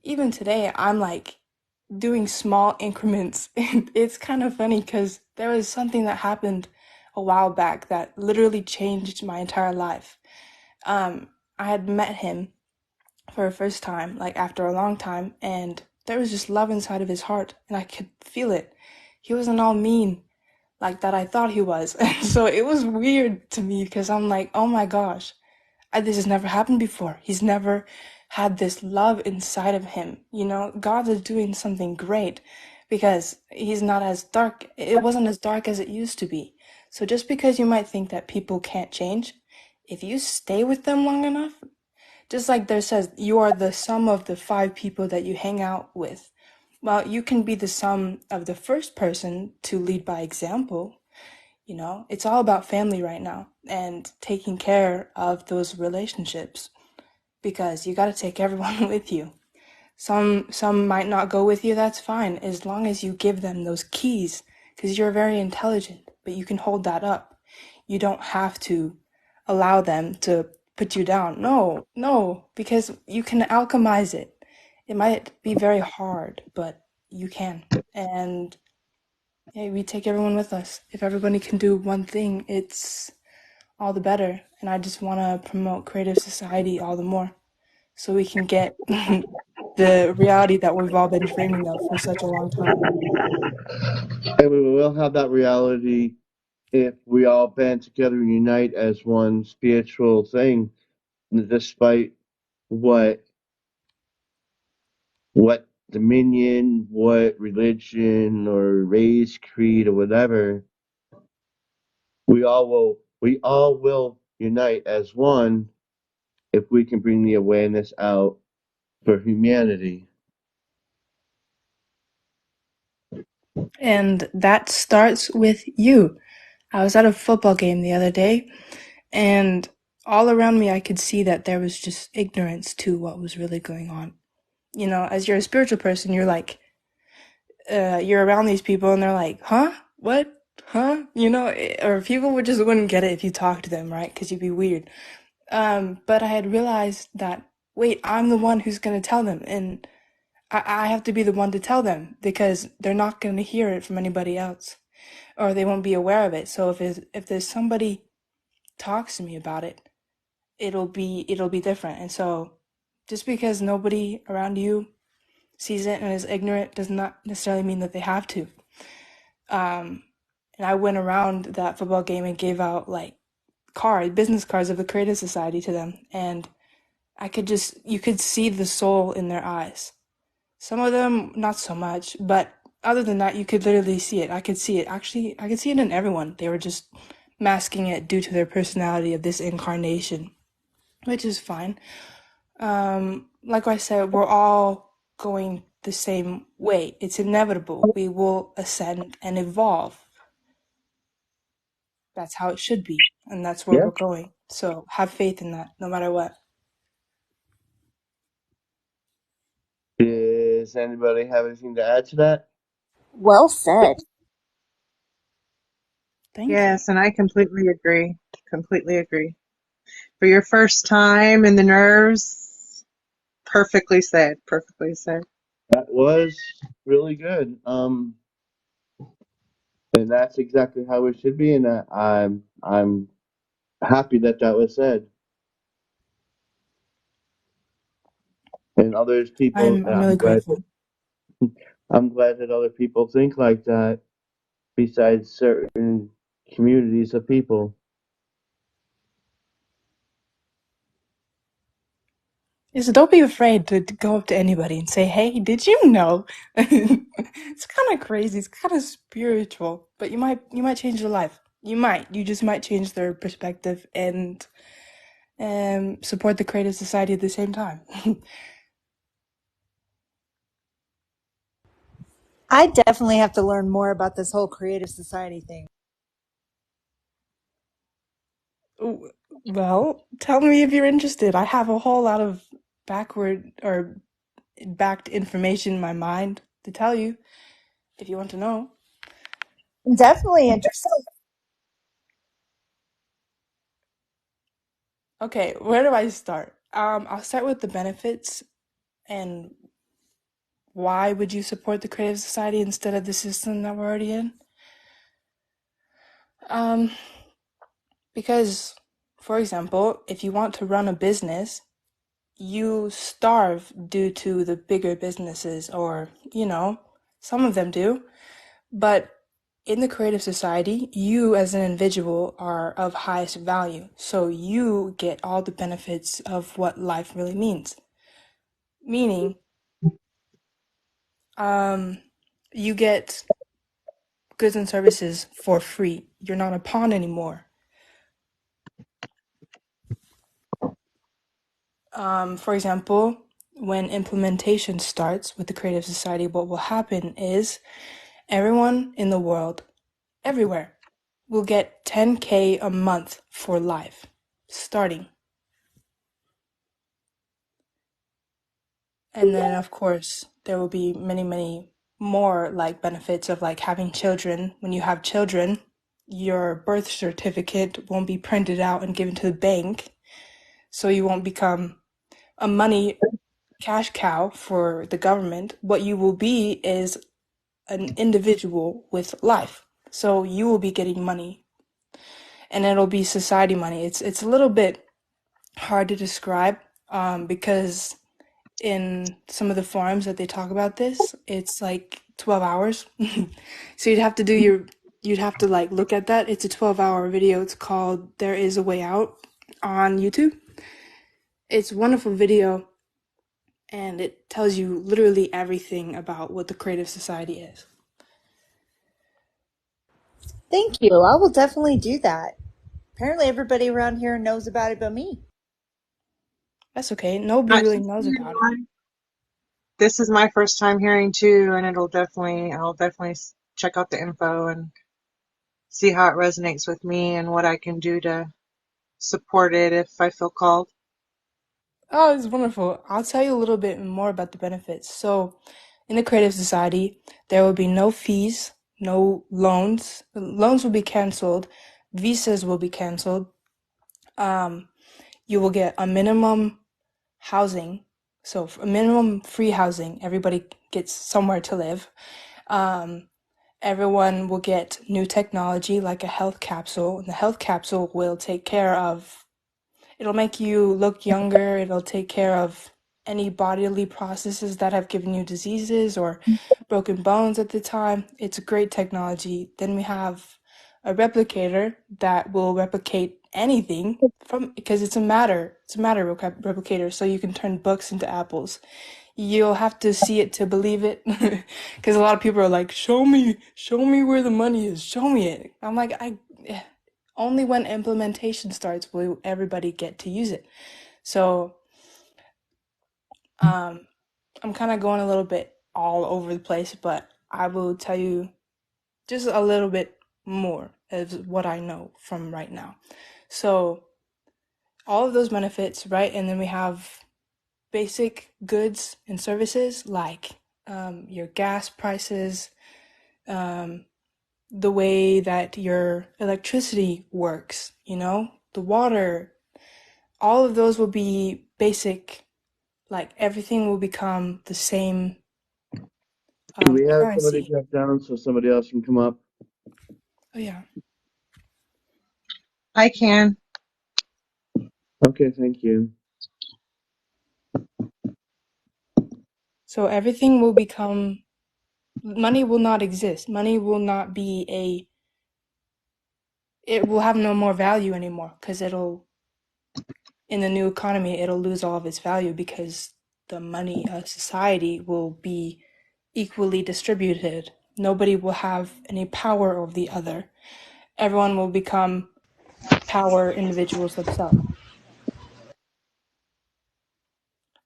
even today, I'm like doing small increments. And it's kind of funny because there was something that happened a while back that literally changed my entire life. I had met him for the first time, like after a long time, and there was just love inside of his heart, and I could feel it. He wasn't all mean like that I thought he was. And so it was weird to me because I'm like, oh my gosh, this has never happened before. He's never had this love inside of him. You know, God is doing something great because he's not as dark. It wasn't as dark as it used to be. So just because you might think that people can't change, if you stay with them long enough, just like there says, you are the sum of the 5 people that you hang out with. Well, you can be the sum of the first person to lead by example. You know, it's all about family right now and taking care of those relationships because you got to take everyone with you. Some might not go with you, that's fine, as long as you give them those keys because you're very intelligent, but you can hold that up. You don't have to allow them to put you down. No, because you can alchemize it. It might be very hard, but you can. And yeah, we take everyone with us. If everybody can do one thing, it's all the better. And I just want to promote creative society all the more so we can get the reality that we've all been dreaming of for such a long time. And we will have that reality if we all band together and unite as one spiritual thing, despite what dominion, what religion or race, creed, or whatever, we all will unite as one if we can bring the awareness out for humanity. And that starts with you. I was at a football game the other day, and all around me I could see that there was just ignorance to what was really going on. You know, as you're a spiritual person, you're like, you're around these people and they're like, huh? What? Huh? You know, or people wouldn't get it if you talk to them, right? Because you'd be weird. But I had realized that, wait, I'm the one who's going to tell them, and I have to be the one to tell them because they're not going to hear it from anybody else. or they won't be aware of it. So if there's somebody talks to me about it, it'll be different. And so just because nobody around you sees it and is ignorant does not necessarily mean that they have to. And I went around that football game and gave out like business cards of the Creative Society to them, and you could see the soul in their eyes. Some of them not so much, but other than that, you could literally see it. I could see it. Actually, I could see it in everyone. They were just masking it due to their personality of this incarnation, which is fine. Like I said, we're all going the same way. It's inevitable. We will ascend and evolve. That's how it should be, and that's where Yeah. we're going. So have faith in that, no matter what. Does anybody have anything to add to that? Well said. Thank you. Yes, and I completely agree. Completely agree. For your first time in the nerves, perfectly said. Perfectly said. That was really good. And that's exactly how it should be, and I'm happy that that was said. And others people, I'm really grateful. I'm glad that other people think like that. Besides certain communities of people. So don't be afraid to go up to anybody and say, "Hey, did you know?" It's kind of crazy. It's kind of spiritual, but you might change their life. You just might change their perspective and support the Creative Society at the same time. I definitely have to learn more about this whole Creative Society thing. Well, tell me if you're interested. I have a whole lot of backward or backed information in my mind to tell you if you want to know. I'm definitely interested. Okay, where do I start? I'll start with the benefits and why would you support the Creative Society instead of the system that we're already in? Because, for example, if you want to run a business, you starve due to the bigger businesses, or, some of them do. But in the Creative Society, you as an individual are of highest value. So you get all the benefits of what life really means. Meaning, you get goods and services for free. You're not a pawn anymore. For example, when implementation starts with the Creative Society, what will happen is everyone in the world, everywhere, will get 10K a month for life, starting. And then, of course, there will be many, many more like benefits of like having children. When you have children, your birth certificate won't be printed out and given to the bank, so you won't become a money cash cow for the government. What you will be is an individual with life. So you will be getting money, and it'll be society money. It's a little bit hard to describe because in some of the forums that they talk about this, it's like 12 hours. So you'd have to like look at that. It's a 12-hour video. It's called There Is a Way Out on YouTube. It's a wonderful video, and it tells you literally everything about what the Creative Society is. Thank you. I will definitely do that. Apparently everybody around here knows about it but me. That's okay. Nobody really Just so knows you about it. know, this is my first time hearing too, and I'll definitely check out the info and see how it resonates with me and what I can do to support it if I feel called. Oh, it's wonderful. I'll tell you a little bit more about the benefits. So, in the Creative Society, there will be no fees, no loans. Loans will be canceled. Visas will be canceled. You will get a minimum housing. So, a minimum free housing. Everybody gets somewhere to live. everyone will get new technology like a health capsule, and the health capsule will take care of, it'll make you look younger, it'll take care of any bodily processes that have given you diseases or broken bones at the time. It's a great technology. Then we have a replicator that will replicate anything from, because it's a matter replicator, so you can turn books into apples. You'll have to see it to believe it, because a lot of people are like, show me where the money is, show me it. I'm like, only when implementation starts will everybody get to use it. So I'm kind of going a little bit all over the place, but I will tell you just a little bit more of what I know from right now. So all of those benefits, right? And then we have basic goods and services like your gas prices, the way that your electricity works, the water, all of those will be basic, like everything will become the same Do we have somebody currency. drop down so somebody else can come up? Oh yeah. I can. Okay, thank you. So everything will become, money will not exist. Money will not be it will have no more value anymore, because in the new economy, it'll lose all of its value because the money of society will be equally distributed. Nobody will have any power over the other. Everyone will become power individuals themselves.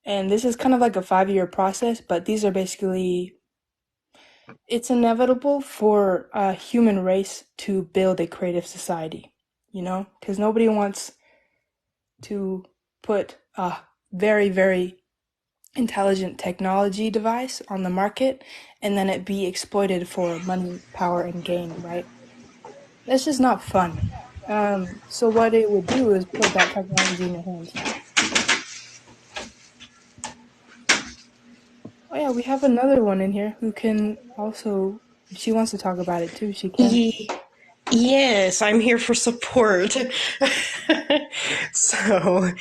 And this is kind of like a 5-year process, but these are basically, it's inevitable for a human race to build a creative society, because nobody wants to put a very, very intelligent technology device on the market and then it be exploited for money, power, and gain, right? That's just not fun. So what it would do is put that technology in your hands. Oh yeah, we have another one in here who can also, if she wants to talk about it too, she can. Yes, I'm here for support. So,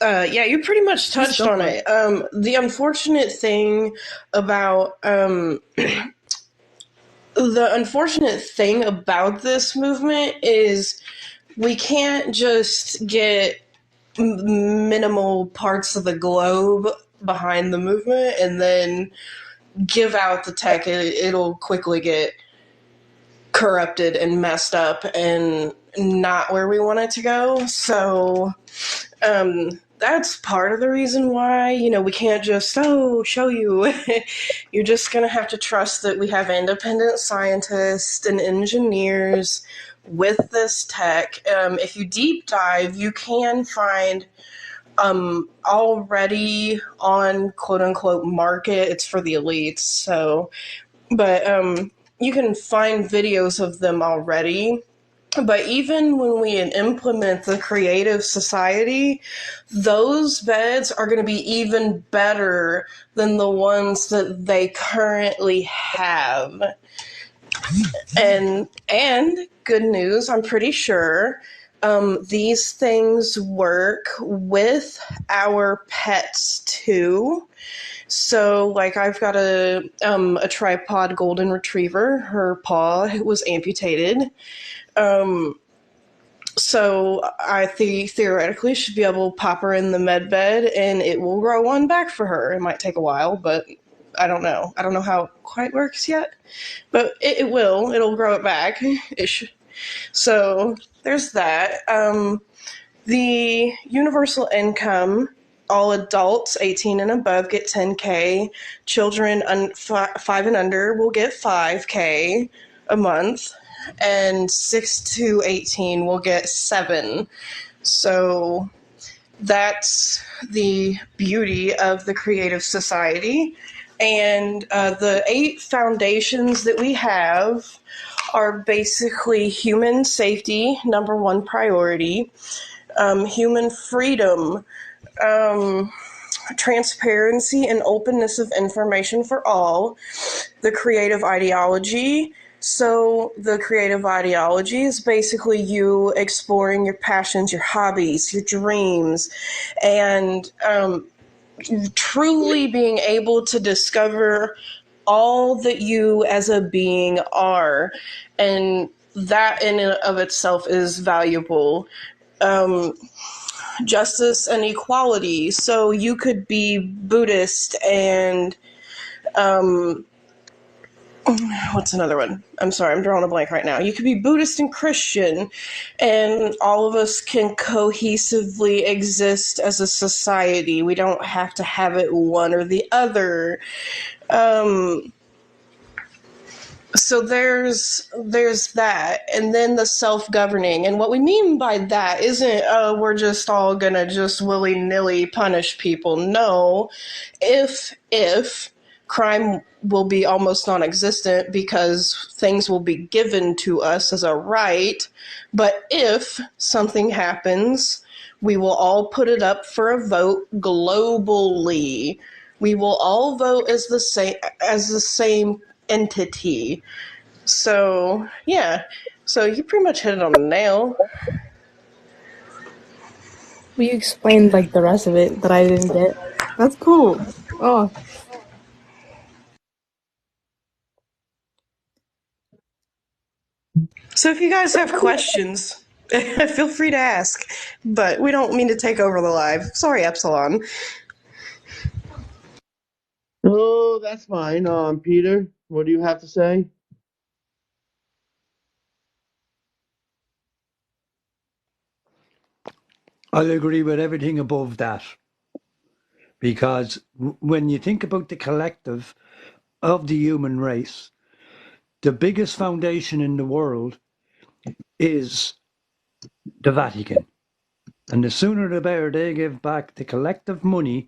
yeah, you pretty much Just touched go on for it. it. The unfortunate thing about this movement is we can't just get minimal parts of the globe behind the movement and then give out the tech. It'll quickly get corrupted and messed up and not where we want it to go. So that's part of the reason why, we can't just, show you. You're just going to have to trust that we have independent scientists and engineers with this tech. If you deep dive, you can find already on quote unquote market. It's for the elites. So, but you can find videos of them already. But even when we implement the creative society, those beds are going to be even better than the ones that they currently have. And good news, I'm pretty sure these things work with our pets too. So, like, I've got a tripod golden retriever. Her paw was amputated. So I theoretically should be able to pop her in the med bed and it will grow one back for her. It might take a while, but I don't know. I don't know how it quite works yet, but it will. It'll grow it back. So there's that. The universal income, all adults 18 and above get $10K. Children 5 and under will get $5K a month. And 6 to 18 will get $7. So that's the beauty of the Creative Society. And the 8 foundations that we have are basically human safety, #1 priority, human freedom, transparency and openness of information for all, the creative ideology. So the creative ideology is basically you exploring your passions, your hobbies, your dreams, and truly being able to discover all that you as a being are. And that in and of itself is valuable. Justice and equality. So you could be Buddhist and what's another one? I'm sorry, I'm drawing a blank right now. You could be Buddhist and Christian, and all of us can cohesively exist as a society. We don't have to have it one or the other. So there's that, and then the self-governing. And what we mean by that isn't we're just all gonna just willy-nilly punish people. No, if crime will be almost non-existent because things will be given to us as a right, but if something happens, we will all put it up for a vote globally. We will all vote as the same entity. So, yeah. So you pretty much hit it on the nail. Well, you explained like the rest of it that I didn't get. That's cool. Oh, So if you guys have questions, feel free to ask. But we don't mean to take over the live. Sorry, Epsilon. Oh, that's fine. Peter, what do you have to say? I'll agree with everything above that. Because when you think about the collective of the human race, the biggest foundation in the world is the Vatican. And the sooner the better they give back the collective money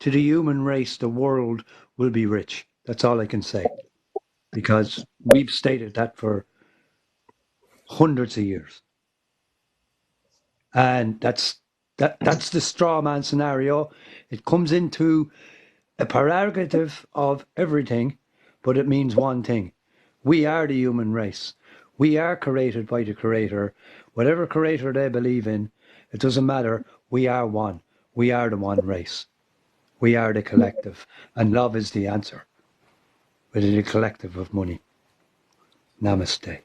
to the human race, the world will be rich. That's all I can say. Because we've stated that for hundreds of years. And that's the straw man scenario. It comes into a prerogative of everything, but it means one thing. We are the human race. We are created by the Creator. Whatever Creator they believe in, it doesn't matter. We are one. We are the one race. We are the collective. And love is the answer. With the collective of money. Namaste.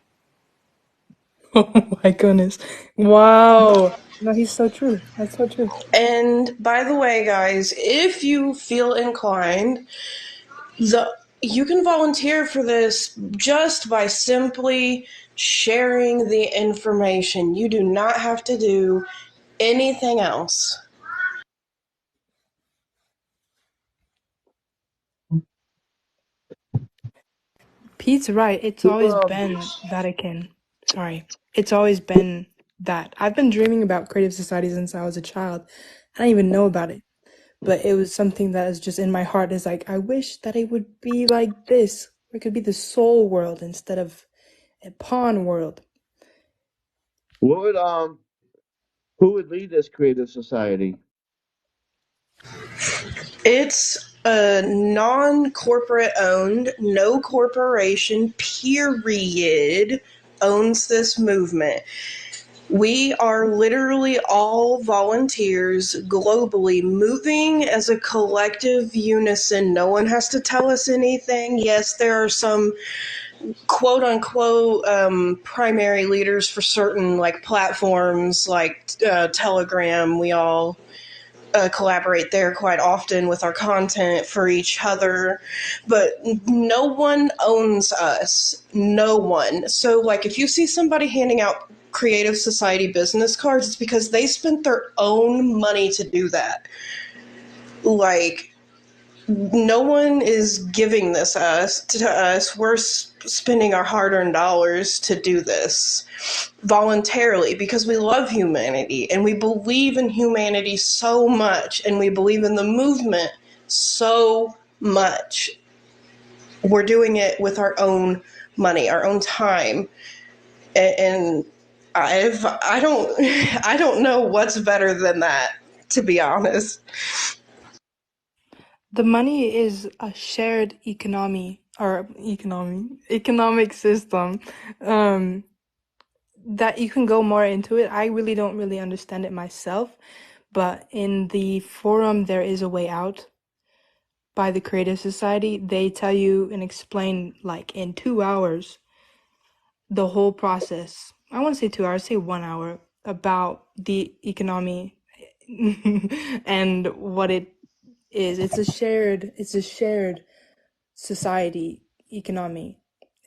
oh my goodness. Wow. No, he's so true. That's so true. And by the way, guys, if you feel inclined, you can volunteer for this just by simply sharing the information. You do not have to do anything else. Pete's right. It's always been Vatican. Sorry. It's always been that. I've been dreaming about creative society since I was a child. I didn't even know about it. But it was something that is just in my heart. Is like, I wish that it would be like this. It could be the soul world instead of a pawn world. What would who would lead this creative society? It's a non-corporate owned, no corporation, period, owns this movement. We are literally all volunteers globally moving as a collective unison. No one has to tell us anything. Yes, there are some quote unquote primary leaders for certain like platforms like Telegram. We all collaborate there quite often with our content for each other, but no one owns us. No one. So like if you see somebody handing out Creative Society business cards, it's because they spent their own money to do that. Like no one is giving this to us. We're spending our hard-earned dollars to do this voluntarily because we love humanity and we believe in humanity so much and we believe in the movement so much. We're doing it with our own money, our own time, and I don't know what's better than that, to be honest. The money is a shared economic system. That you can go more into it. I really don't really understand it myself, but in the forum there is a way out by the Creative Society. They tell you and explain like in 2 hours the whole process. I want to say 2 hours, say 1 hour about the economy and what it is. It's a shared society economy.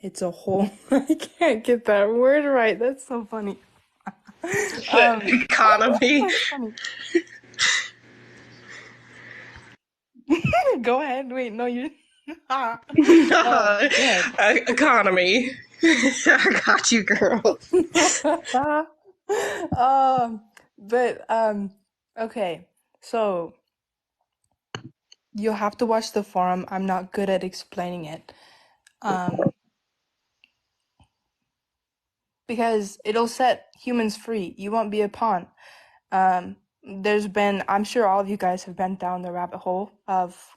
It's a whole I can't get that word right. That's so funny. Economy. That's funny. Go ahead. Wait, no, you. Go ahead. Economy. I got you, girl. Okay. So you'll have to watch the forum. I'm not good at explaining it. Because it'll set humans free. You won't be a pawn. I'm sure all of you guys have been down the rabbit hole of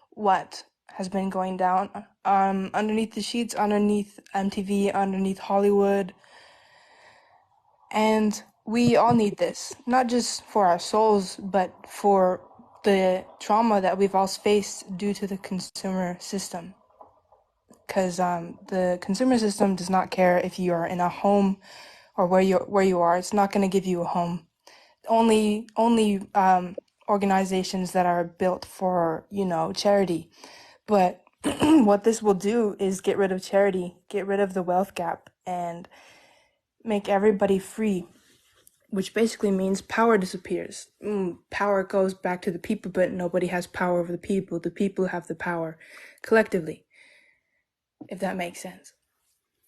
what has been going down underneath the sheets, underneath MTV, underneath Hollywood. And we all need this, not just for our souls, but for the trauma that we've all faced due to the consumer system. Because the consumer system does not care if you are in a home or where you are. It's not going to give you a home. Only organizations that are built for, charity. But what this will do is get rid of charity, get rid of the wealth gap, and make everybody free, which basically means power disappears. Power goes back to the people, but nobody has power over the people. The people have the power collectively, if that makes sense.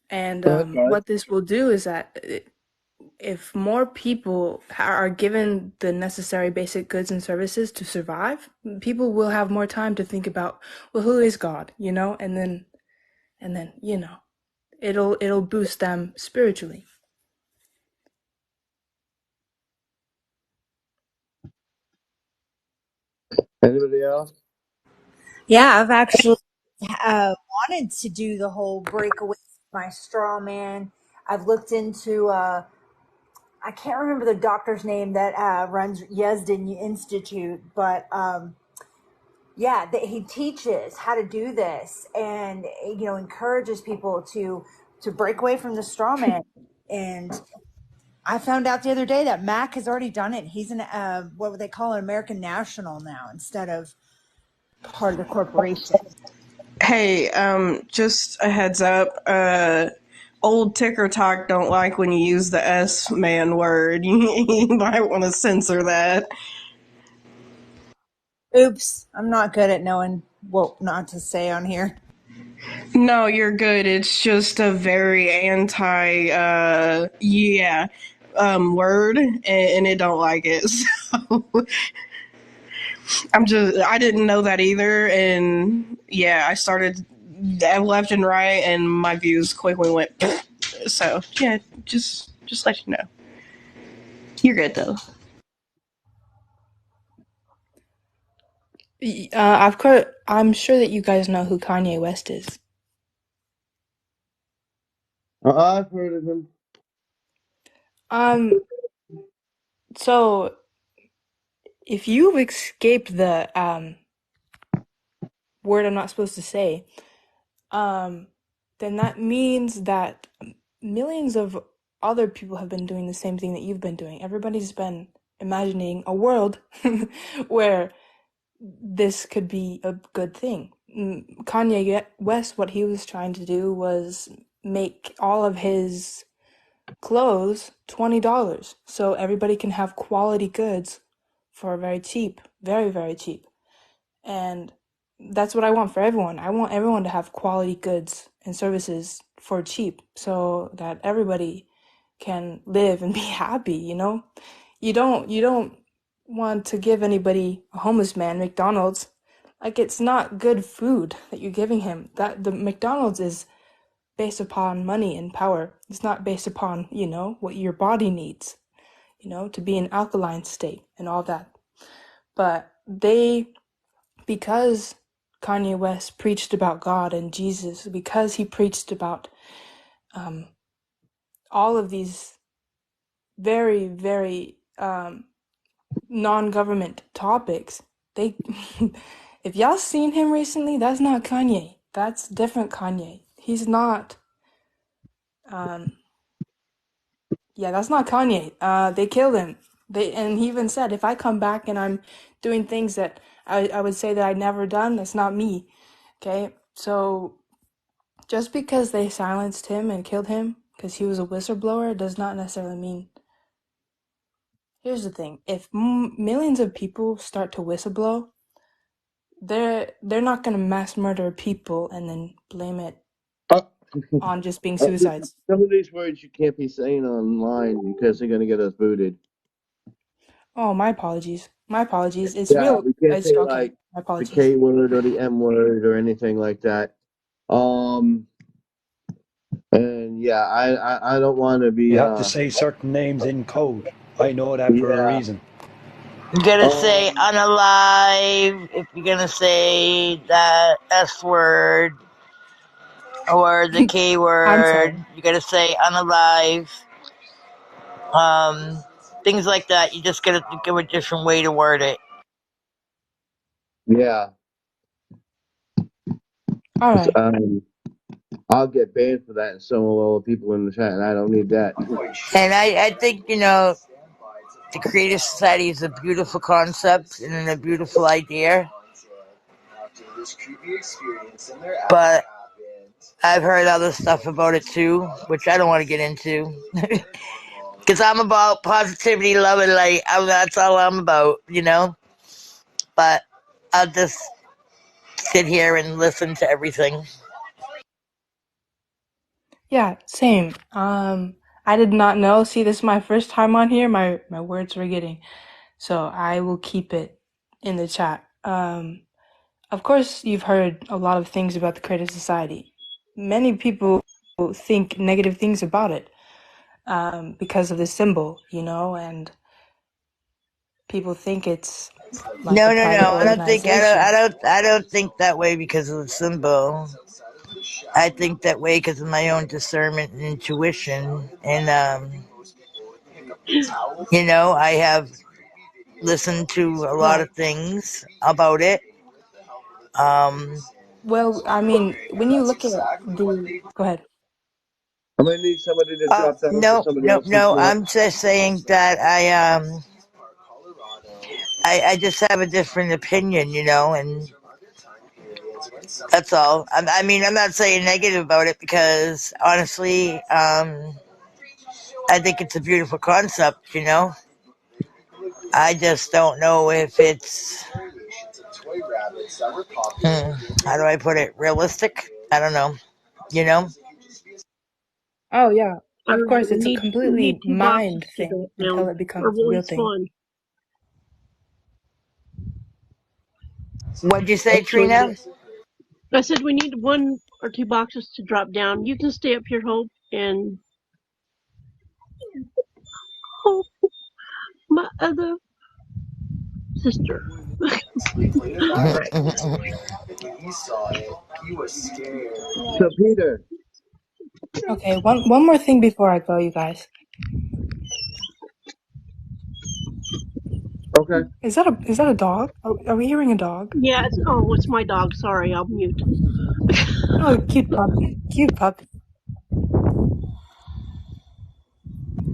And what this will do is that if more people are given the necessary basic goods and services to survive, people will have more time to think about, well, who is God, and then it'll boost them spiritually. Anybody else? Yeah, I've actually wanted to do the whole breakaway from my straw man. I've looked into, I can't remember the doctor's name that runs Yesden Institute, but yeah, he teaches how to do this and, encourages people to break away from the straw man. And I found out the other day that Mac has already done it. He's an, what would they call an American national now instead of part of the corporation. Hey, just a heads up. Old Ticker Talk don't like when you use the S man word. You might want to censor that. Oops, I'm not good at knowing what not to say on here. No, you're good. It's just a very anti, word, and it don't like it. So I didn't know that either, and yeah, I started left and right, and my views quickly went. So yeah, just let you know. You're good though. I'm sure that you guys know who Kanye West is. I've heard of him. So if you've escaped the word I'm not supposed to say, then that means that millions of other people have been doing the same thing that you've been doing. Everybody's been imagining a world where this could be a good thing. Kanye West, what he was trying to do was make all of his clothes $20 so everybody can have quality goods for very cheap, very, very cheap. And that's what I want for everyone. I want everyone to have quality goods and services for cheap so that everybody can live and be happy, You don't want to give anybody, a homeless man, McDonald's. Like, it's not good food that you're giving him. That the McDonald's is based upon money and power. It's not based upon, what your body needs, to be in alkaline state and all that. But they because Kanye West preached about God and Jesus, because he preached about all of these very, very non-government topics, they if y'all seen him recently, that's not Kanye. That's different Kanye. He's not yeah, that's not Kanye. They killed him. And he even said, if I come back and I'm doing things that I would say that I'd never done, that's not me. Okay? So just because they silenced him and killed him because he was a whistleblower does not necessarily mean. Here's the thing: if millions of people start to whistleblow, they're not gonna mass murder people and then blame it Uh, on just being suicides. some of these words you can't be saying online because they're gonna get us booted. Oh, my apologies. My apologies. It's Yeah, real. we can't It's say okay. like My the apologies. K word or the M word or anything like that. And yeah, I don't want to You be have to say certain names in code. I know that for a yeah. reason. You gotta say Um unalive if you're gonna say that S word or the K I'm word. sorry. You gotta say unalive. Things like that. You just gotta think of a different way to word it. yeah. All right. I'll get banned for that, and so will all the people in the chat, and I don't need that. And I think, the Creative Society is a beautiful concept and a beautiful idea. But I've heard other stuff about it too, which I don't want to get into. Because I'm about positivity, love, and light. That's all I'm about. But I'll just sit here and listen to everything. Yeah, same. I did not know. See, this is my first time on here. My words were getting. So I will keep it in the chat. Of course, you've heard a lot of things about the Creative Society. Many people think negative things about it because of the symbol, and people think it's like a No, no, private no. I don't think organization. I don't think that way because of the symbol. I think that way because of my own discernment and intuition, and I have listened to a lot of Right. things about it. Um, Well, I mean, when you look at the, go ahead. I'm gonna need somebody to drop down so no, somebody no, else can no. come up. I'm just saying that I just have a different opinion, and that's all. I mean, I'm not saying negative about it because honestly, I think it's a beautiful concept. I just don't know if it's, how do I put it, realistic? I don't know, you know? Oh, yeah. I Of don't know. course, it's a We completely need two mind boxes to thing drop until down, it or becomes a will he real thing. spawn? What'd you say, Actually, Trina? I said we need one or two boxes to drop down. You can stay up here, Hope, and Hope, my other sister. All right. so Peter, Okay, one more thing before I go, you guys. okay. Is that a dog? Are we hearing a dog? Yeah. It's my dog. Sorry, I'll mute. Oh, cute puppy. Cute puppy.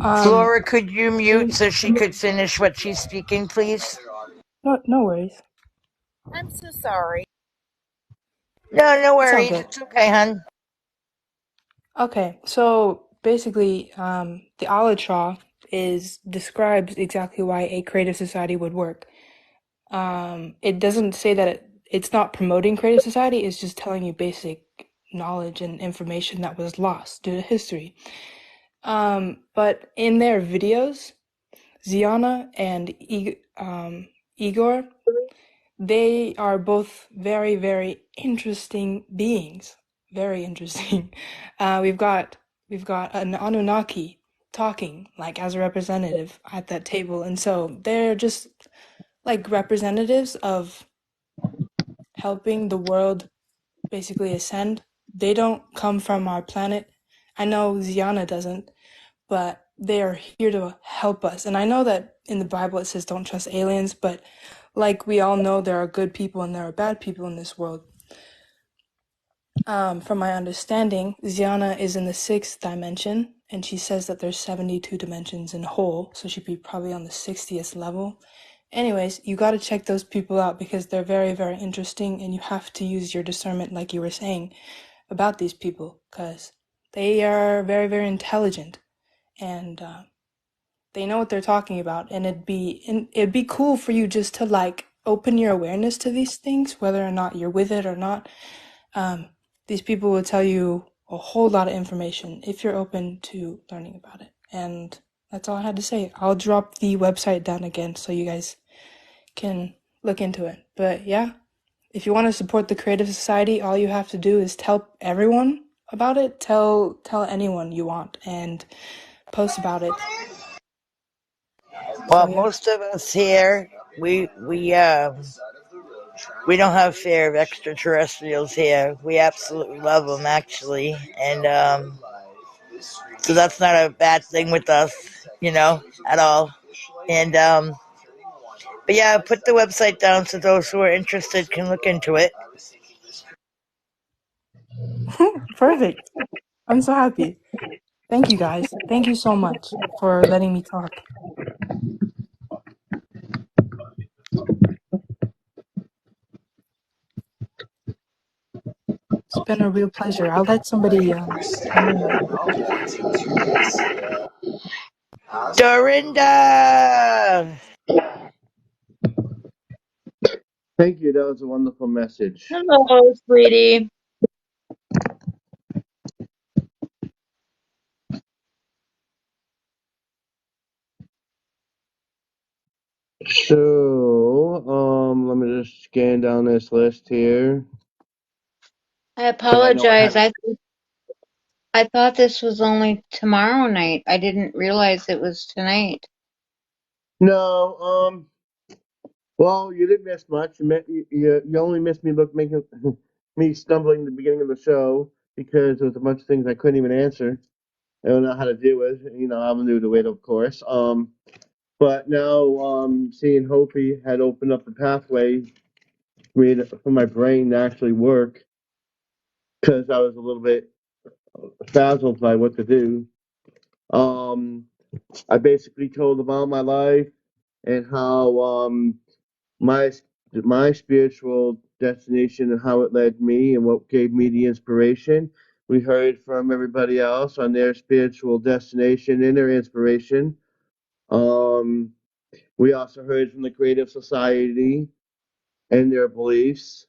Um, Flora, could you mute there's so she could finish what she's speaking, please? no worries. I'm so sorry. No, no It's all worries. good. It's okay, hon. Okay, so basically, the Alatra describes exactly why a creative society would work. It doesn't say that it's not promoting creative society, it's just telling you basic knowledge and information that was lost due to history. But in their videos, Ziana and Igor, they are both very, very interesting beings. Very interesting. We've got an Anunnaki talking like as a representative at that table, and so they're just like representatives of helping the world basically ascend. They don't come from our planet. I know Ziana doesn't, but they are here to help us. And I know that in the Bible it says don't trust aliens, but like we all know, there are good people and there are bad people in this world. From my understanding, Ziana is in the 6th dimension, and she says that there's 72 dimensions in whole, so she'd be probably on the 60th level. Anyways, you gotta check those people out because they're very, very interesting, and you have to use your discernment, like you were saying, about these people, because they are very, very intelligent, and they know what they're talking about, and it'd be cool for you just to like open your awareness to these things, whether or not you're with it or not. These people will tell you a whole lot of information if you're open to learning about it. And that's all I had to say. I'll drop the website down again so you guys can look into it. But yeah, if you want to support the Creative Society, all you have to do is tell everyone about it. Tell anyone you want and post about it. So Well, yeah. most of us here, we don't have fear of extraterrestrials here. We absolutely love them, actually, and so that's not a bad thing with us, at all. And but yeah, put the website down so those who are interested can look into it. Perfect. I'm so happy. Thank you guys. Thank you so much for letting me talk. It's been a real pleasure. I'll let somebody come in real quick. Dorinda! Thank you. That was a wonderful message. Hello, sweetie. So, let me just scan down this list here. I 'Cause I know I apologize. have. I thought this was only tomorrow night. I didn't realize it was tonight. No, well, you didn't miss much. You only missed me making me stumbling at the beginning of the show because there was a bunch of things I couldn't even answer. I don't know how to deal with. I'm new to it, of course. But now, seeing Hopi had opened up the pathway for my brain to actually work because I was a little bit frazzled by what to do. I basically told about my life and how my my spiritual destination and how it led me and what gave me the inspiration. We heard from everybody else on their spiritual destination and their inspiration. Um, we also heard from the Creative Society and their beliefs.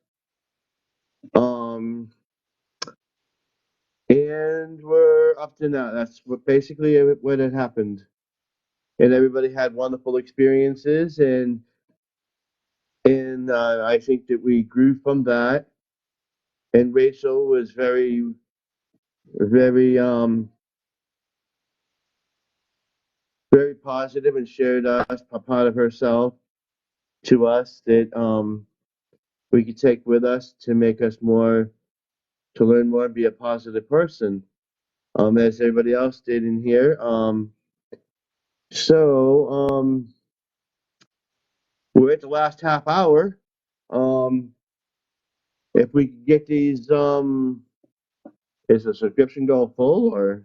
And we're up to now. That's basically what had happened. And everybody had wonderful experiences, and I think that we grew from that. And Rachel was very, very, very positive and shared us a part of herself to us that we could take with us to make us more, to learn more and be a positive person, as everybody else did in here. So we're at the last half hour. Um, if we could get these, is the subscription go full or?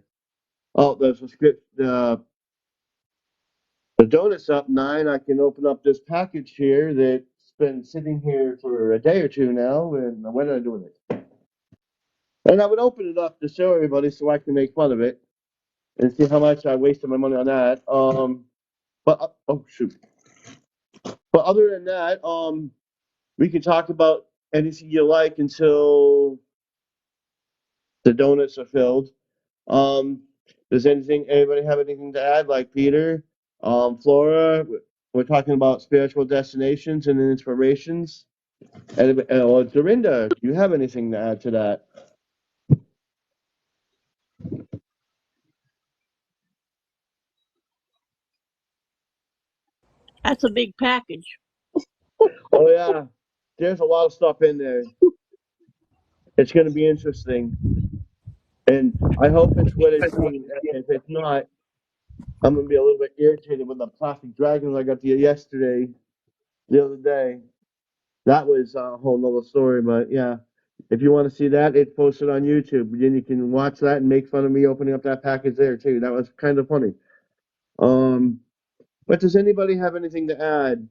Oh, the donut's up 9. I can open up this package here that's been sitting here for a day or two now, and when did I do with it? And I would open it up to show everybody so I can make fun of it and see how much I wasted my money on that. But oh shoot. But other than that, we can talk about anything you like until the donuts are filled. Um, does anybody have anything to add? Like Peter, Flora, we're talking about spiritual destinations and inspirations. Or Dorinda, do you have anything to add to that? That's a big package. Oh yeah. there's a lot of stuff in there. It's going to be interesting, and I hope it's what it seems. If it's not, I'm going to be a little bit irritated with the plastic dragons I got yesterday, the other day. That was a whole nother story, but yeah. If you want to see that, it's posted on YouTube. Then you can watch that and make fun of me opening up that package there too. That was kind of funny. But does anybody have anything to add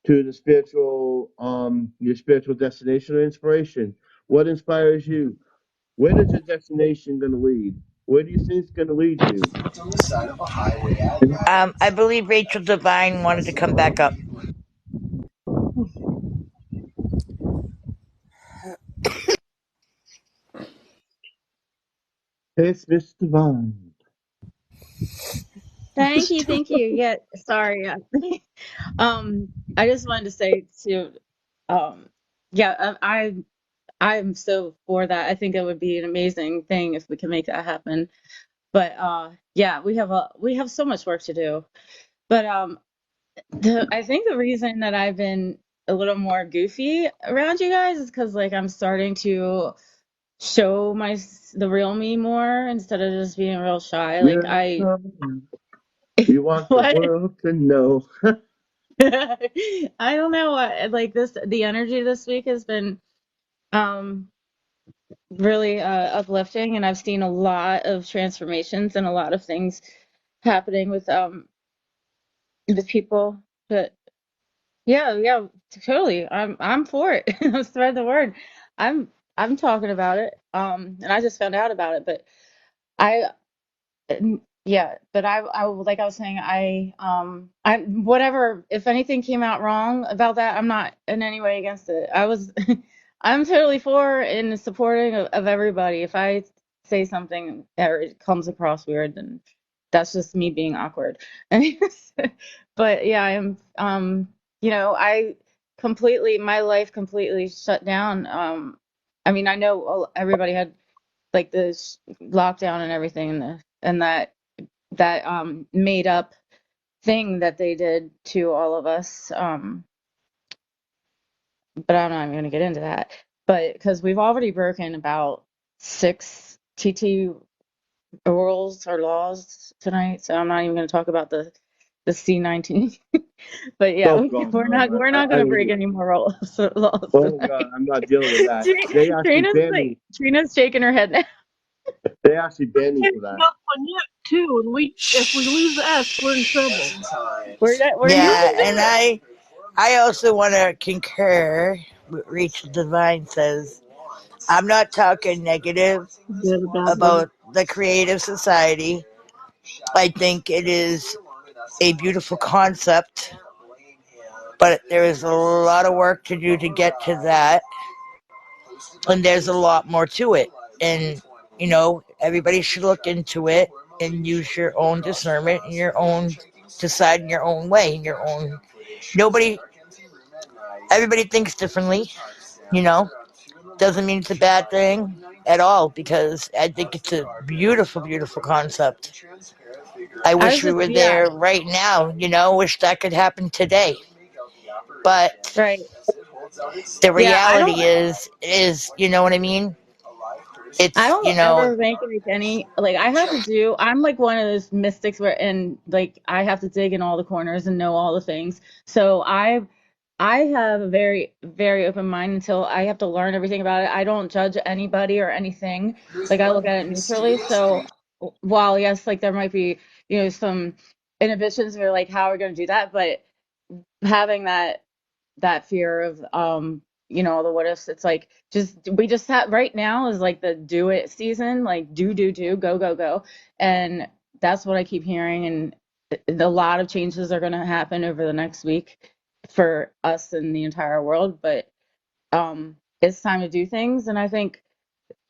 to the spiritual, your spiritual destination or inspiration? What inspires you? Where is your destination going to lead? Where do you think it's going to lead you? I believe Rachel Devine wanted to come back up. It's Miss Divine. Thank you, thank you. Yeah, sorry. I just wanted to say to, yeah, I'm so for that. I think it would be an amazing thing if we can make that happen. But yeah, we have so much work to do. But I think the reason that I've been a little more goofy around you guys is because like I'm starting to show the real me more instead of just being real shy. Like You're something you want the what? world to know. I don't know. Like the energy this week has been um really uplifting, and I've seen a lot of transformations and a lot of things happening with the people. But yeah, yeah, totally. I'm for it. Spread the word. I'm I'm talking about it. And I just found out about it, but I yeah, but like I was saying, I whatever, if anything came out wrong about that, I'm not in any way against it. I'm totally for and supporting of everybody. If I say something or it comes across weird, then that's just me being awkward. But yeah, I am, you know, my life completely shut down. I mean, I know everybody had like this lockdown and everything, and that made up thing that they did to all of us. But I'm not even going to get into that. But because we've already broken about 6 TT rules or laws tonight, so I'm not even going to talk about the C-19. But yeah, Oh God, no! we're not going to break any more laws Oh God, tonight. I'm not dealing with that. They actually banned me. Trina's shaking her head now. They actually We're banned me for catching that. up on you too, and if we lose us, we're in trouble. We're You not. Yeah, can do and it. I also want to concur with Rachel Devine says. I'm not talking negative Good about that. about the Creative Society. I think it is a beautiful concept, but there is a lot of work to do to get to that, and there's a lot more to it. And everybody should look into it and use your own discernment and your own decide in your own way, in your own. Nobody, everybody thinks differently. You know, doesn't mean it's a bad thing at all because I think it's a beautiful, beautiful concept. I I wish was we just were yeah, there right now. Wish that could happen today. But right. the Yeah, reality is you know what I mean. I It's don't ever make like any like I have to do I'm like one of those mystics where and like I have to dig in all the corners and know all the things. So I have a very, very open mind until I have to learn everything about it. I don't judge anybody or anything. Like I look at it neutrally. So while yes, like there might be, some inhibitions or like how are we gonna do that, but having that fear of the what ifs, it's like we just have right now is like the do it season, like do go go go, and that's what I keep hearing, and a lot of changes are going to happen over the next week for us and the entire world, but it's time to do things, and I think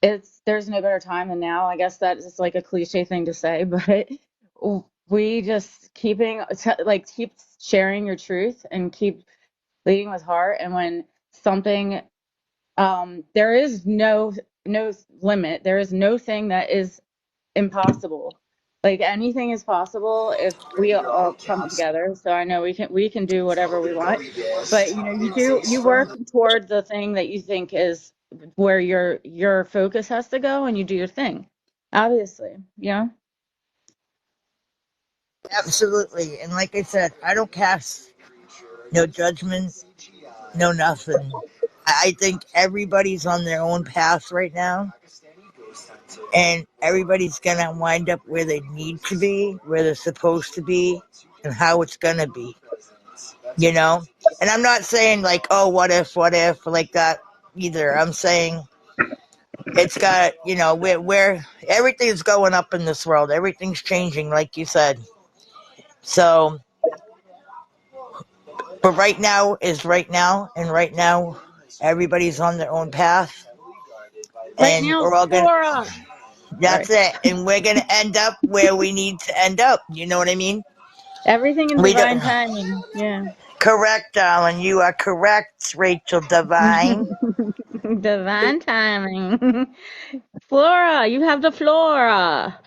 there's no better time than now. I guess that is like a cliche thing to say, but we just keep sharing your truth and keep leading with heart, and when something there is no limit, there is no thing that is impossible. Like anything is possible if we all come together. So I know we can do whatever we want, but you work toward the thing that you think is where your focus has to go, and you do your thing. Obviously, Absolutely. And like I said, I don't cast no judgment, no nothing. I think everybody's on their own path right now, and everybody's gonna wind up where they need to be, where they're supposed to be, and how it's gonna be. You know? And I'm not saying like, oh, what if, like that either. I'm saying it's got, where everything's going up in this world. Everything's changing, like you said. So, but right now is right now, and right now, everybody's on their own path, right and now, we're all gonna. Flora. Sorry. That's it, and we're gonna end up where we need to end up. You know what I mean? Everything in We don't. divine timing. Yeah. Correct, darling. You are correct, Rachel Divine. Divine timing. Flora, you have the flora.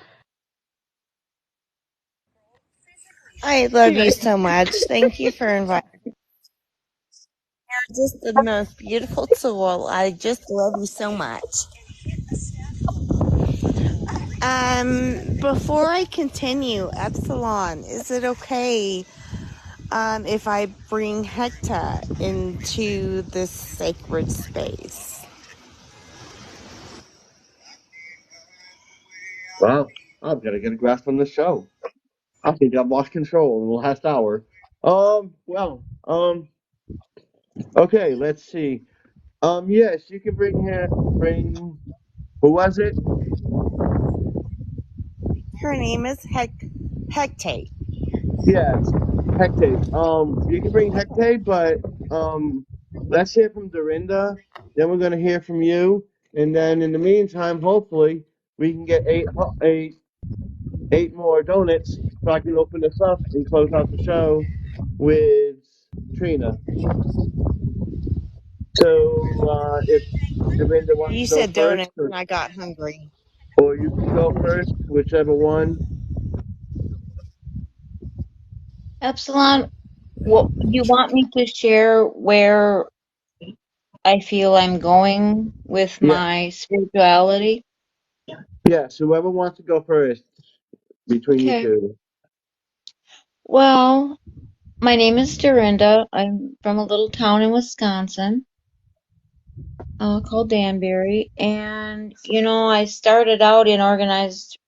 I love She's you like, so much. Thank you for inviting me. You're just the most beautiful tool. I just love you so much. Before I continue, Epsilon, is it okay if I bring Hector into this sacred space? Wow, I'm gonna get a grasp on the show. I think I've lost control in the last hour. Okay, let's see. Yes, you can bring. Who was it? Her name is Hecate. Yes, Hecate. You can bring Hecate, but let's hear from Dorinda. Then we're gonna hear from you, and then in the meantime, hopefully, we can get eight more donuts so I can open this up and close out the show with Trina. So if Dorinda wants You to go said first, donuts and I got hungry. or you can go first, whichever one. Epsilon, what you want me to share where I feel I'm going with Yeah, my spirituality? yes. Whoever wants to go first between you Okay. two. Well, my name is Dorinda. I'm from a little town in Wisconsin, called Danbury. And, I started out in organized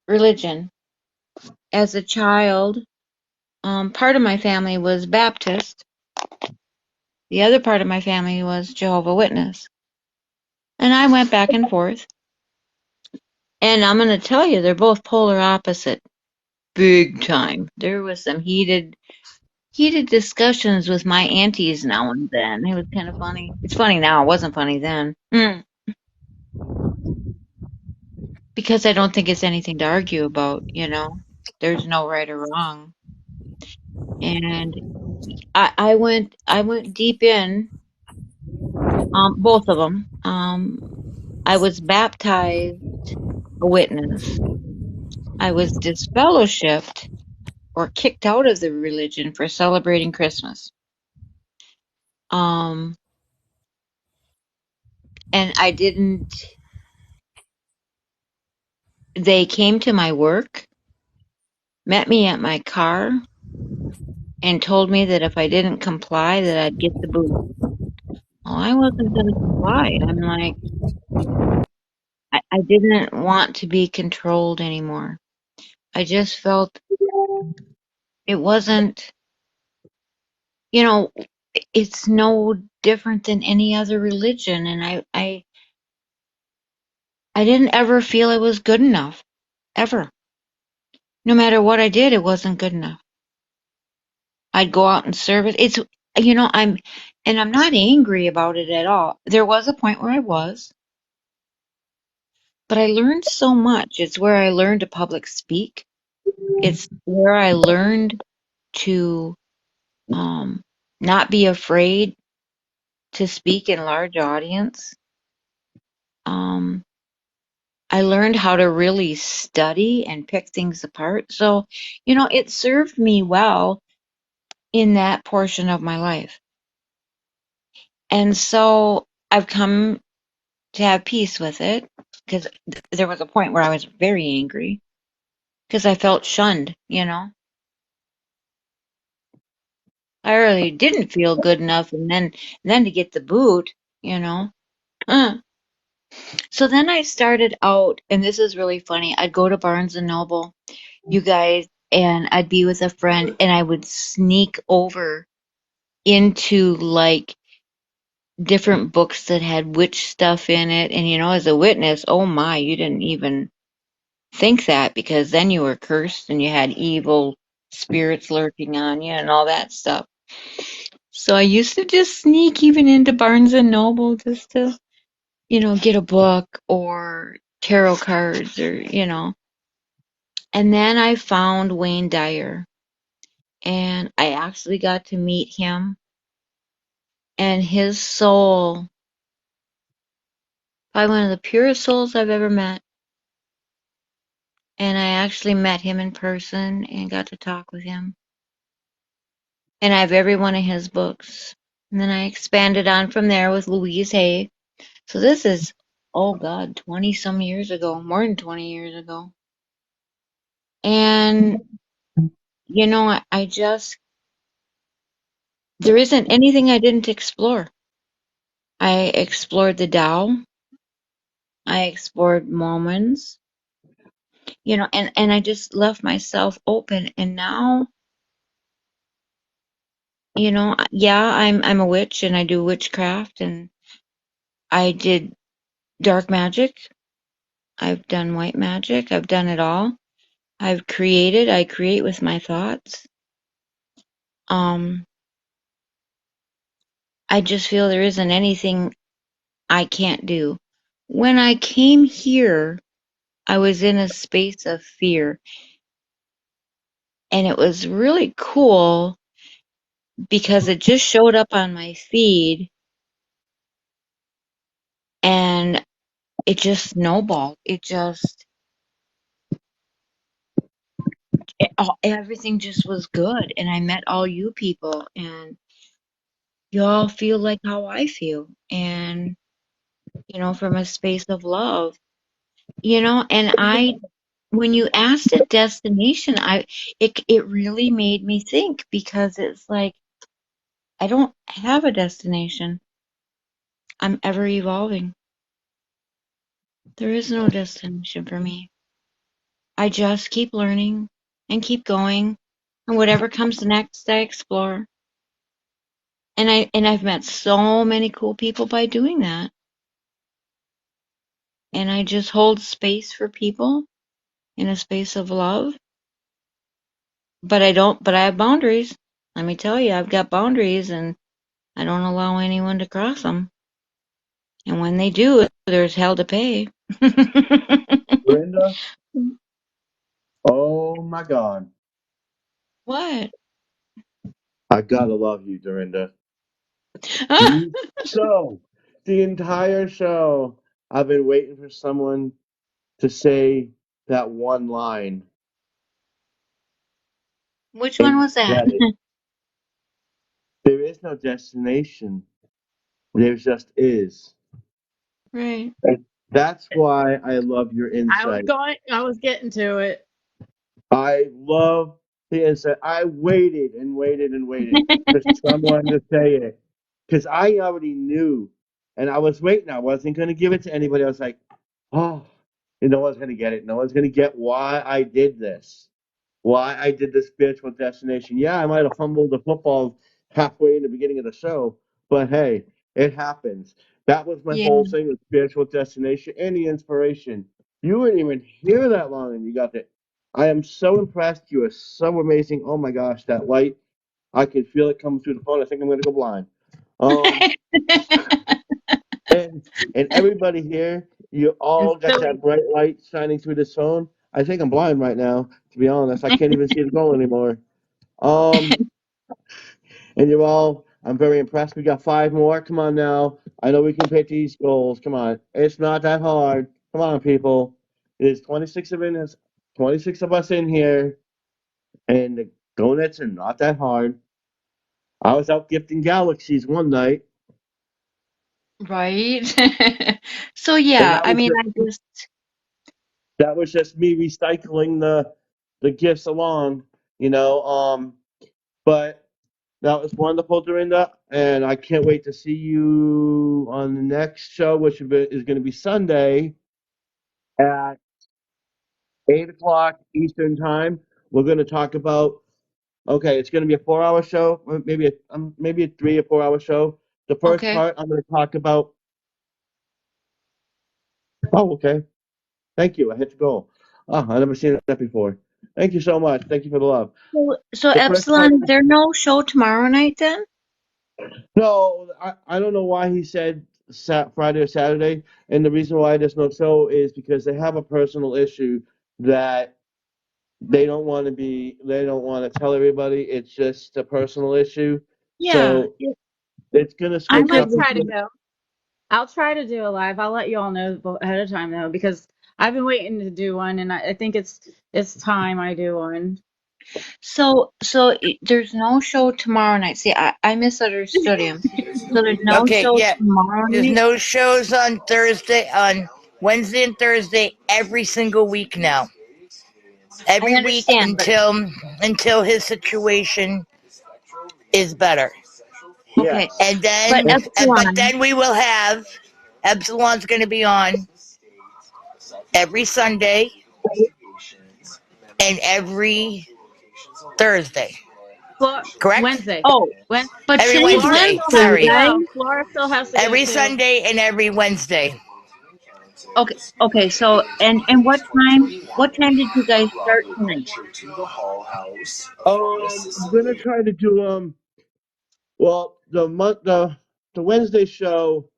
religion. As a child, part of my family was Baptist. The other part of my family was Jehovah Witness. And I went back and forth. And I'm going to tell you, they're both polar opposite. Big time. There was some heated discussions with my aunties now and then. It was kind of funny. It's funny now. It wasn't funny then. Because I don't think it's anything to argue about. There's no right or wrong. And I went deep in, both of them. I was baptized a witness. I was disfellowshipped or kicked out of the religion for celebrating Christmas. Um, and I didn't, they came to my work, met me at my car, and told me that if I didn't comply, that I'd get the boot. Well, I wasn't going to comply. I'm like, I didn't want to be controlled anymore. I just felt it wasn't, you know, it's no different than any other religion. And I didn't ever feel it was good enough, ever. No matter what I did, it wasn't good enough. I'd go out and serve it. I'm not angry about it at all. There was a point where I was, but I learned so much. It's where I learned to public speak. It's where I learned to not be afraid to speak in large audience. Um, I learned how to really study and pick things apart. So, it served me well in that portion of my life. And so I've come to have peace with it because there was a point where I was very angry because I felt shunned. I really didn't feel good enough, and then to get the boot, you know. Uh. So then I started out, and this is really funny. I'd go to Barnes and Noble, you guys, and I'd be with a friend, and I would sneak over into like different books that had witch stuff in it. And as a witness, oh my, you didn't even think that because then you were cursed and you had evil spirits lurking on you and all that stuff. So I used to just sneak even into Barnes and Noble just to, get a book or tarot cards or. And then I found Wayne Dyer and I actually got to meet him and his soul, probably one of the purest souls I've ever met. And I actually met him in person and got to talk with him. And I have every one of his books. And then I expanded on from there with Louise Hay. So this is, oh God, 20 some years ago, more than 20 years ago. And, I just, there isn't anything I didn't explore. I explored the Tao. I explored Mormons, and I just left myself open. And now, yeah, I'm a witch and I do witchcraft and I did dark magic. I've done white magic. I've done it all. I create with my thoughts. I just feel there isn't anything I can't do. When I came here, I was in a space of fear, and it was really cool because it just showed up on my feed and it just snowballed. Everything just was good. And I met all you people and you all feel like how I feel. And, from a space of love, and when you asked a destination, it really made me think because it's like, I don't have a destination. I'm ever evolving. There is no destination for me. I just keep learning and keep going, and whatever comes next, I explore. And I've met so many cool people by doing that. And I just hold space for people in a space of love. But I have boundaries. Let me tell you, I've got boundaries and I don't allow anyone to cross them. And when they do, there's hell to pay. Brenda, oh my God. What? I gotta love you, Dorinda. You so the entire show, I've been waiting for someone to say that one line, Which and one you was that? said it. There is no destination. There just is. Right. And that's why I love your insight. I was getting to it. I love the insight. I waited and waited and waited for someone to say it because I already knew, and I was waiting. I wasn't going to give it to anybody. I was like, oh, no one's going to get it. No one's going to get why I did this, why I did this spiritual destination. Yeah, I might have fumbled the football halfway in the beginning of the show, but hey, it happens. That was my Yeah. whole thing with spiritual destination and the inspiration. You weren't even here that long, and you got it. I am so impressed. You are so amazing. Oh my gosh, that light! I can feel it coming through the phone. I think I'm going to go blind. And everybody here, you all got Silly. that bright light shining through this phone. I think I'm blind right now. To be honest, I can't even see the phone anymore. And you're all. I'm very impressed. We got 5 more. Come on now. I know we can hit these goals. Come on. It's not that hard. Come on, people. There's 26 of us in here, and the donuts are not that hard. I was out gifting galaxies one night, Right? So and yeah, I mean, I just that was just me recycling the gifts along, you know. But that was wonderful, Dorinda, and I can't wait to see you on the next show, which is going to be Sunday at 8 o'clock Eastern time. We're going to talk about. Okay, it's going to be a 4-hour show, or maybe a 3 or 4 hour show. The first okay. part, I'm going to talk about. Oh, okay. Thank you. I hit the goal. Oh, I've never seen that before. Thank you so much. Thank you for the love. So The first part. Epsilon, is there no show tomorrow night then? No, I don't know why he said Friday or Saturday, and the reason why there's no show is because they have a personal issue that they don't want to tell everybody. It's just a personal issue. Yeah, So it's gonna I I'm switch good might up. with try to it. go. I'll try to do a live. I'll let you all know ahead of time though, because I've been waiting to do one, and I think it's time I do one. So there's no show tomorrow night. See, I misunderstood him. So there's no Okay, show yeah. tomorrow There's night? no shows on Wednesday and Thursday every single week now. I Every week understand, but until his situation is better. okay. Yes. And But then, but Epsilon, then we will have Epsilon's going to be on every Sunday and every Thursday. Correct? Wednesday. oh, When but Every today's Flora Wednesday. still has Wednesday, to Sorry. go. right? Flora still has to go Every too. Sunday and every Wednesday. Okay, so and what time did you guys start tonight? I'm gonna try to do well the Wednesday show.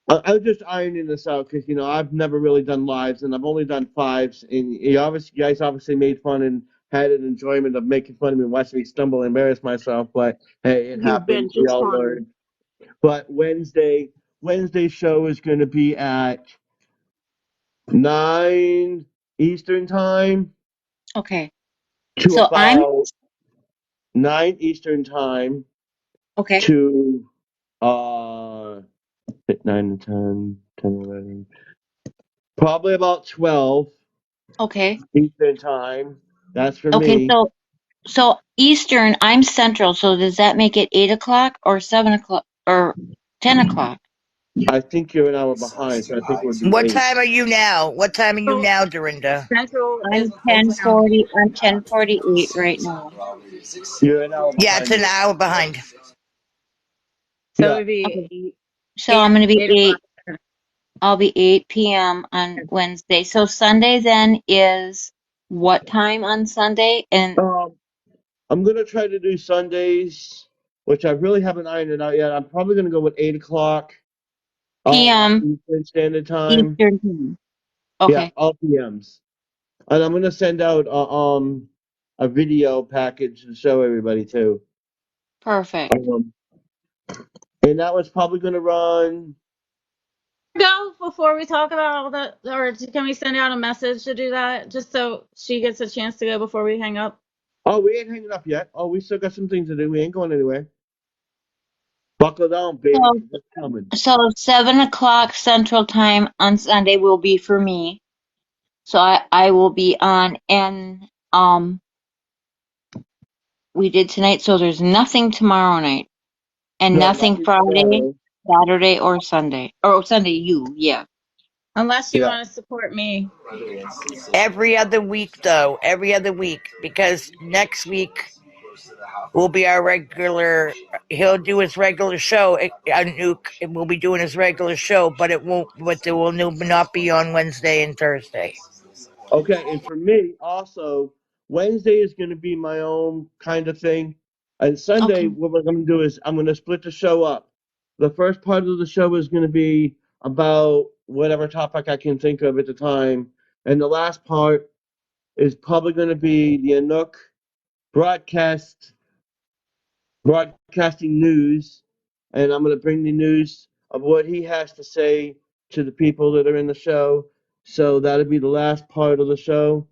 I'm just ironing this out because I've never really done lives and I've only done fives, and you guys obviously made fun and had an enjoyment of making fun of me, watching me stumble and embarrass myself. But hey, it You've been happens. We just all fine. learn. But Wednesday show is going to be at 9 Eastern time Okay, to so I'm about 9 Eastern time okay, to uh 9 and 10, 10, 11, probably about 12 okay, Eastern time. That's for okay. me. So Eastern, I'm Central. So does that make it 8 o'clock or 7 o'clock or 10 o'clock? I think you're an hour behind, so I think it would be What 8. time are you now? What time are you So now, Dorinda? Central I'm is now. 10:40. I'm 10:48 right now. You're an hour Yeah, it's behind an me. hour behind. So it Yeah. would be Okay, so I'm eight gonna be 8 o'clock. 8. I'll be 8 p.m. on Wednesday. So Sunday then is what time on Sunday? And Um, I'm gonna try to do Sundays, which I really haven't ironed it out yet. I'm probably gonna go with 8 o'clock p.m. Eastern Standard Time. Eastern time. Yeah, Okay, all PMs. And I'm gonna send out a video package to show everybody too. perfect. Um, and that was probably gonna run. Go before we talk about all that, or can we send out a message to do that, just so she gets a chance to go before we hang up? Oh, we ain't hanging up yet. Oh, we still got some things to do. We ain't going anywhere. Buckle down, baby, So 'cause it's coming. so 7 o'clock Central time on Sunday will be for me. So I will be on, and we did tonight. So there's nothing tomorrow night and No, nothing nothing Friday, Saturday. Saturday or Sunday. Or Sunday, yeah. Unless you Yeah. want to support me. Every other week, though. Every other week. Because next week will be our regular. He'll do his regular show. Nuke will be doing his regular show, but it won't. But there will not be on Wednesday and Thursday. Okay, and for me also, Wednesday is going to be my own kind of thing, and Okay, Sunday what we're going to do is I'm going to split the show up. The first part of the show is going to be about whatever topic I can think of at the time, and the last part is probably going to be the Anouk broadcast broadcasting news, and I'm going to bring the news of what he has to say to the people that are in the show. So that'll be the last part of the show,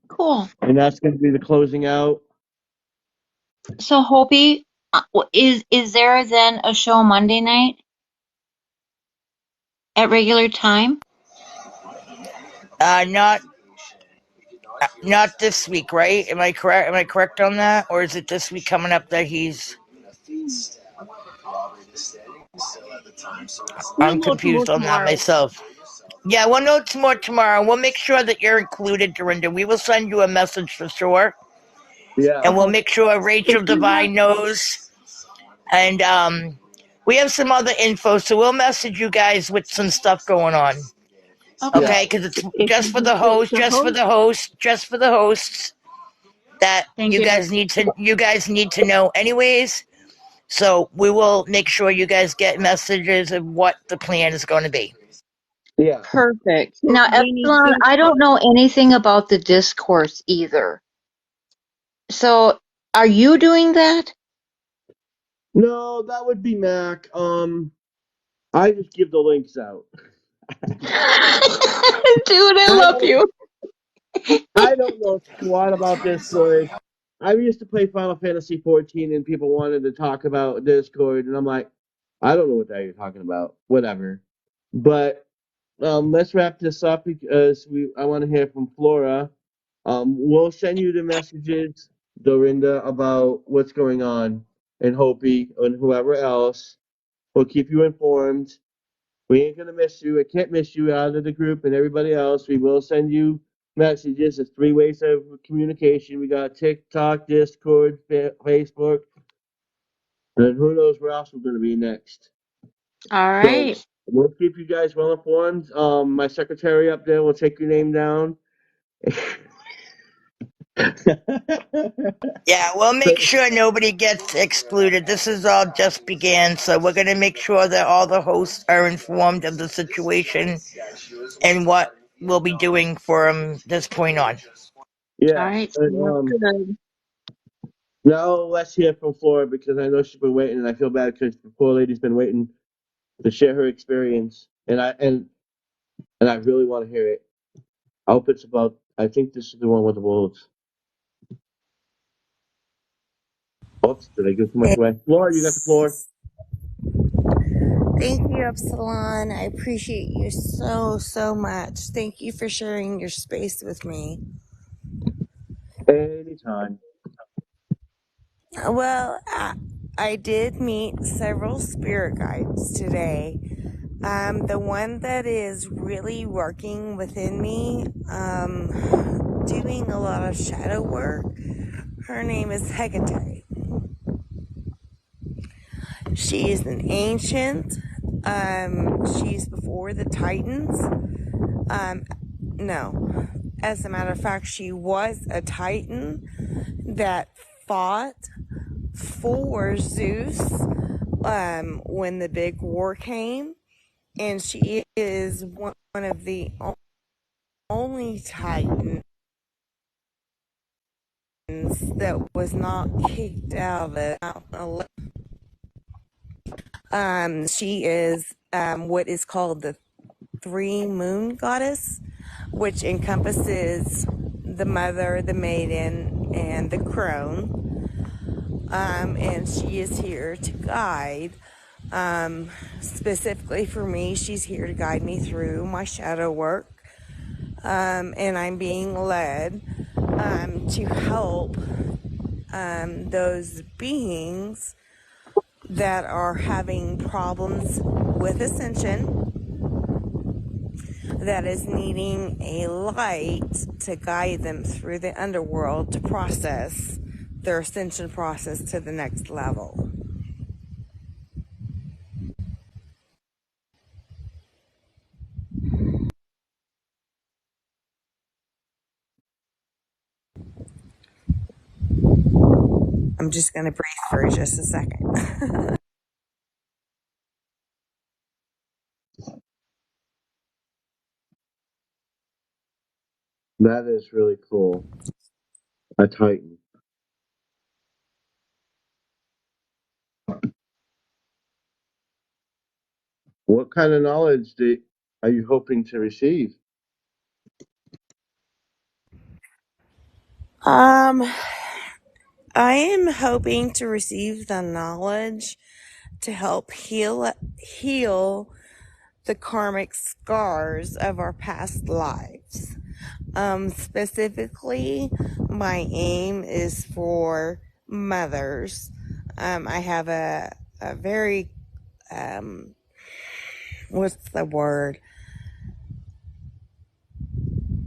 Cool. and that's going to be the closing out. So Hopi, is there then a show Monday night at regular time? Not not this week, right? Am I correct? Am I correct on that, or is it this week coming up that he's? We'll I'm know confused on that tomorrow. myself. Yeah, we'll know more tomorrow. We'll make sure that you're included, Dorinda. We will send you a message for sure, Yeah. and we'll Okay. make sure If Rachel you have, Divine knows. And we have some other info, so we'll message you guys with some stuff going on. Okay. Yeah. Okay, because it's if just you for have the host, the just for host, the host, just for the hosts that Thank you. you guys need to know anyways. So we will make sure you guys get messages of what the plan is going to be. Yeah. Perfect. so Now, we need Epsilon, I don't info. know anything about the discourse either. So, are you doing that? No, that would be Mac. I just give the links out. Dude, I I love don't. you. I don't know squat about Discord. I used to play Final Fantasy 14, and people wanted to talk about Discord, and I'm like, I don't know what that you're talking about. Whatever. But let's wrap this up because I want to hear from Flora. We'll send you the messages, Dorinda, about what's going on, and Hopi and whoever else. We'll keep you informed. We ain't gonna miss you. I can't miss you out of the group and everybody else. We will send you messages. It's 3 ways of communication. We got TikTok, Discord, Facebook, and who knows where else we're gonna be next. All So right. we'll keep you guys well informed. My secretary up there will take your name down. Yeah, we'll make sure nobody gets excluded. This is all just began, so we're going to make sure that all the hosts are informed of the situation and what we'll be doing from this point on. All Yeah. right. And, Sounds good. now let's hear from Flora because I know she's been waiting, and I feel bad because the poor lady's been waiting to share her experience, and I really want to hear it. I hope it's about. I think this is the one with the wolves. Oops, did I give too much away? Flora, you got the floor. Thank you, Epsilon. I appreciate you so, so much. Thank you for sharing your space with me. Anytime. Well, I did meet several spirit guides today. The one that is really working within me, doing a lot of shadow work, her name is Hecate. She is an ancient. She's before the Titans. No. As a matter of fact, she was a Titan that fought for Zeus when the big war came. And she is one of the only Titans that was not kicked out of it. She is what is called the three moon goddess, which encompasses the mother, the maiden, and the crone. And she is here to guide. Specifically for me, she's here to guide me through my shadow work. And I'm being led to help those beings that are having problems with ascension, that is needing a light to guide them through the underworld to process their ascension process to the next level. I'm just going to breathe for just a second. That is really cool. A Titan. What kind of knowledge are you hoping to receive? Um, I am hoping to receive the knowledge to help heal the karmic scars of our past lives. Specifically, my aim is for mothers. I have a very, what's the word?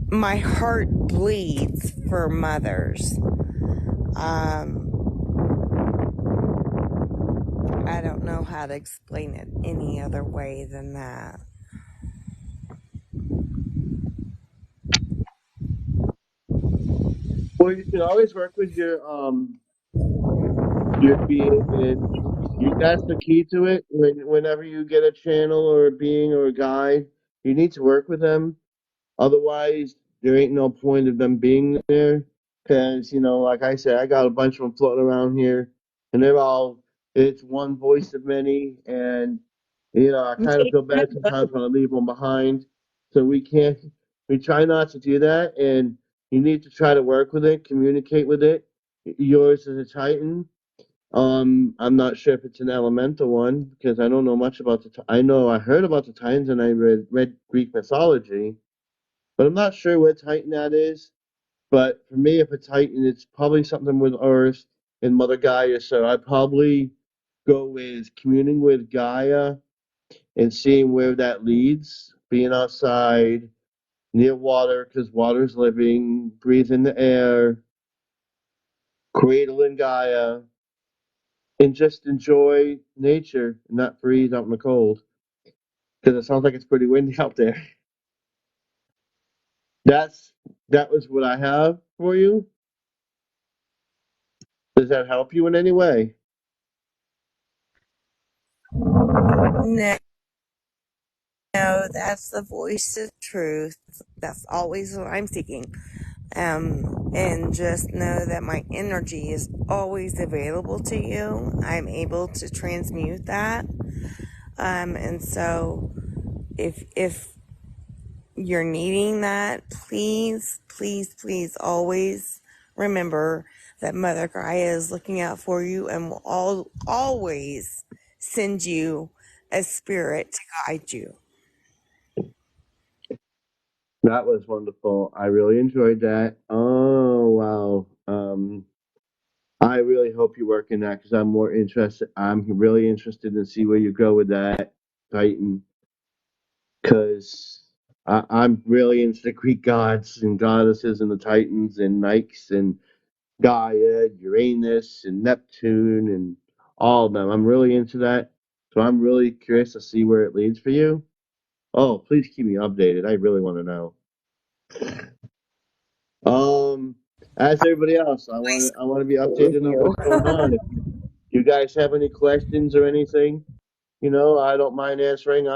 My heart bleeds for mothers. I don't know how to explain it any other way than that. Well, you can always work with your being. That's the key to it. Whenever you get a channel or a being or a guide, you need to work with them. Otherwise, there ain't no point of them being there. Because, like I said, I got a bunch of them floating around here, and it's one voice of many. And, I I'm kind of taking feel it, bad but sometimes when I leave one behind. So we try not to do that. And you need to try to work with it, communicate with it. Yours is a Titan. I'm not sure if it's an elemental one because I don't know much about I know I heard about the Titans and I read Greek mythology, but I'm not sure what Titan that is. But for me, if it's Titan, it's probably something with Earth and Mother Gaia. So I'd probably go with communing with Gaia and seeing where that leads. Being outside near water because water's living, breathing the air, cradling Gaia, and just enjoy nature and not freeze out in the cold because it sounds like it's pretty windy out there. That's that was what I have for you. Does that help you in any way? No, that's the voice of truth. That's always what I'm seeking. And just know that my energy is always available to you. I'm able to transmute that. And so if you're needing that, please, please, please always remember that Mother Gaia is looking out for you and will always send you a spirit to guide you. That was wonderful. I really enjoyed that. Oh wow. I really hope you work in that because I'm more interested. I'm really interested to see where you go with that Titan because I'm really into the Greek gods and goddesses and the Titans and Nikes and Gaia, Uranus, and Neptune, and all of them. I'm really into that. So I'm really curious to see where it leads for you. Oh, please keep me updated. I really want to know. Um, as everybody else, I want to be With updated on you. what's going on. If you guys have any questions or anything, I don't mind answering.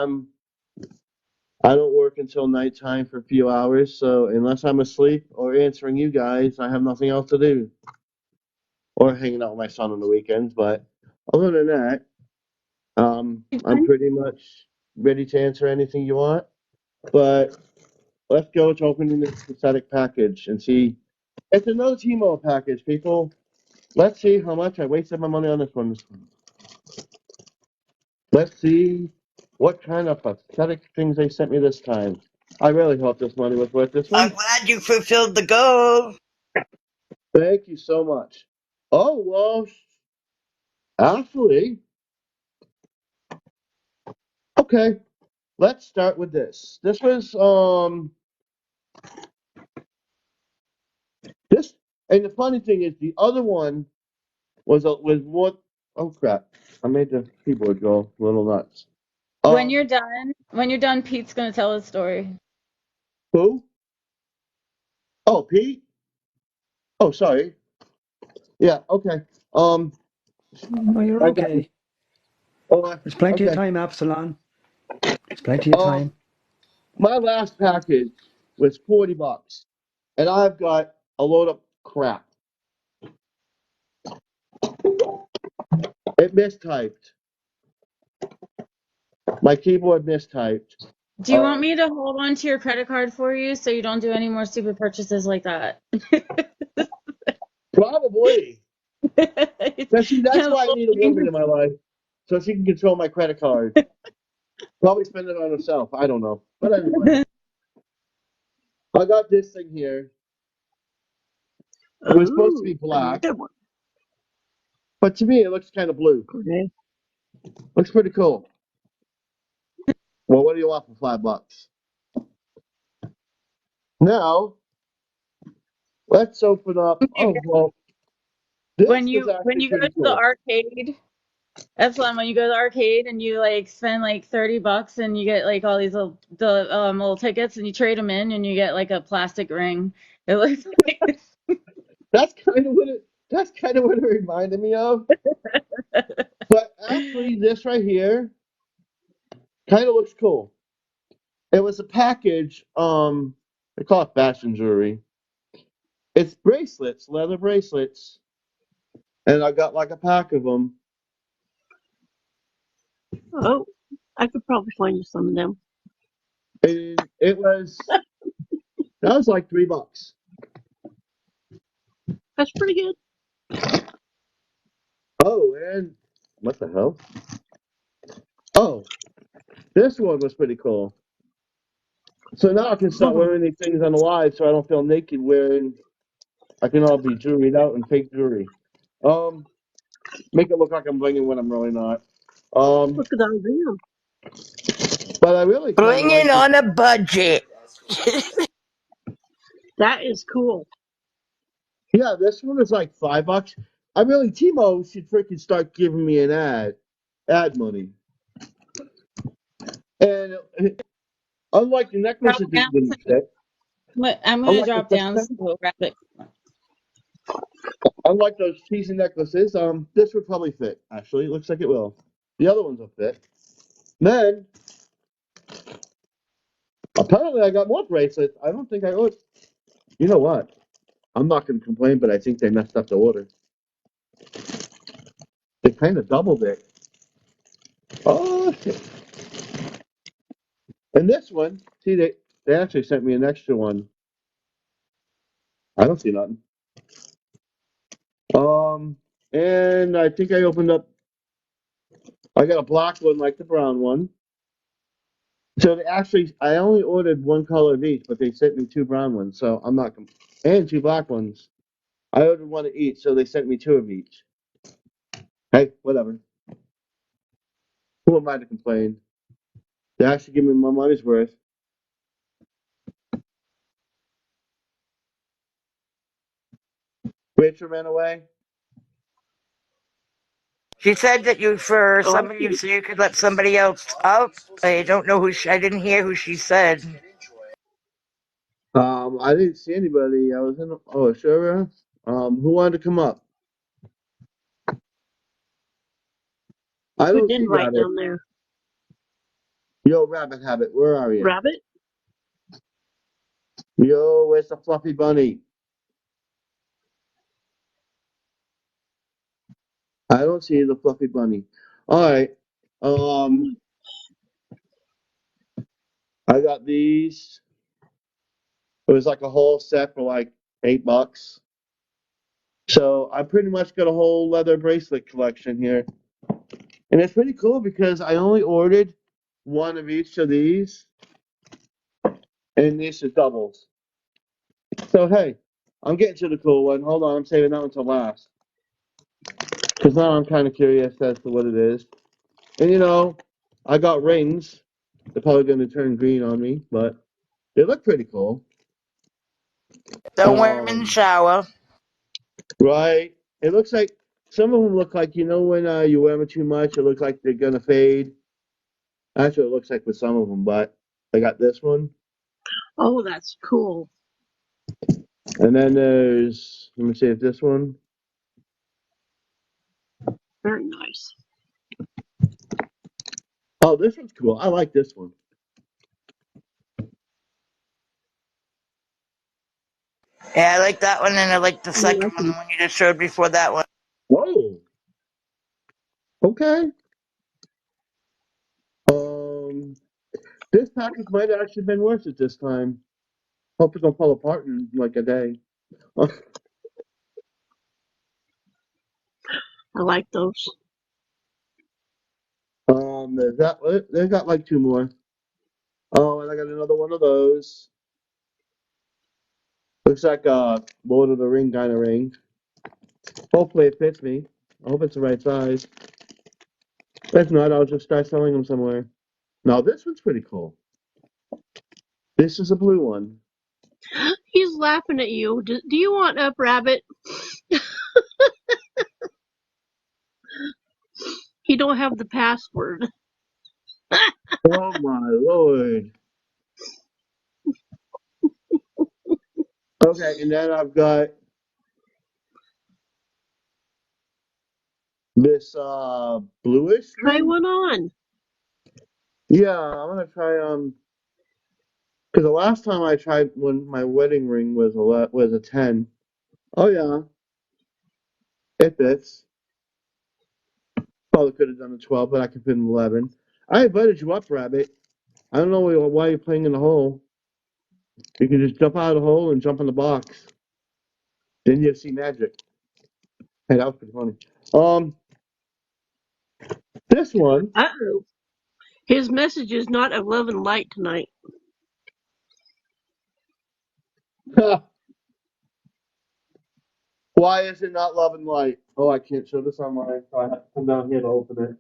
I don't work until nighttime for a few hours, so unless I'm asleep or answering you guys, I have nothing else to do. Or hanging out with my son on the weekends, but other than that, I'm pretty much ready to answer anything you want. But let's go to opening this pathetic package and see. It's another Timo package, people. Let's see how much I wasted my money on this one. Let's see what kind of pathetic things they sent me this time. I really hope this money was worth this I'm one. glad you fulfilled the goal. Thank you so much. Oh, well, actually, okay. Let's start with this. This was this, and the funny thing is, the other one was what? Oh crap! I made the keyboard go a little nuts. Um, when you're done, Pete's gonna tell his story. who? Oh, Pete. Oh, sorry. Yeah. Okay. Um, No, you're I got. okay. Oh, There's plenty of okay. time, Absalom. There's plenty of time. My last package was $40, and I've got a load of crap. It mistyped. My keyboard mistyped. Do you want Um, me to hold on to your credit card for you so you don't do any more stupid purchases like that? Probably. Now, see, that's why I need a woman in my life, so she can control my credit card. Probably spend it on herself. I don't know. But anyway, I got this thing here. It was supposed to Oh, be black, another one. but to me, it looks kind of blue. Okay. Looks pretty cool. Well, what do you want for $5? Now, let's open up. Oh, well, when this was when actually you go pretty to the cool. arcade, that's fun. When you go to the arcade and you like spend like $30 and you get like all these little tickets and you trade them in and you get like a plastic ring. It looks like That's kind of what it reminded me of. But actually, this right here kind of looks cool. It was a package. They call it fashion jewelry. It's bracelets, leather bracelets, and I got like a pack of them. Oh, I could probably find you some of them. And that was like $3. That's pretty good. Oh, and what the hell? Oh, this one was pretty cool. So now I can start Oh, wearing these things on the live, so I don't feel naked wearing. I can all be jewelried out and fake jewelry. Um, Make it look like I'm blinging when I'm really not. Um, look at those them. but I really kind of Blinging like this. on a budget. That is cool. Yeah, this one is like $5. I really, Timo should freaking start giving me an ad money. And unlike the drop necklaces that down. didn't fit, I'm gonna unlike the drop down quick so rabbit. unlike those cheesy necklaces, this would probably fit. Actually, it looks like it will. The other ones will fit. Then apparently I got more bracelets. I don't think I would. You know what? I'm not going to complain, but I think they messed up the order. They kind of doubled it. Oh, shit. And this one, see, they actually sent me an extra one. I don't see nothing. And I think I opened up. I got a black one like the brown one. So they actually, I only ordered one color of each, but they sent me two brown ones. So I'm not, and two black ones. I ordered one of each, so they sent me two of each. Hey, whatever. Who am I to complain? They actually give me my money's worth. Rachel ran away. She said that for Oh, I some of you, see. so you could let somebody else up. I don't know I didn't hear who she said. I didn't see anybody. I was in. Oh, sure. Who wanted to come up? I Who don't did see write Rabbit. down there? Yo, Rabbit Habit, where are you? Rabbit? Yo, where's the fluffy bunny? I don't see the fluffy bunny. All right. Um, I got these. It was like a whole set for like $8. So I pretty much got a whole leather bracelet collection here. And it's pretty cool because I only ordered one of each of these, and these are doubles. So hey, I'm getting to the cool one. Hold on, I'm saving that one till last. Because now I'm kind of curious as to what it is. And I got rings. They're probably going to turn green on me, but they look pretty cool. Don't wear them in the shower. Right? It looks like some of them look like, when you wear them too much, it looks like they're going to fade. That's what it looks like with some of them, but I got this one. Oh, that's cool. And then let me see if this one. Very nice. Oh, this one's cool. I like this one. Yeah, I like that one, and I like the I second like one, the them. one you just showed before that one. Whoa. Okay. Um, this package might have actually been worth it this time. Hope it don't fall apart in like a day. I like those. There's that. They got like two more. Oh, and I got another one of those. Looks like a Lord of the Ring kind of ring. Hopefully it fits me. I hope it's the right size. If not, I'll just start selling them somewhere. Now this one's pretty cool. This is a blue one. He's laughing at you. Do you want up, Rabbit? He don't have the password. Oh my lord. Okay, and then I've got this bluish Try ring. one on. Yeah, I'm gonna try because the last time I tried when my wedding ring was a 10. Oh yeah, it fits. Probably could have done a 12, but I could fit an 11. I invited you up, Rabbit. I don't know why you're playing in the hole. You can just jump out of the hole and jump in the box. Then you see magic. Hey, that was pretty funny. This one. Uh-oh. His message is not of love and light tonight. Why is it not love and light? Oh, I can't show this online, so I have to come down here to open it.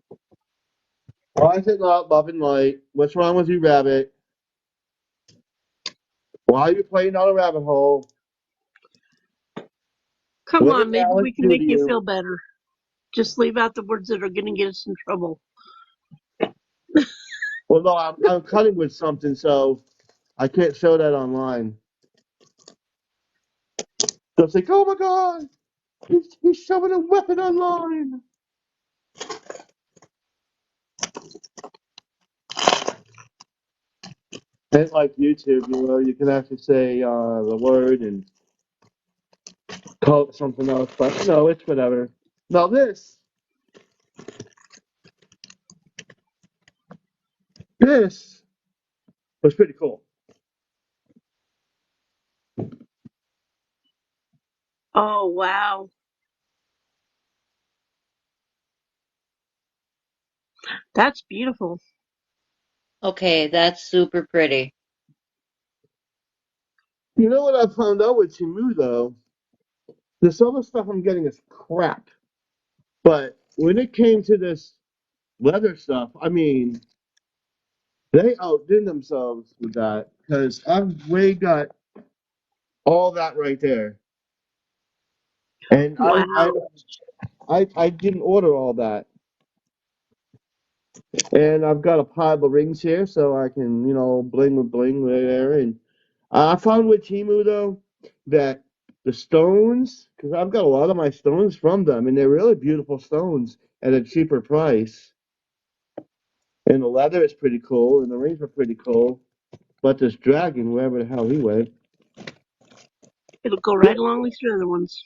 Why is it not love and light? What's wrong with you, Rabbit? Why are you playing down a rabbit hole? Come What on, did maybe Alex we can do make to you you? feel better. Just leave out the words that are going to get us in trouble. Well, no, I'm cutting with something, so I can't show that online. They'll say, oh my god, he's showing a weapon online. And like YouTube, you can actually say the word and call it something else, but no, it's whatever. Now this was pretty cool. Oh, wow. That's beautiful. Okay, that's super pretty. You know what I found out with Timu though? This other stuff I'm getting is crap. But when it came to this leather stuff, I mean, they outdid themselves with that because I've way got all that right there, and Wow. I didn't order all that, and I've got a pile of rings here so I can bling with bling right there, and I found with Timu though that the stones, because I've got a lot of my stones from them, and they're really beautiful stones at a cheaper price. And the leather is pretty cool, and the rings are pretty cool. But this dragon, wherever the hell he went, It'll go yeah, right along with your other ones.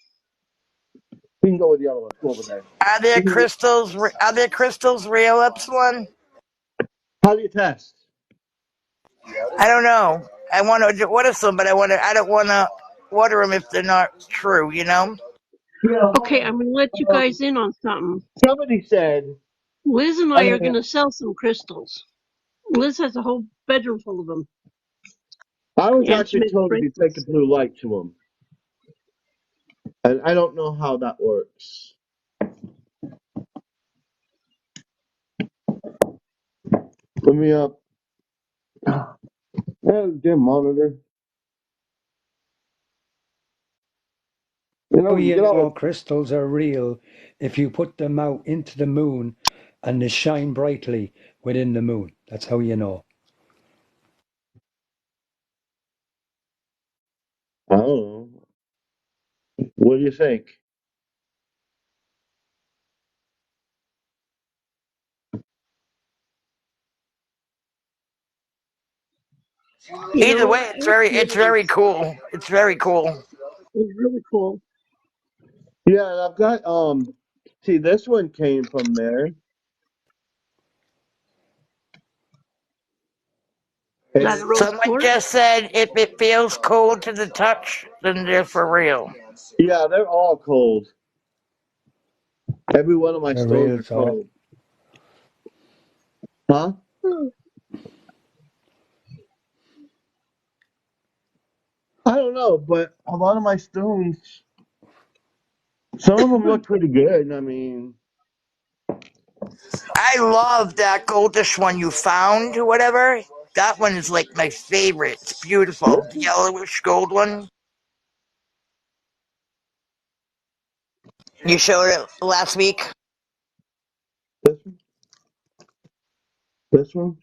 we can go with the other one. Go over there. Are there crystals? Are there crystals real, Epsilon? How do you test? I don't know. I want to order some, but I don't want to order them if they're not true. You know. Yeah, Okay, I'm going to let you guys in on something. somebody said. Liz and I I are mean, going to sell some crystals. Liz has a whole bedroom full of them. I was And she actually makes told if you take a bracelets. blue light to them, and I don't know how that works. Put me up. Oh, damn monitor. How You you get all know crystals are real if you put them out into the moon and they shine brightly within the moon. That's how you know. I don't know. What do you think? You know Either what? way, it's Absolutely. very cool. It's very cool. It's really cool. Yeah, and I've got See, this one came from there. Is that a And rose Someone quartz? just said if it feels cold to the touch, then they're for real. yeah, they're all cold. Every one of my A stones real are talk. cold. Huh? I don't know, but a lot of my stones, some of them look pretty good. I mean, I love that goldish one you found or whatever. That one is like my favorite. It's beautiful. this The yellowish gold one. You showed it last week? this one, this one.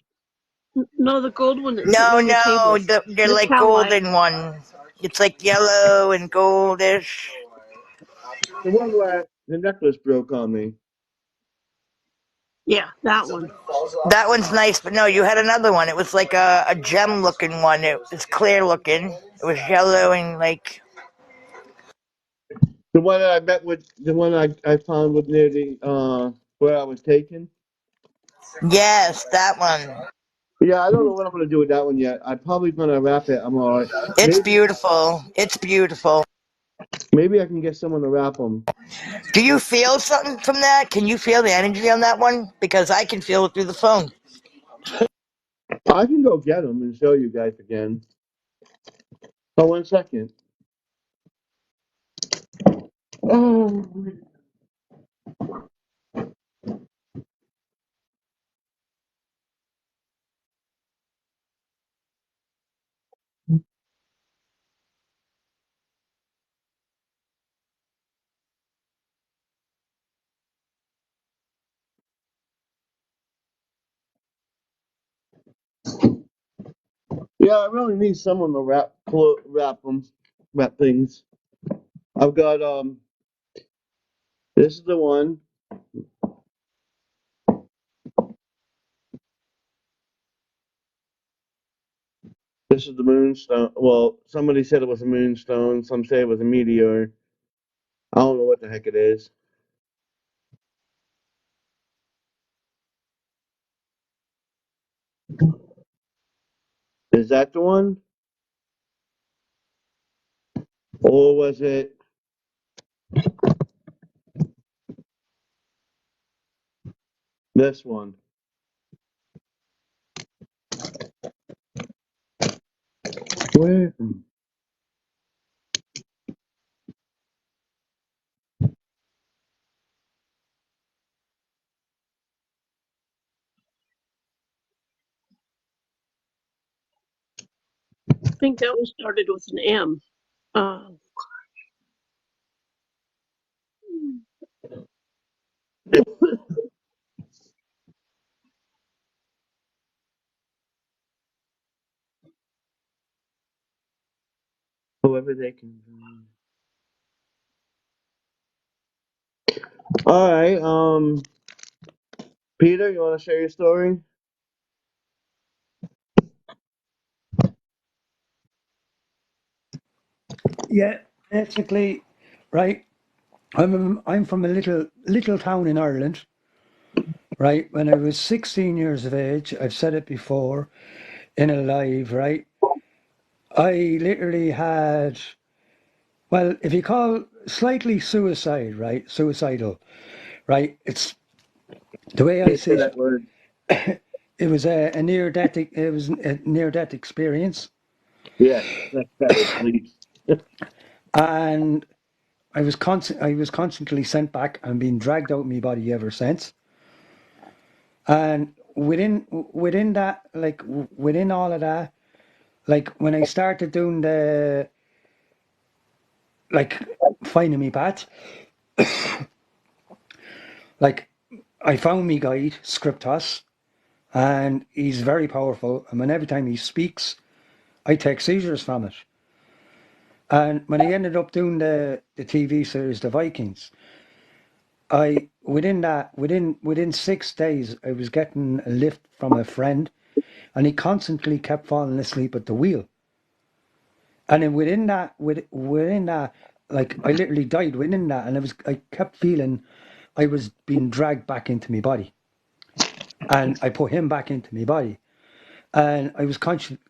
No, the gold one that's No, on the no, table. the That's like Halite. golden one. It's like yellow and goldish. The one where the necklace broke on me. Yeah, that one. That one's nice, but no, you had another one. It was like a gem looking one. It was clear looking. It was yellow and like, The one that I met with, the one I found with near the where I was taken. yes, that one. Yeah, I don't know what I'm gonna do with that one yet. I'm probably gonna wrap it. I'm alright. It's Maybe beautiful. It's beautiful. maybe I can get someone to wrap them. Do you feel something from that? Can you feel the energy on that one? Because I can feel it through the phone. I can go get them and show you guys again. Oh, 1 second. Oh, yeah, I really need someone to wrap them, wrap things. I've got this is the one. This is the moonstone. Well, somebody said it was a moonstone. Some say it was a meteor. I don't know what the heck it is. Is that the one? Or was it this one? Where? I think that one started with an M. Uh, Whoever they can. All right. Peter, you want to share your story? Yeah, basically, right. I'm from a little town in Ireland, right? When I was 16 years of age, I've said it before in a live, right? I literally had, well, if you call slightly suicide, right? Suicidal, right? It's the way I Can't see say it. that word. It was a near death experience, Yes, that's better, please. and I was constantly sent back and being dragged out of my body ever since. And within that, within all of that, like when I started doing the like finding me path, like I found me guide Scriptos, and he's very powerful. And when every time he speaks, I take seizures from it. And when I ended up doing the TV series The Vikings, I within 6 days I was getting a lift from a friend, and he constantly kept falling asleep at the wheel. And then within that, like I literally died within that, and I kept feeling I was being dragged back into my body, and I put him back into my body, and I was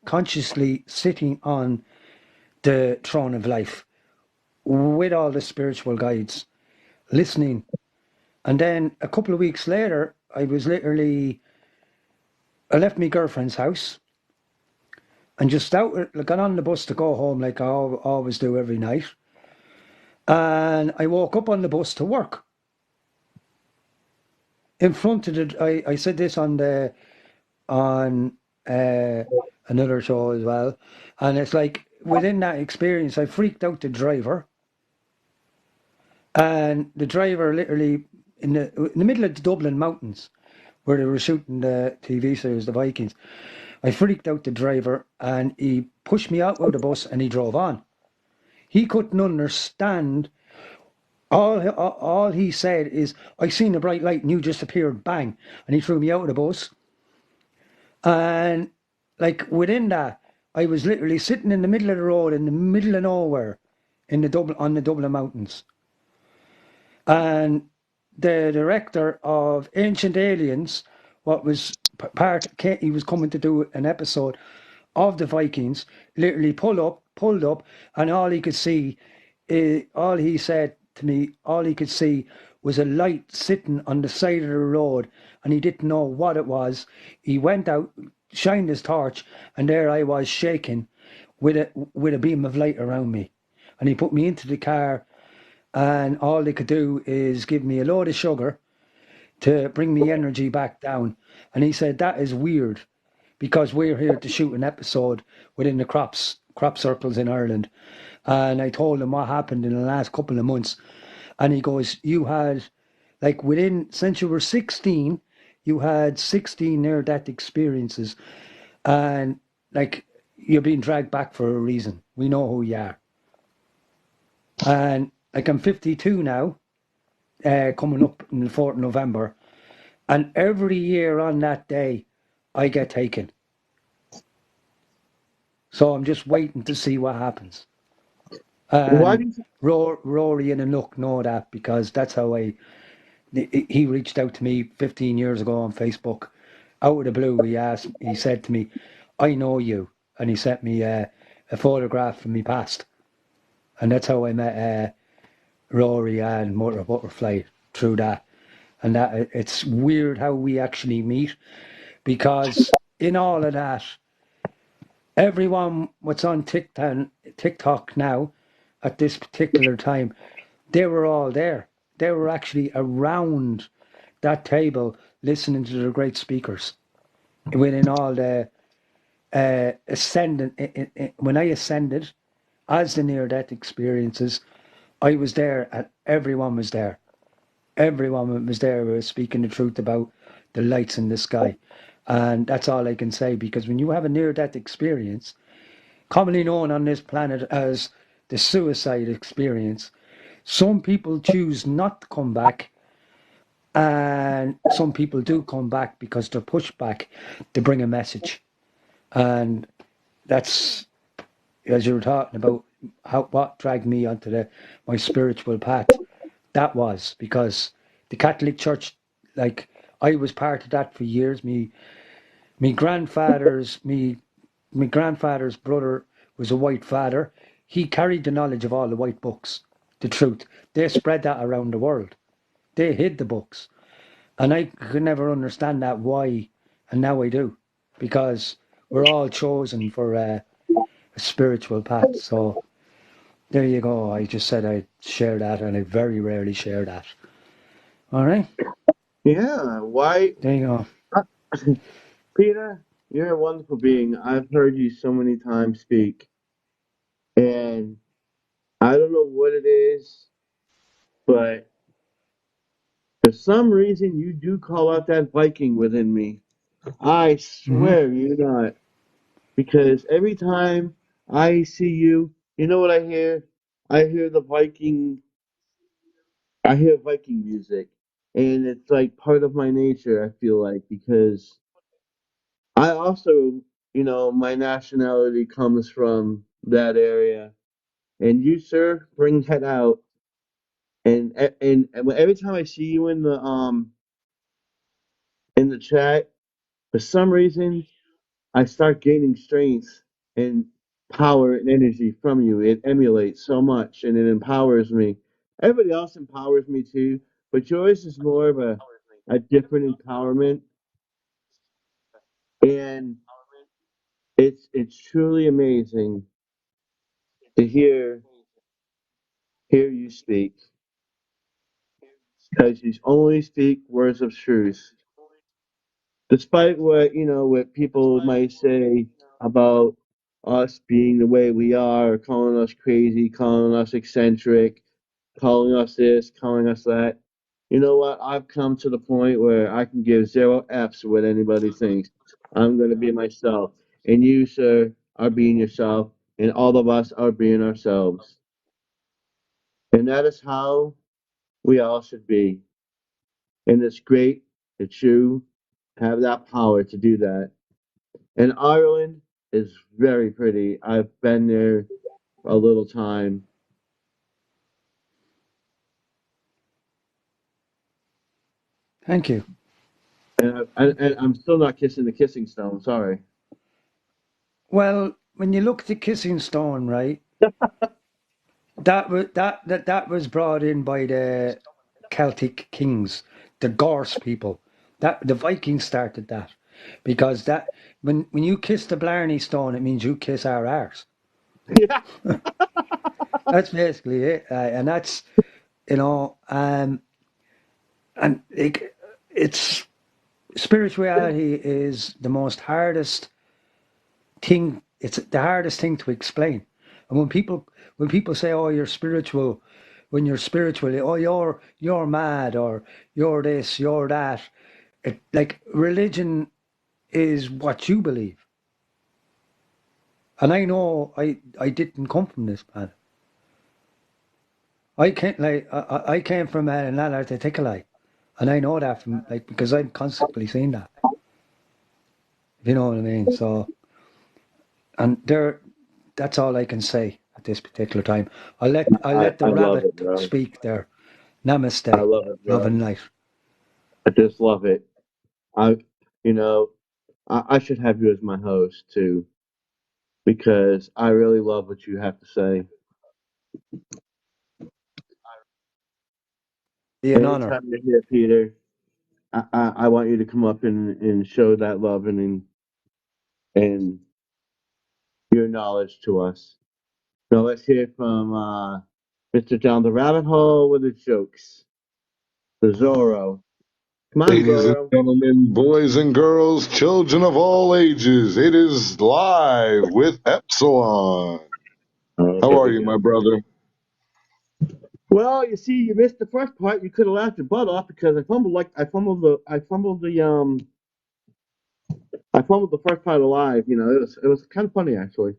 consciously sitting on the throne of life with all the spiritual guides, listening And then a couple of weeks later, I left my girlfriend's house and just got on the bus to go home like I always do every night. And I woke up on the bus to work. In front of I said this on another show as well, and it's like within that experience, I freaked out the driver, and the driver literally in the middle of the Dublin mountains where they were shooting the TV series The Vikings. I freaked out the driver, and he pushed me out of the bus, and he drove on. He couldn't understand. All he said is, "I seen a bright light, and you just appeared, bang," and he threw me out of the bus. And like within that, I was literally sitting in the middle of the road, in the middle of nowhere, on the Dublin mountains. And the director of Ancient Aliens, what was he was coming to do an episode of the Vikings, literally pulled up, and all he said to me, all he could see was a light sitting on the side of the road, and he didn't know what it was. He went out, shined his torch, and there I was shaking with a beam of light around me. And he put me into the car, and all they could do is give me a load of sugar to bring me energy back down. And he said, that is weird, because we're here to shoot an episode within the crop circles in Ireland. And I told him what happened in the last couple of months. And he goes, you had, like since you were 16, you had 16 near-death experiences. And like, you're being dragged back for a reason. We know who you are. And like, I'm 52 now, coming up in the 4th of November. And every year on that day, I get taken. So I'm just waiting to see what happens. Why And do you, Rory and Anouk know that, because that's how he reached out to me 15 years ago on Facebook. Out of the blue, he said to me, I know you. And he sent me a photograph from me past. And that's how I met Rory and Mother Butterfly, through that. And that it's weird how we actually meet, because in all of that, everyone what's on TikTok now at this particular time, they were all there. They were actually around that table listening to the great speakers within all the ascendant. When I ascended as the near death experiences, I was there and everyone was there. Everyone was there who was speaking the truth about the lights in the sky. And that's all I can say, because when you have a near death experience, commonly known on this planet as the suicide experience, some people choose not to come back, and some people do come back because they're pushed back to bring a message. And that's, as you were talking about, what dragged me onto my spiritual path. That was because the Catholic Church, like, I was part of that for years. My grandfather's brother was a white father. He carried the knowledge of all the white books, the truth. They spread that around the world. They hid the books. And I could never understand that, why, and now I do. Because we're all chosen for a spiritual path. So there you go. I just said I'd share that, and I very rarely share that. All right? yeah, why? There you go. Peter, you're a wonderful being. I've heard you so many times speak, and I don't know what it is, but for some reason you do call out that Viking within me. I Mm-hmm. swear you're not. Because every time I see you, you know what I hear? I hear I hear Viking music. And it's like part of my nature, I feel like, because I also, my nationality comes from that area. And you, sir, bring that out. And every time I see you in the chat, for some reason I start gaining strength and power and energy from you. It emulates so much and it empowers me. Everybody else empowers me too, but yours is more of a different empowerment, and it's truly amazing to hear you speak because you only speak words of truth, despite what what people might say about us being the way we are, calling us crazy, calling us eccentric, calling us this, calling us that. You know what? I've come to the point where I can give zero F's what anybody thinks. I'm going to be myself. And you, sir, are being yourself. And all of us are being ourselves. And that is how we all should be. And it's great that you have that power to do that. And Ireland is very pretty. I've been there a little time. Thank you. And I'm still not kissing the kissing stone. Sorry. Well, when you look at the kissing stone, right? That was brought in by the Celtic kings, the Gorse people. That the Vikings started that because that when you kiss the Blarney Stone, it means you kiss our arse. Yeah. That's basically it, and that's you know, and it's spirituality is the most hardest thing. It's the hardest thing to explain, and when people say, "Oh, you're spiritual," when you're spiritual, oh, you're mad or you're this, you're that. It like religion is what you believe, and I know I didn't come from this planet. I came I came from an Antarctica, and I know that from like because I'm constantly seeing that. If you know what I mean. So and that's all I can say at this particular time. I'll let the I love rabbit it, bro. speak there. I Namaste. love it, Love bro. and light. I just love it. I, you know, I should have you as my host too, because I really love what you have to say. Be an honor. Anytime you're here, Peter, I want you to come up and show that love and your knowledge to us. Now let's hear from Mr. Down the Rabbit Hole with the jokes. The Zorro. Come on, Ladies and Zorro. gentlemen, boys and girls, children of all ages, it is live with Epsilon. Oh, How here are we you, my go. brother? Well, you see, you missed the first part. You could have laughed your butt off because I fumbled the first part alive. It was kind of funny actually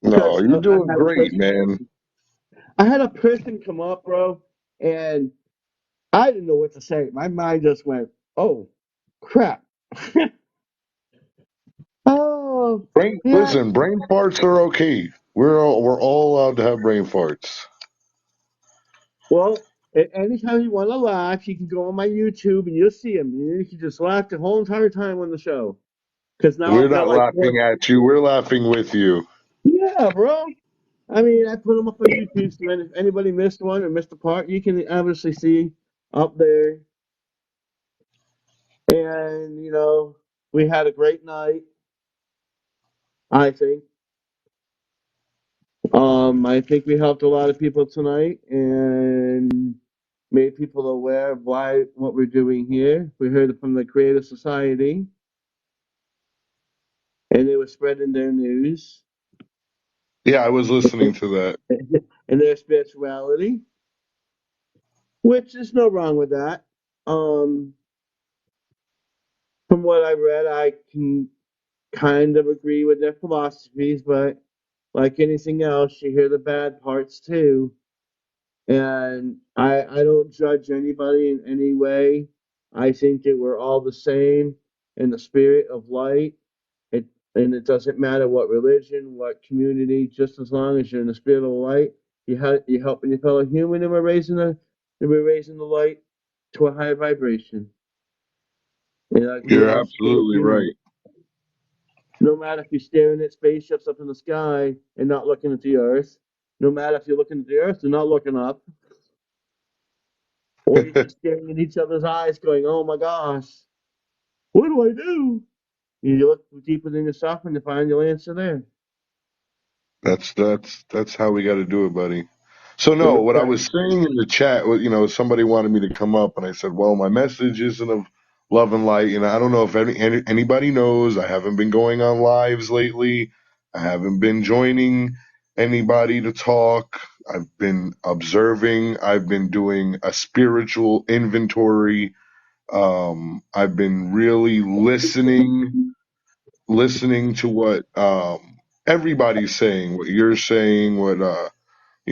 No, because you're doing great, man. I had a person come up, bro, and I didn't know what to say. My mind just went, "Oh, crap." Oh, yeah. Brain farts are okay. We're all allowed to have brain farts. Well, anytime you want to laugh, you can go on my YouTube and you'll see him. You can just laugh the whole entire time on the show. Because now We're I've got not like four. laughing at you. We're laughing with you. Yeah, bro. I mean, I put them up on YouTube, so if anybody missed one or missed a part, you can obviously see up there. And we had a great night. I think. I think we helped a lot of people tonight and made people aware of what we're doing here. We heard it from the Creative Society, and they were spreading their news Yeah, I was listening to that. and their spirituality, which is no wrong with that. Um, from what I read, I can kind of agree with their philosophies, but like anything else, you hear the bad parts too. And I don't judge anybody in any way. I think that we're all the same in the spirit of light. It and it doesn't matter what religion, what community, just as long as you're in the spirit of light, you're helping your fellow human, and we're raising the light to a higher vibration. And like we You're all should be absolutely doing. right. No matter if you're staring at spaceships up in the sky and not looking at the earth, no matter if you're looking at the earth and not looking up, Or you're just staring in each other's eyes going, oh my gosh, what do I do? You look deeper than yourself and you find your answer there. That's how we got to do it, buddy. So no, That's what I right. was saying in the chat, somebody wanted me to come up, and I said, well, my message isn't of love and light, and I don't know if anybody knows. I haven't been going on lives lately. I haven't been joining anybody to talk. I've been observing. I've been doing a spiritual inventory. I've been really listening to what everybody's saying, what you're saying, what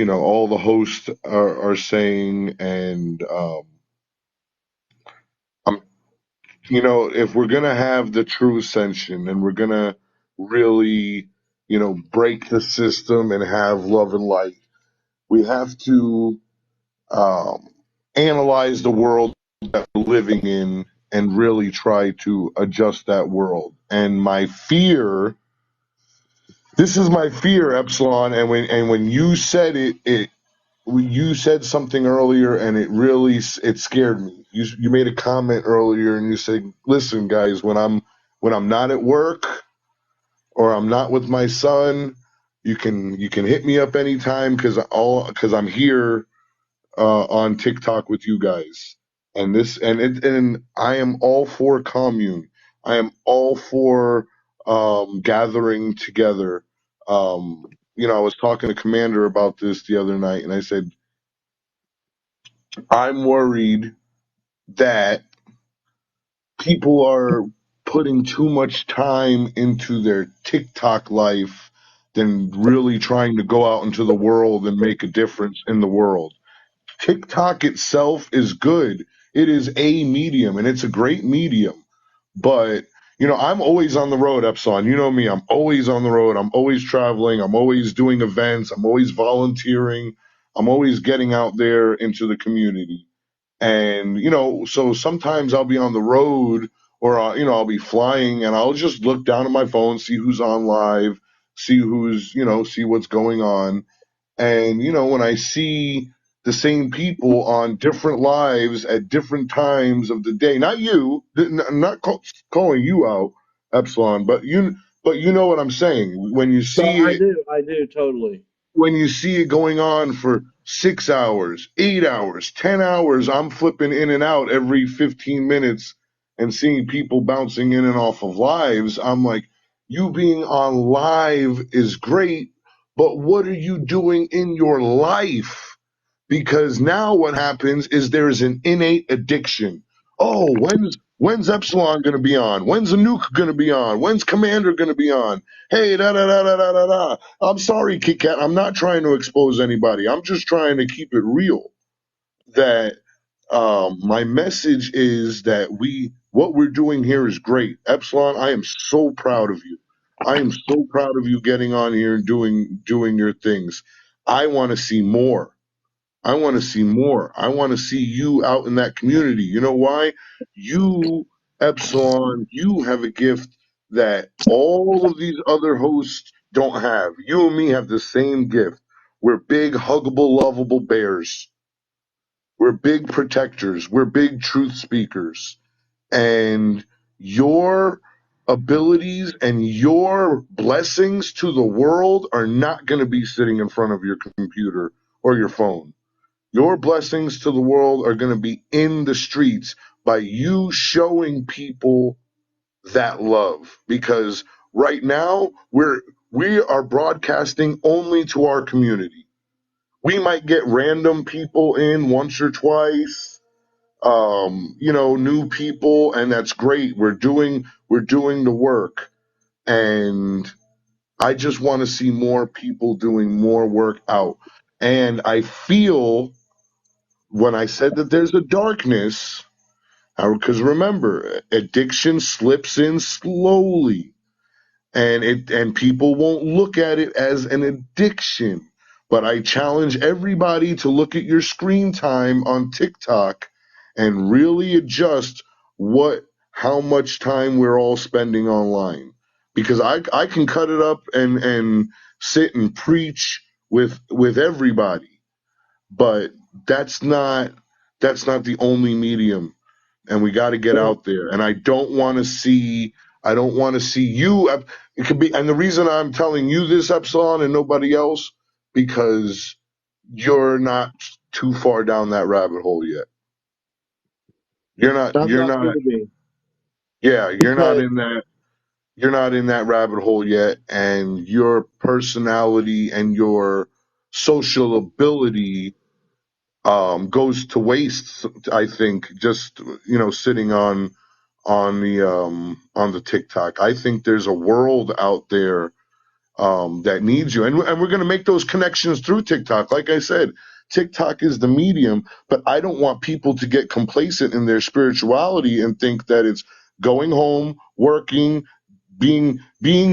all the hosts are saying, and I'm if we're gonna have the true ascension and we're gonna really break the system and have love and light, we have to um, analyze the world that we're living in and really try to adjust that world. And my fear, this is my fear, Epsilon, and when you said it, you said something earlier, and it scared me. You made a comment earlier, and you said, "Listen, guys, when I'm not at work or I'm not with my son, you can hit me up anytime because I'm here on TikTok with you guys." And I am all for commune. I am all for gathering together. I was talking to Commander about this the other night, and I said, I'm worried that people are putting too much time into their TikTok life than really trying to go out into the world and make a difference in the world. TikTok itself is good. It is a medium, and it's a great medium. But, I'm always on the road, Epsilon. You know me. I'm always on the road. I'm always traveling. I'm always doing events. I'm always volunteering. I'm always getting out there into the community. And, so sometimes I'll be on the road or, I'll be flying and I'll just look down at my phone, see who's on live, see what's going on. And, when I see the same people on different lives at different times of the day, not you, I'm not calling you out, Epsilon, but you know what I'm saying. When you So see it, I do totally. when you see it going on for 6 hours, 8 hours, 10 hours, I'm flipping in and out every 15 minutes and seeing people bouncing in and off of lives. I'm like, you being on live is great, but what are you doing in your life? Because now what happens is there's an innate addiction. Oh, when's Epsilon going to be on? When's the nuke going to be on? When's Commander going to be on? Hey, da da da da da da da. I'm sorry, Kit Kat. I'm not trying to expose anybody. I'm just trying to keep it real. That my message is that what we're doing here is great. Epsilon, I am so proud of you. I am so proud of you getting on here and doing your things. I want to see more. I want to see more. I want to see you out in that community. You know why? You, Epsilon, you have a gift that all of these other hosts don't have. You and me have the same gift. We're big, huggable, lovable bears. We're big protectors. We're big truth speakers. And your abilities and your blessings to the world are not going to be sitting in front of your computer or your phone. Your blessings to the world are going to be in the streets by you showing people that love. Because right now we are broadcasting only to our community. We might get random people in once or twice, new people, and that's great. We're doing the work, and I just want to see more people doing more work out. And I feel when I said that there's a darkness, because remember, addiction slips in slowly, and people won't look at it as an addiction. But I challenge everybody to look at your screen time on TikTok and really adjust how much time we're all spending online. Because I can cut it up and sit and preach with everybody, but that's not that's not the only medium, and we got to get Well, out there. And I don't want to see you. It could be, and the reason I'm telling you this, Epsilon, and nobody else, because you're not too far down that rabbit hole yet. You're not. I'm You're not not. going to be Yeah, you're not because in that. You're not in that rabbit hole yet, and your personality and your social ability goes to waste. I think just sitting on the TikTok. I think there's a world out there that needs you, and we're going to make those connections through TikTok. Like I said, TikTok is the medium, but I don't want people to get complacent in their spirituality and think that it's going home, working, being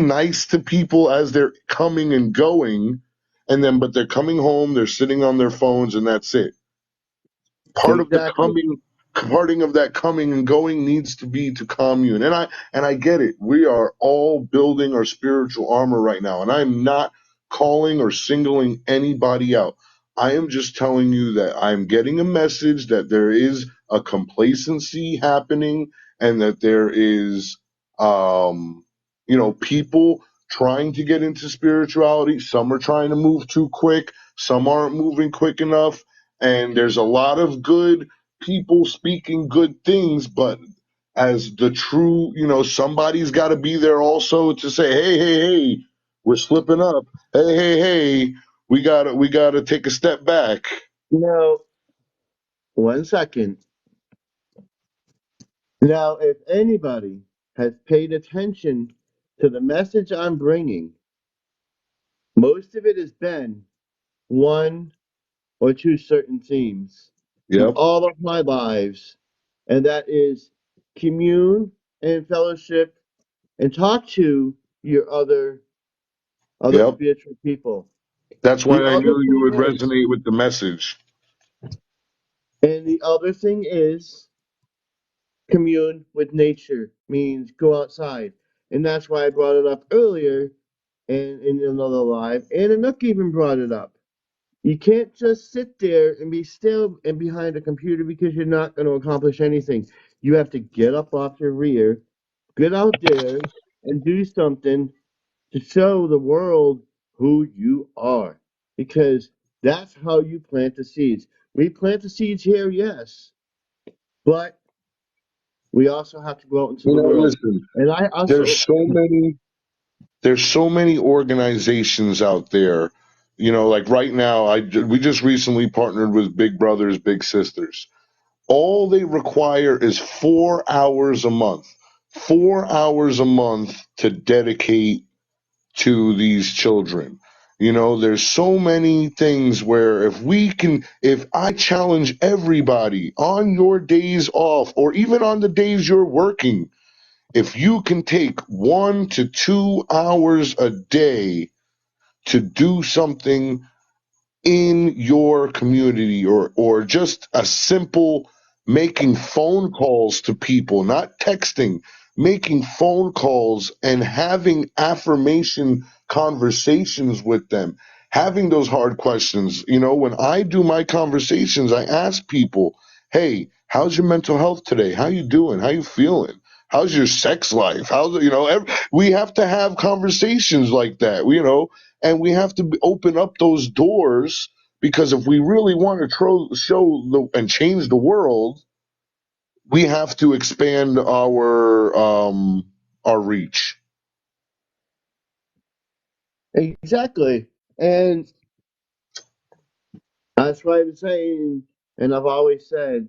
nice to people as they're coming and going, and then but they're coming home, they're sitting on their phones, and that's it. Part of the exactly. coming Parting of that coming and going needs to be to commune. And I get it. We are all building our spiritual armor right now, and I'm not calling or singling anybody out. I am just telling you that I'm getting a message that there is a complacency happening, and that there is people trying to get into spirituality. Some are trying to move too quick, some aren't moving quick enough, and there's a lot of good people speaking good things, but as the true, somebody's got to be there also to say, hey, we're slipping up. Hey, we gotta take a step back. Now, 1 second. Now, if anybody has paid attention to the message I'm bringing, most of it has been one or two certain themes through Yep, all of my lives, and that is commune and fellowship and talk to your other yep. spiritual people. That's why The I other knew you thing would is, resonate with the message. and the other thing is, commune with nature means go outside. And that's why I brought it up earlier and in another live. And Anook even brought it up. You can't just sit there and be still and behind a computer because you're not going to accomplish anything. You have to get up off your rear, get out there, and do something to show the world who you are. Because that's how you plant the seeds. We plant the seeds here, yes, but we also have to go out into the world. Listen, And I there's also, so many there's so many organizations out there. Like right now, we just recently partnered with Big Brothers Big Sisters. All they require is 4 hours a month. 4 hours a month to dedicate to these children. There's so many things where if I challenge everybody on your days off or even on the days you're working, if you can take 1 to 2 hours a day to do something in your community, or just a simple making phone calls to people, not texting, making phone calls and having affirmation conversations with them, having those hard questions. When I do my conversations, I ask people, hey, how's your mental health today? How you doing? How you feeling? How's your sex life? We have to have conversations like that, and we have to open up those doors, because if we really want to and change the world, we have to expand our reach. exactly. And that's why I'm saying, and I've always said,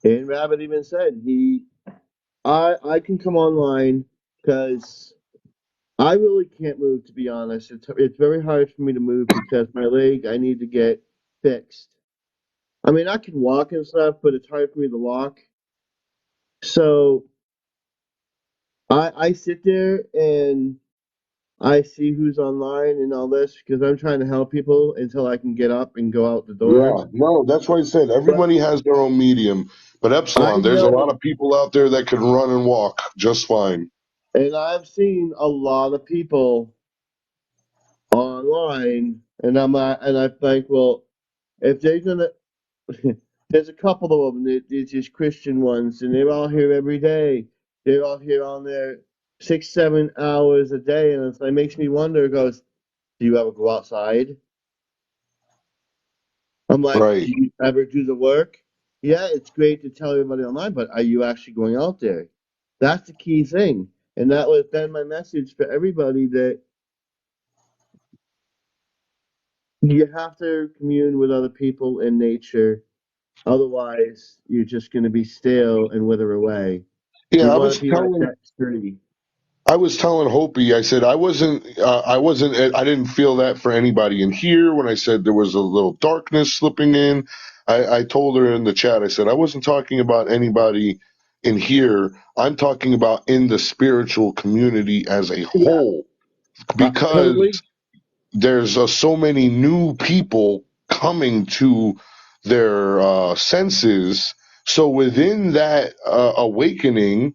and Rabbit even said, I can come online because I really can't move, to be honest. It's very hard for me to move because my leg, I need to get fixed. I mean, I can walk and stuff, but it's hard for me to walk. So I sit there and I see who's online and all this because I'm trying to help people until I can get up and go out the door. Yeah, no, that's why I said But everybody has their own medium. But I Epsilon, there's a lot know, of people out there that can run and walk just fine. and I've seen a lot of people online, and I'm not, and I think, well, if they're gonna, There's a couple of them. They're just Christian ones, and they're all here every day. They're all here on there 6-7 hours a day, and it makes me wonder. It goes, do you ever go outside? I'm like, do Right. you ever do the work? Yeah, it's great to tell everybody online, but are you actually going out there? That's the key thing. And that was then my message for everybody, that you have to commune with other people in nature. Otherwise, you're just going to be stale and wither away. Yeah, You want to be like that tree. I was telling Hopi, I said I didn't feel that for anybody in here. When I said there was a little darkness slipping in, I told her in the chat, I said I wasn't talking about anybody in here. I'm talking about in the spiritual community as a Yeah, whole, because totally. there's so many new people coming to their senses. So within that awakening,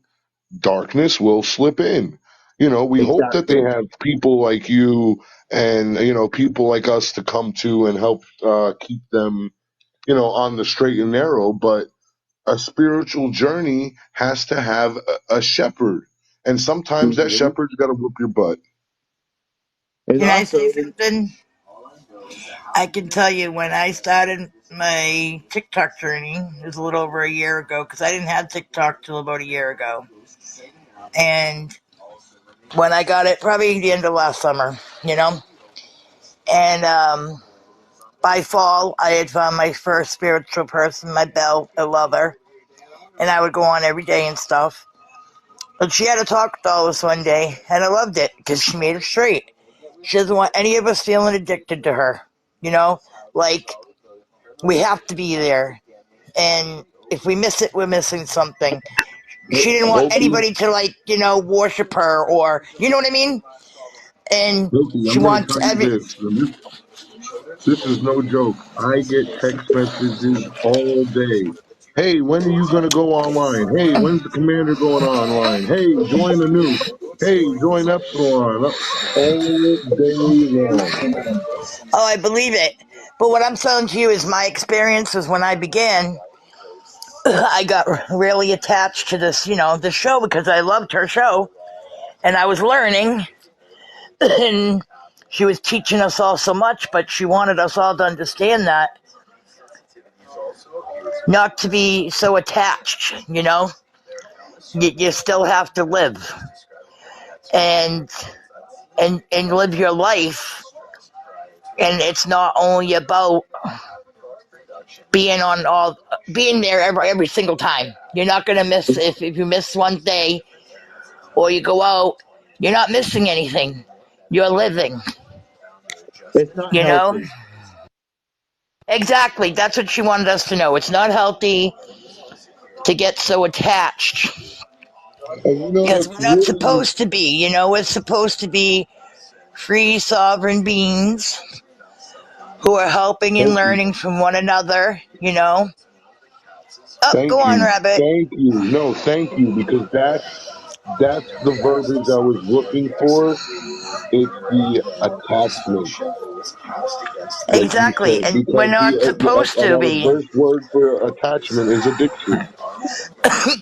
darkness will slip in. We hope that they Exactly. have people like you and people like us to come to and help keep them on the straight and narrow. But a spiritual journey has to have a shepherd, and sometimes that Hmm. shepherd's got to whoop your butt. And Can I say also, something? I can tell you when I started my TikTok journey, it was a little over a year ago, because I didn't have TikTok till about a year ago. And when I got it, probably the end of last summer, and by fall, I had found my first spiritual person, my belle, I love her, and I would go on every day and stuff. But she had a talk with all of us one day, and I loved it because she made it straight. She doesn't want any of us feeling addicted to her, like we have to be there, and if we miss it, we're missing something. She didn't want Hopi, anybody to worship her, or you know what I mean. And she I'm going to wants tell you every. this, and this is no joke. I get text messages all day. Hey, when are you going to go online? Hey, when's the commander going online? Hey, join the nuke. Hey, join Epsilon. All day long. Oh, I believe it. But what I'm telling to you is my experience was when I began. I got really attached to this show because I loved her show, and I was learning, and she was teaching us all so much, but she wanted us all to understand that not to be so attached. You still have to live and and live your life, and it's not only about being there every single time. You're not gonna miss if you miss one day or you go out. You're not missing anything. You're living. it's not You know healthy. exactly. That's what she wanted us to know. It's not healthy to get so attached And because what's we're not really, supposed to be. We're supposed to be free sovereign beings who are helping and Hopi, learning from one another. Oh, thank go on, you. Rabbit. Thank you. No, thank you, because that's the verbiage I was looking for. It's the attachment, like you Exactly, said, and we're because not supposed to our be. first word for attachment is addiction.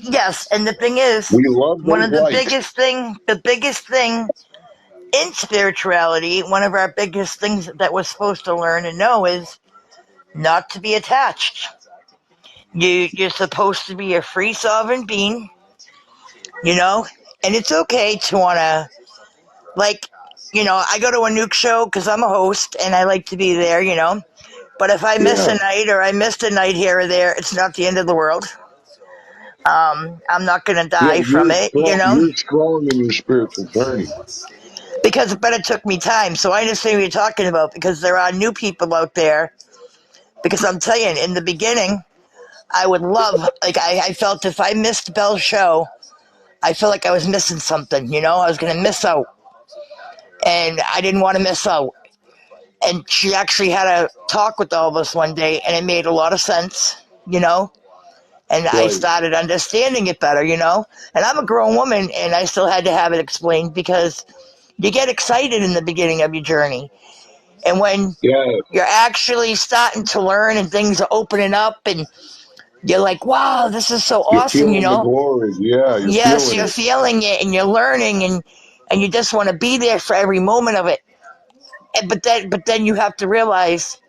Yes, and the thing is, We love one those of the likes. biggest thing in spirituality, one of our biggest things that we're supposed to learn and know is not to be attached. You're supposed to be a free sovereign being, and it's okay to wanna I go to a nuke show because I'm a host and I like to be there. But if I miss Yeah, a night or I missed a night here or there, it's not the end of the world. I'm not gonna yeah. die from You're it. strong. You're strong in your spiritual journey. But it took me time. So I understand what you're talking about because there are new people out there. Because I'm telling you, in the beginning, I would love, I felt if I missed Belle's show, I felt like I was missing something. I was going to miss out. And I didn't want to miss out. And she actually had a talk with all of us one day, and it made a lot of sense. And I Right. started understanding it better. And I'm a grown woman, and I still had to have it explained because you get excited in the beginning of your journey. And when Yeah. you're actually starting to learn and things are opening up and You're like, wow, this is so You're awesome, you feeling the know? glory. Yeah, you're Yes, feeling you're it. feeling it and you're learning and you just want to be there for every moment of it. But then you have to realize,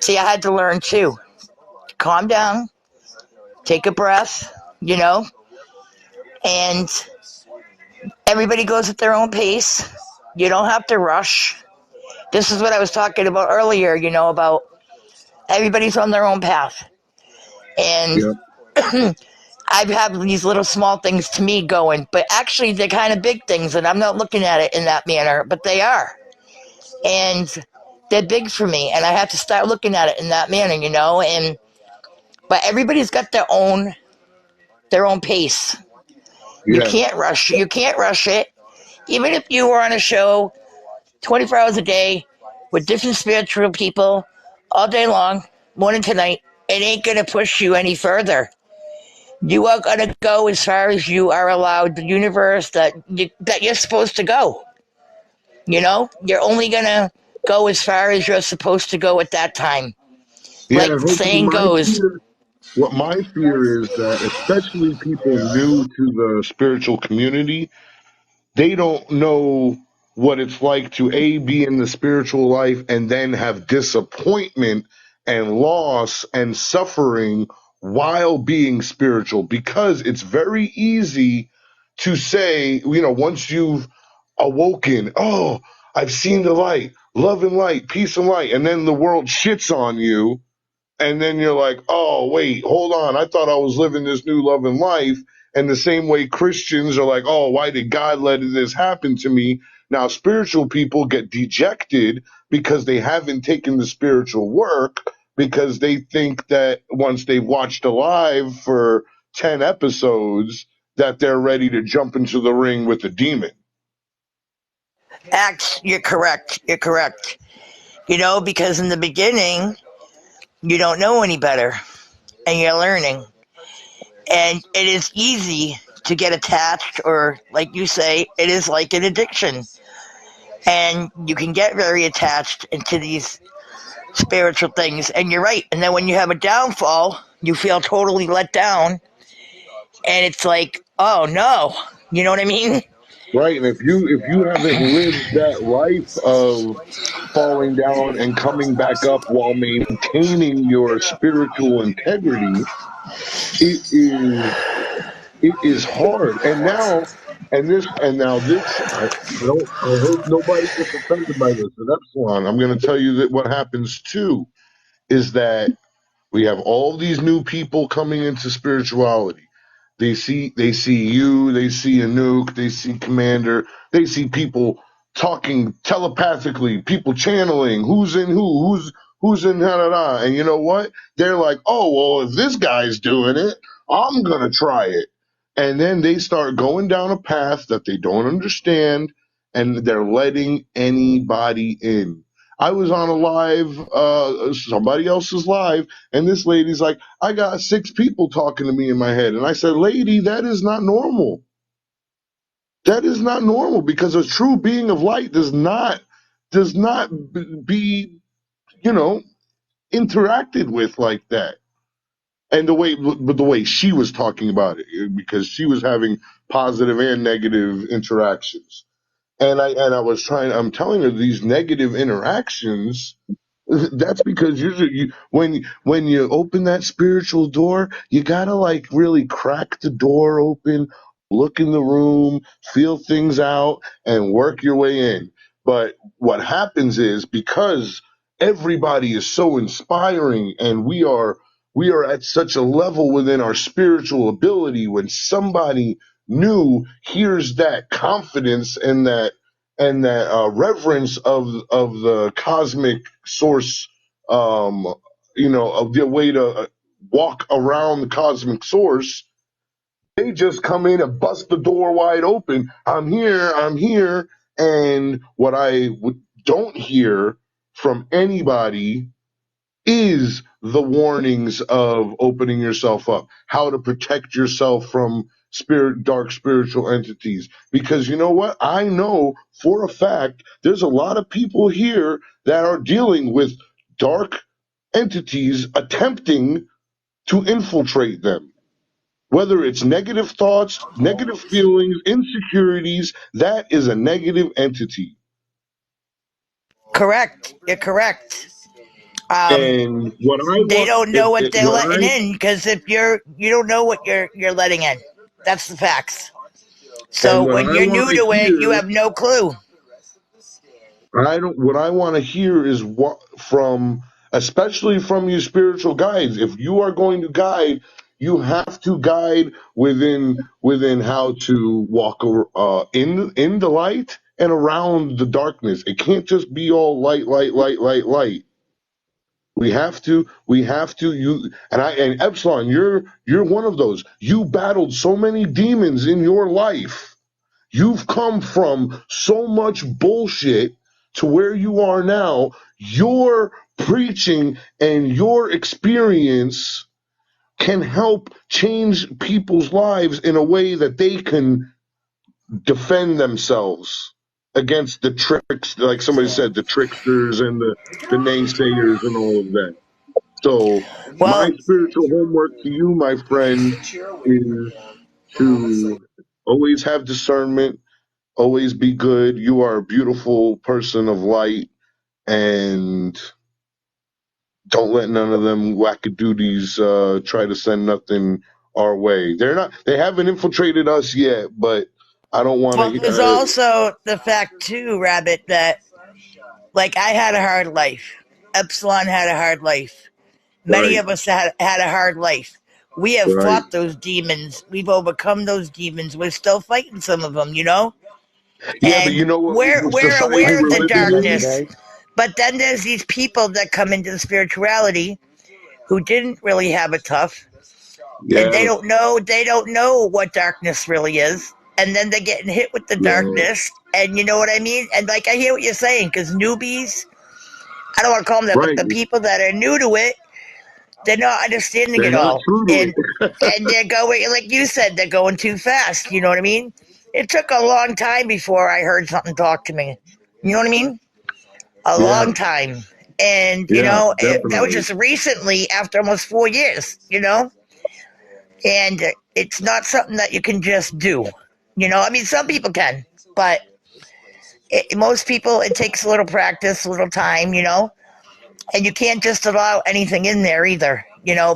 see, I had to learn too. Calm down, take a breath, you know, and everybody goes at their own pace. You don't have to rush. This is what I was talking about earlier, you know, about everybody's on their own path. And Yeah, I've had these little small things to me going, but actually they're kind of big things, and I'm not looking at it in that manner, but they are. And they're big for me, and I have to start looking at it in that manner, you know. And but everybody's got their own pace. You yeah, can't rush. You can't rush it. Even if you were on a show 24 hours a day with different spiritual people all day long, morning to night, it ain't gonna push you any further. You are gonna go as far as you are allowed. The universe that you're supposed to go. You know, you're only gonna go as far as you're supposed to go at that time. yeah. Like the Hopefully, saying goes. what my fear is that, especially people new to the spiritual community, they don't know what it's like to be in the spiritual life and then have disappointment and loss and suffering while being spiritual, because it's very easy to say, once you've awoken, oh, I've seen the light, love and light, peace and light, and then the world shits on you, and then you're like, oh, wait, hold on. I thought I was living this new love and life. And the same way Christians are like, oh, why did God let this happen to me? Now, spiritual people get dejected because they haven't taken the spiritual work, because they think that once they've watched Alive for 10 episodes, that they're ready to jump into the ring with the demon. Acts, you're correct. You're correct. You know, because in the beginning, you don't know any better and you're learning. And it is easy to get attached, or like you say, it is like an addiction. And you can get very attached into these spiritual things. And you're right. And then when you have a downfall, you feel totally let down. And it's like, oh no. You know what I mean? Right. And if you haven't lived that life of falling down and coming back up while maintaining your spiritual integrity, it is hard. I hope nobody gets offended by this, but Epsilon, I'm going to tell you that what happens too is that we have all these new people coming into spirituality. They see you, they see Anouk, they see Commander, they see people talking telepathically, people channeling who's in who's in da da da. And you know what? They're like, oh well, if this guy's doing it, I'm gonna try it. And then they start going down a path that they don't understand, and they're letting anybody in. I was on a live, somebody else's live, and this lady's like, I got 6 people talking to me in my head. And I said, lady, that is not normal. That is not normal, because a true being of light does not be, interacted with like that. And the way she was talking about it, because she was having positive and negative interactions. I'm telling her these negative interactions. That's because when you open that spiritual door, you gotta like really crack the door open, look in the room, feel things out, and work your way in. But what happens is, because everybody is so inspiring, and we are at such a level within our spiritual ability, when somebody new hears that confidence and that reverence of the cosmic source, of the way to walk around the cosmic source, they just come in and bust the door wide open. I'm here. And what I don't hear from anybody is the warnings of opening yourself up, how to protect yourself from dark spiritual entities. Because you know what? I know for a fact there's a lot of people here that are dealing with dark entities attempting to infiltrate them. Whether it's negative thoughts, negative feelings, insecurities, that is a negative entity. Correct. You're correct. And what I They want, don't know what they're what letting in, because if you don't know what you're letting in. That's the facts. So what when I you're want new to to it, you hear, have no clue. what I want to hear is what from, especially from your spiritual guides. If you are going to guide, you have to guide within how to walk in the light and around the darkness. It can't just be all light, light, light, light, light. We have to you and Epsilon, you're one of those. You battled so many demons in your life. You've come from so much bullshit to where you are now. Your preaching and your experience can help change people's lives in a way that they can defend themselves against the tricks, like somebody said, the tricksters and the naysayers and all of that. So my Well, spiritual homework to you, my friend, is to always have discernment, always be good. You are a beautiful person of light, and don't let none of them wackadoodies try to send nothing our way. They haven't infiltrated us yet, but I don't want well, to. there's also the fact too, Rabbit, that like I had a hard life. Epsilon had a hard life. Many Right, of us had a hard life. We have right. fought those demons. We've overcome those demons. We're still fighting some of them, Yeah, but And you know what we're society I aware of we're the fight them living every in? darkness. day. But then there's these people that come into the spirituality who didn't really have it tough, and Yeah, they don't know what darkness really is, and then they're getting hit with the no, darkness, and you know what I mean. And like I hear what you're saying, because newbies, I don't want to call them that, but right. the people that are new to it, they're not understanding They're it not all, true to and it. they're going, like you said, they're going too fast. You know what I mean? It took a long time before I heard something talk to me. You know what I mean? A Yeah, long time. And, yeah, that was definitely. just recently after almost 4 years. And it's not something that you can just do. I mean, some people can, but most people, it takes a little practice, a little time. And you can't just allow anything in there either,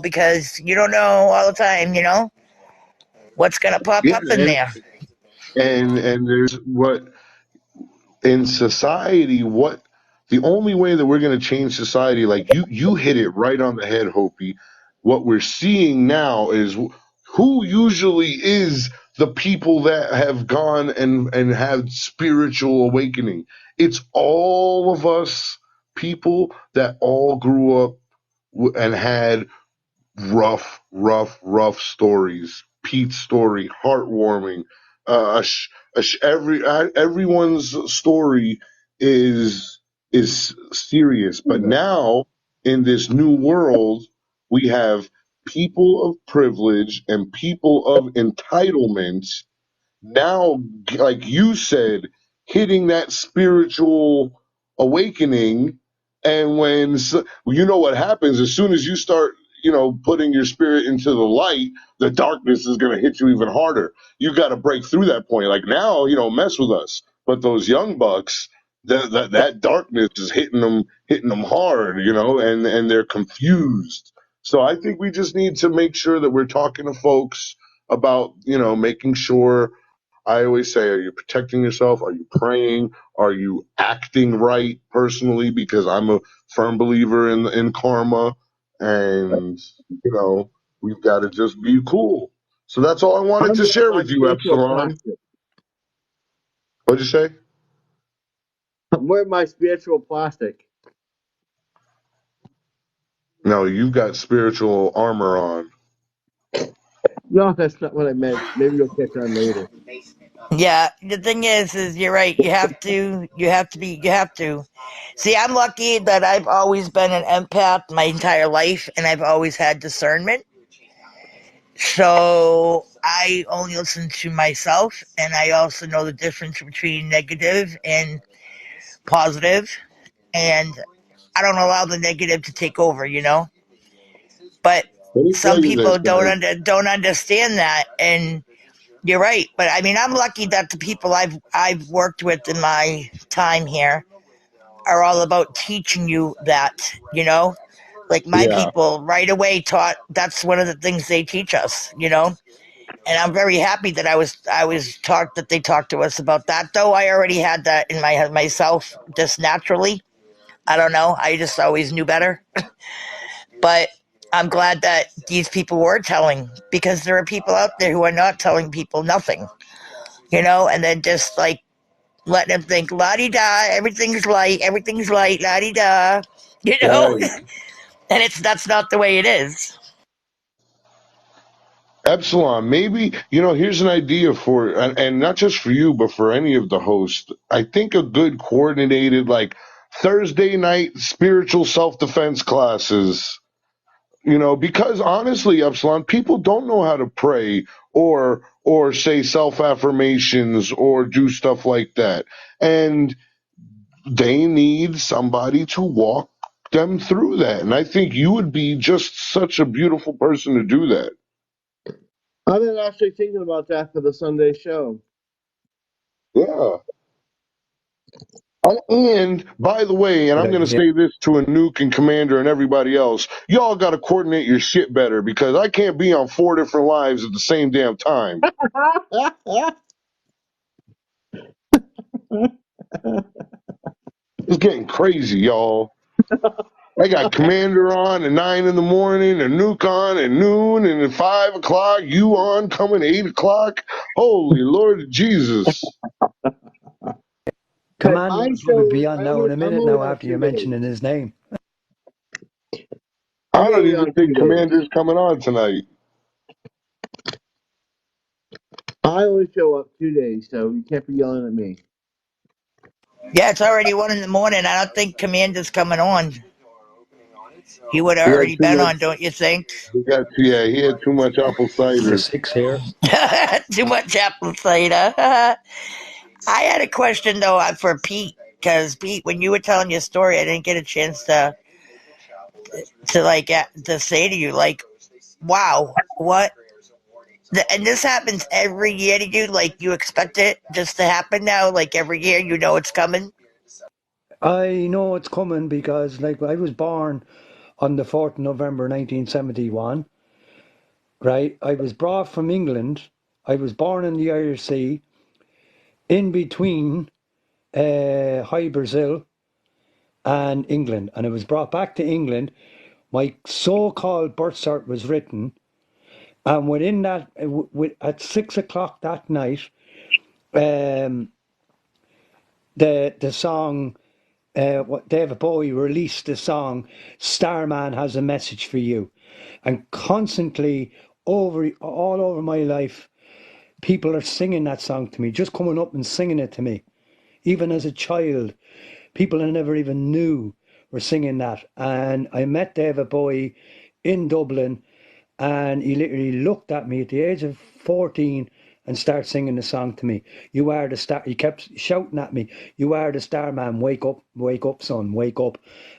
because you don't know all the time, what's going to pop Yeah, up in there. and there's what in society, what the only way that we're going to change society, like you hit it right on the head, Hopi. What we're seeing now is who usually is the people that have gone and had spiritual awakening. It's all of us people that all grew up and had rough stories. Pete's story, heartwarming. Everyone's story is serious, but now in this new world, we have people of privilege and people of entitlement now, like you said, hitting that spiritual awakening. And you know what happens as soon as you start, putting your spirit into the light, the darkness is going to hit you even harder. You got to break through that point. Like now, mess with us, but those young bucks, that darkness is hitting them hard, and they're confused. So I think we just need to make sure that we're talking to folks about, making sure. I always say, are you protecting yourself? Are you praying? Are you acting right personally? Because I'm a firm believer in karma, and we've got to just be cool. So that's all I wanted I'm to wearing share my with you, spiritual Epsilon. plastic. What'd you say? I'm wearing my spiritual plastic. No, you got spiritual armor on. No, that's not what I meant. Maybe you'll catch on later. Yeah, the thing is you're right. You have to. See, I'm lucky that I've always been an empath my entire life, and I've always had discernment. So I only listen to myself, and I also know the difference between negative and positive, and I don't allow the negative to take over. But Let me tell some you this, people guys. don't understand that, and you're right. But I mean, I'm lucky that the people I've worked with in my time here are all about teaching you that, like my Yeah. people right away taught, that's one of the things they teach us, and I'm very happy that I was taught that they talked to us about that, though I already had that in my myself just naturally. I don't know, I just always knew better. But I'm glad that these people were telling, because there are people out there who are not telling people nothing, and then just like letting them think la di da, everything's light, la di da, Right. and that's not the way it is. Epsilon, maybe, here's an idea for, and not just for you, but for any of the hosts. I think a good coordinated, like Thursday night spiritual self defense classes, because honestly, Epsilon, people don't know how to pray or say self affirmations or do stuff like that. And they need somebody to walk them through that. And I think you would be just such a beautiful person to do that. I've been actually thinking about that for the Sunday show. Yeah. And by the way, and Good I'm going to idea. say this to a nuke and commander and everybody else, y'all got to coordinate your shit better because I can't be on 4 different lives at the same damn time. It's getting crazy, y'all. I got commander on at 9 in the morning, and nuke on at noon, and at 5 o'clock, you on coming at 8 o'clock. Holy Lord Jesus. Hey, my Commander's going to show, be on now in a I'm minute only now on after you 2 days. mentioning his name. I I'm don't only even on think 2 days. commander's coming on tonight. I only show up 2 days, so you can't be yelling at me. Yeah, it's already 1 in the morning. I don't think Commander's coming on. He would have He had already too been much. on, don't you think? He had too much apple The cider. 6 here. Too much apple cider. I had a question though for Pete, because Pete, when you were telling your story, I didn't get a chance to like to say to you like, wow, what? And this happens every year to you. Like you expect it just to happen now. Like every year, it's coming. I know it's coming because, like, I was born on the 4th of November 1971, right? I was brought from England. I was born in the Irish Sea, in between High Brazil and England. And I was brought back to England. My so-called birth cert was written. And within that, at 6 o'clock that night, um, the song, what David Bowie released the song "Starman Has a Message for You," and constantly all over my life, people are singing that song to me, just coming up and singing it to me. Even as a child, people I never even knew were singing that. And I met David Bowie in Dublin, and he literally looked at me at the age of 14 and started singing the song to me. You are the star. He kept shouting at me, "You are the star man. Wake up, son, wake up."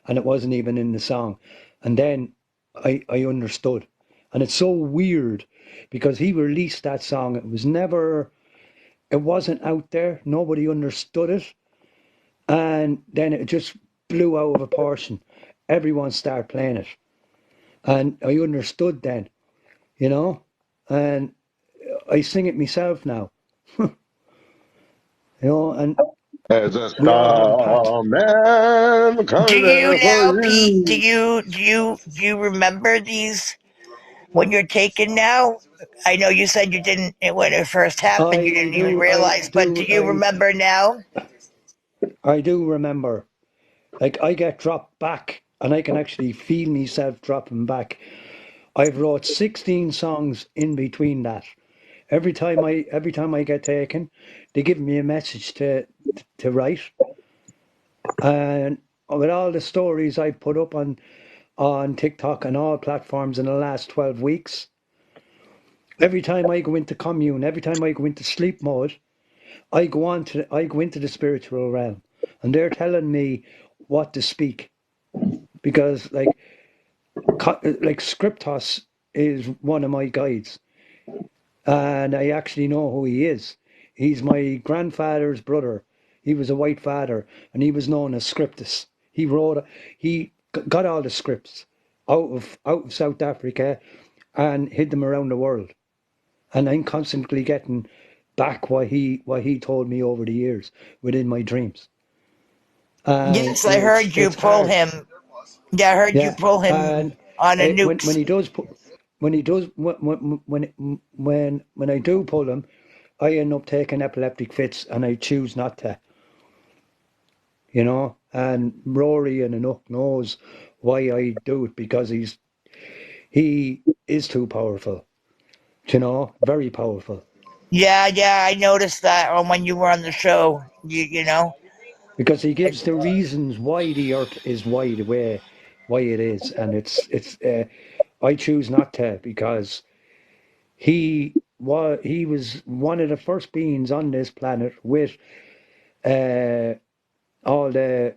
And it wasn't even in the song. And then I understood. And it's so weird because he released that song. It wasn't out there. Nobody understood it. And then it just blew out of proportion. Everyone started playing it. And I understood then, you know? And I sing it myself now, and As a we all have a part. star man Do coming you there for now, Pete? Do you. you do you do you remember these when you're taken now? I know you said you didn't when it first happened. You I didn't even do, I realize, but do do, you remember now? I do remember. Like I get dropped back, and I can actually feel myself dropping back. I've wrote 16 songs in between that. Every time I get taken, they give me a message to write, and with all the stories I put up on TikTok and all platforms in the last 12 weeks, every time I go into commune, every time I go into sleep mode, I go into the spiritual realm, and they're telling me what to speak because like Scriptos is one of my guides, and I actually know who he is. He's my grandfather's brother. He was a white father, and he was known as Scriptus. He got all the scripts out of South Africa, and hid them around the world. And I'm constantly getting back what he told me over the years within my dreams. And Yes, I heard you it's pull hard. him. Yeah, I heard you Yeah, pull him and on a when nukes. he does when I do pull him, I end up taking epileptic fits, and I choose not to. And Rory and Enoch knows why I do it, because he is too powerful. Very powerful. Yeah, I noticed that on when you were on the show. You know. Because he gives the reasons why the earth is why the way why it is, and it's I choose not to, because he was one of the first beings on this planet with uh all the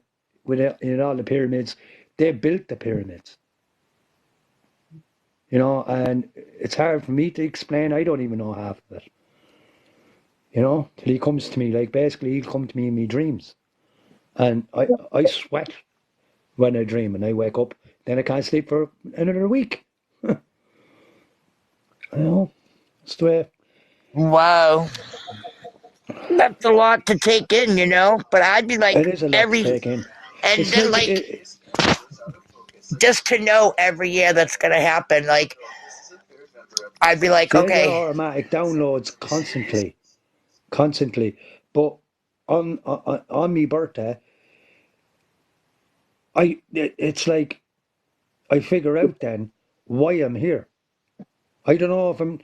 in all the pyramids. They built the pyramids, and it's hard for me to explain. I don't even know half of it, till he comes to me. Like, basically, he'll come to me in my dreams, and I sweat when I dream, and I wake up, then I can't sleep for another week. It's the way. Wow, that's a lot to take in. But I'd be It like is a lot to every, take in. and It's then like like just to know every year that's gonna happen. Like I'd be like, see, I get okay, automatic downloads constantly. But on me birthday, it's like I figure out then why I'm here. I don't know if I'm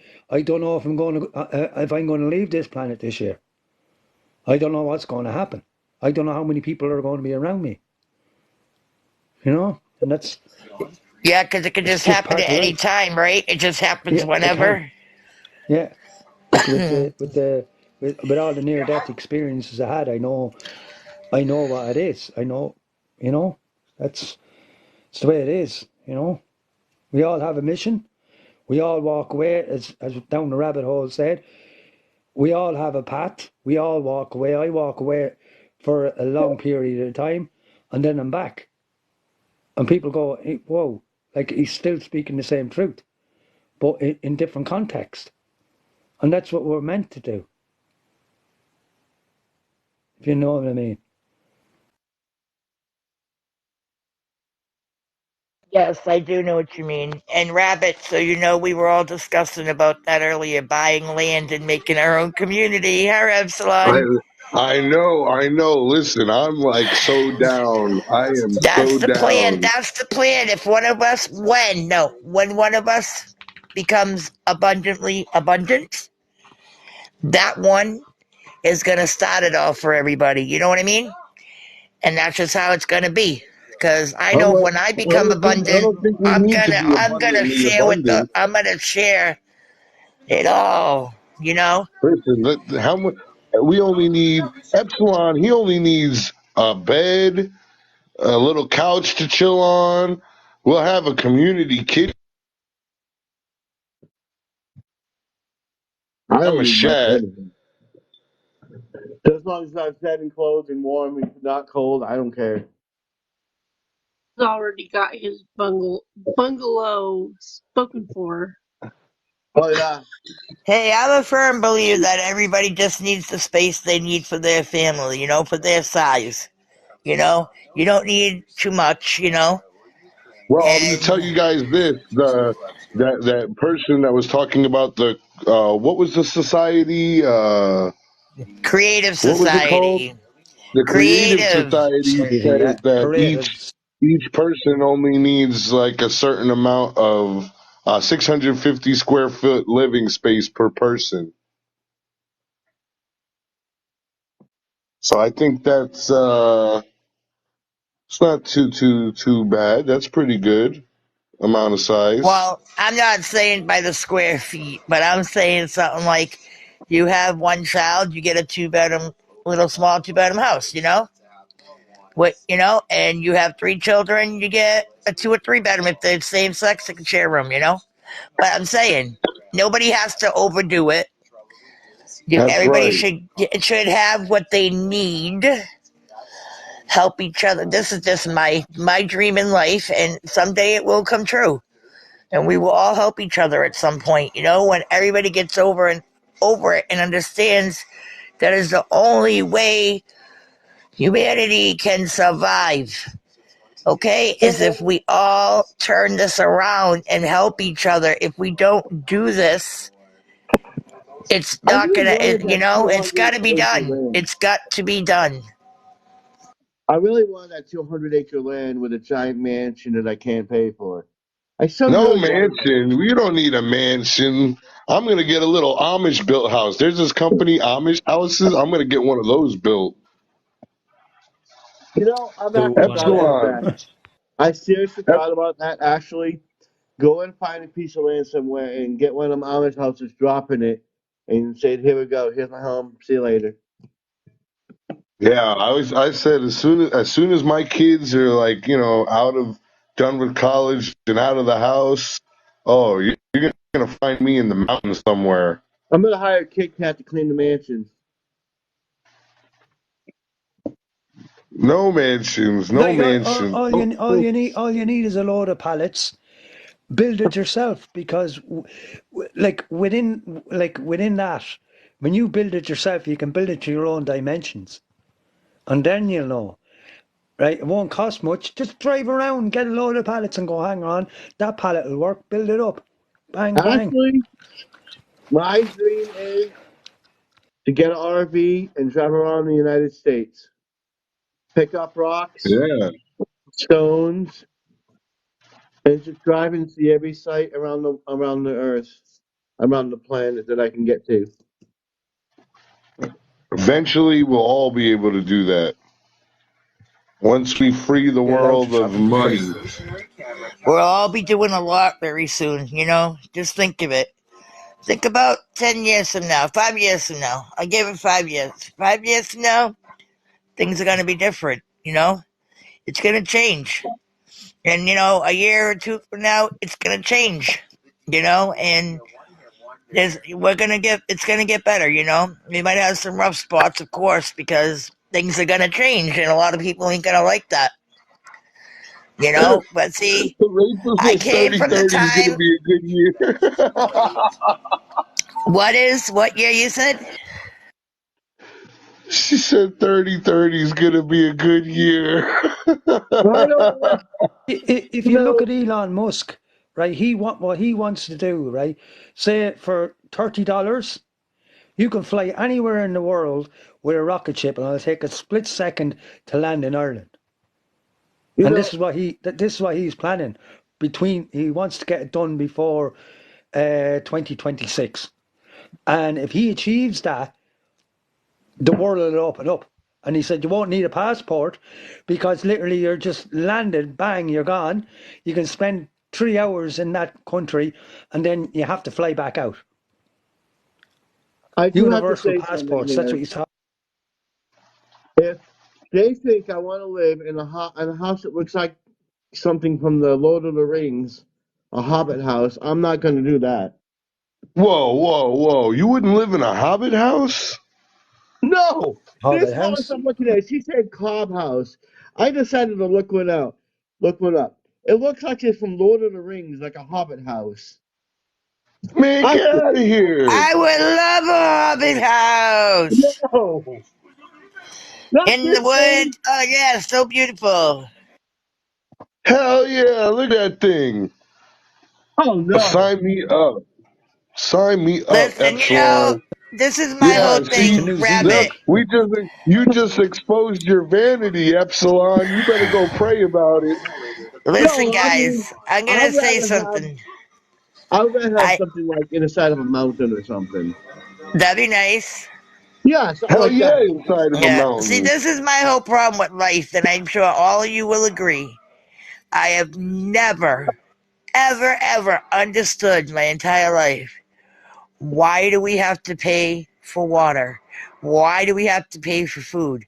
going to if I'm going to leave this planet this year. I don't know what's going to happen. I don't know how many people are going to be around me. And yeah, because it could it's just just happen part at of any life. time, right? It just happens Yeah, it can. whenever. Yeah, with all the near death experiences I had, I know what it is. I know, you know, that's it's the way it is. We all have a mission. We all walk away, as down the rabbit hole said. We all have a path. We all walk away. I walk away for a long period of time, and then I'm back. And people go, "Hey, whoa, like he's still speaking the same truth, but in different context." And that's what we're meant to do, if you know what I mean. Yes, I do know what you mean. And Rabbit, so we were all discussing about that earlier, buying land and making our own community. Her I Epsilon. I know. Listen, I'm like so down. I am That's so the plan. down. That's the plan. If one of us, when one of us becomes abundantly abundant, that one is going to start it all for everybody. You know what I mean? And that's just how it's going to be. Because I I'm know like, when I I become abundant, don't think we I'm need to gonna be I'm gonna abundantly share abundant. I'm gonna share it all. You know. Listen, how much we only need Epsilon. He only needs a bed, a little couch to chill on. We'll have a community kitchen. I I'm don't a need much of shed. anything. Just as long as I'm fed and clothed and warm and not cold, I don't care. He's already got his bungalow spoken for. Oh yeah. Hey, I'm a firm believer that everybody just needs the space they need for their family. For their size. You don't need too much. Well, I'm going to tell And you guys this: that person that was talking about the what was the society? creative What was it called? society, The Creative creative. Society Society, says yeah, that creatives. each person only needs like a certain amount of 650 square foot living space per person. So I think that's it's not too bad. That's pretty good amount of size. Well, I'm not saying by the square feet, but I'm saying something like you have one child, you get a little small 2 bedroom house. And you have 3 children, you get a 2 or 3 bedroom if they're same sex, they can share a room. But I'm saying nobody has to overdo it. That's Everybody right. should have what they need. Help each other. This is just my dream in life, and someday it will come true. And we will all help each other at some point. When everybody gets over it and understands that is the only way humanity can survive. Okay, is if we all turn this around and help each other. If we don't do this, it's I not really gonna. wanted that It's 200 got to be acre done. land. It's got to be done. I really want that 200 acre land with a giant mansion that I can't pay for. I so No really wanted that. mansion. We don't need a mansion. I'm gonna get a little Amish built house. There's this company, Amish houses. I'm gonna get one of those built. I've Built actually one of thought about them. that. Epsilon. I seriously Ep- thought about that, actually. Go and find a piece of land somewhere and get one of them Amish houses, dropping it, and say, "Here we go. Here's my home. See you later." Yeah, I said as soon as my kids are like, out of done with college and out of the house, oh, you're gonna find me in the mountains somewhere. I'm gonna hire a Kit Kat to clean the mansion. No mansions, no Like mansions. all you need is a load of pallets. Build it yourself because, within that, when you build it yourself, you can build it to your own dimensions, and then you'll know. Right, it won't cost much. Just drive around, get a load of pallets, and go. Hang on, that pallet will work. Build it up, bang bang. Actually, my dream is to get an RV and drive around the United States, pick up rocks, Yeah. stones, and just drive and see every site around the Earth, around the planet that I can get to. Eventually, we'll all be able to do that once we free the Get it out to world of tropical money. places. We'll all be doing a lot very soon. Just think of it. Think about 10 years from now, 5 years from now. I give it 5 years. 5 years from now, things are gonna be different. It's gonna change. And a year or two from now, it's gonna change. And it's gonna get better. We might have some rough spots, of course, because things are gonna change, and a lot of people ain't gonna like that. But see, Rachel I said came from the 3030 is going to time. be a good year. What year you said? She said 3030 is going to be a good year. I don't want, If you you look know, at Elon Musk, right, what he wants to do, right? Say for $30, you can fly anywhere in the world with a rocket ship, and it'll take a split second to land in Ireland. you And know, this is what he's planning. He wants to get it done before 2026, and if he achieves that, the world will open up. And he said you won't need a passport because literally you're just landed, bang, you're gone. You can spend 3 hours in that country, and then you have to fly back out. I do have to Universal say something passports. That's what here. he's talking. If they think I want to live in a house that looks like something from the Lord of the Rings, a Hobbit house, I'm not going to do that. Whoa, whoa, whoa. You wouldn't live in a hobbit house? No, this Hobbit house house. I'm looking at, she said Cobb House. I decided to look one out. Look one up. It looks like it's from Lord of the Rings, like a Hobbit house. Man, I get out of here. I would love a Hobbit house no, not in this the thing. woods. Oh yeah, so beautiful. Hell yeah, look at that thing. Oh no, Sign me up. Sign me up, Listen, Epsilon. this is my whole Yeah, To see, thing, New look, Rabbit. Zealand. you just exposed your vanity, Epsilon. You better go pray about it. Listen, no. I mean, guys, I'm I'd gonna say rather have something. I'd rather have I something like in the side of a mountain or something. That'd be nice. Yeah, something Hell like yeah, that. inside of a Yeah. See, mountain. this is my whole problem with life, and I'm sure all of you will agree. I have never, ever, ever understood my entire life. Why do we have to pay for water? Why do we have to pay for food?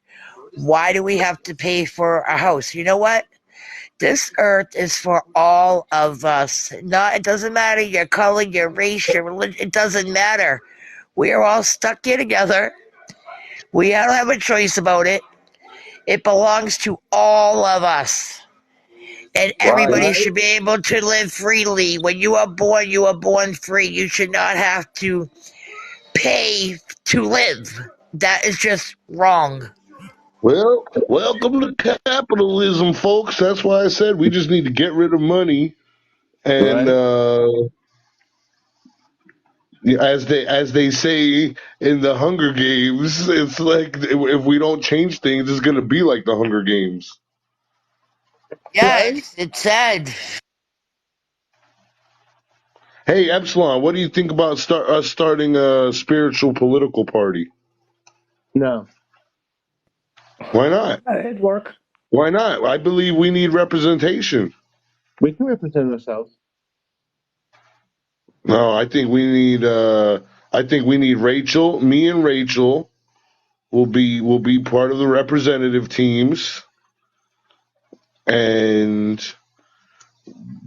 Why do we have to pay for a house? You know what? This earth is for all of us. It doesn't matter your color, your race, your religion. It doesn't matter. We are all stuck here together. We don't have a choice about it. It belongs to all of us. And everybody Right? should be able to live freely. When you are born free. You should not have to pay to live. That is just wrong. Well, welcome to capitalism, folks. That's why I said we just need to get rid of money and Right? as they say in the Hunger Games, it's like if we don't change things, it's going to be like the Hunger Games. Yeah, Right? it's sad. Hey, Epsilon, what do you think about us starting a spiritual political party? No. Why not? It'd work. Why not? I believe we need representation. We can represent ourselves. No, I think we need. I think we need Rachel. Me and Rachel will be part of the representative teams, and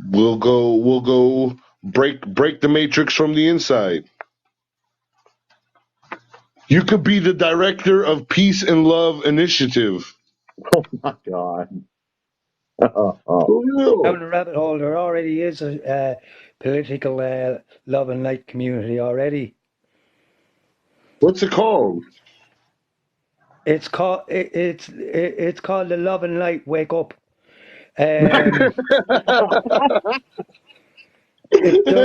we'll go break the matrix from the inside. You could be the director of Peace and Love Initiative. Oh my God. Oh. For real. Down the rabbit hole, there already is a political love and light community already. What's it called? It's called it's called the Love and Light Wake Up. They're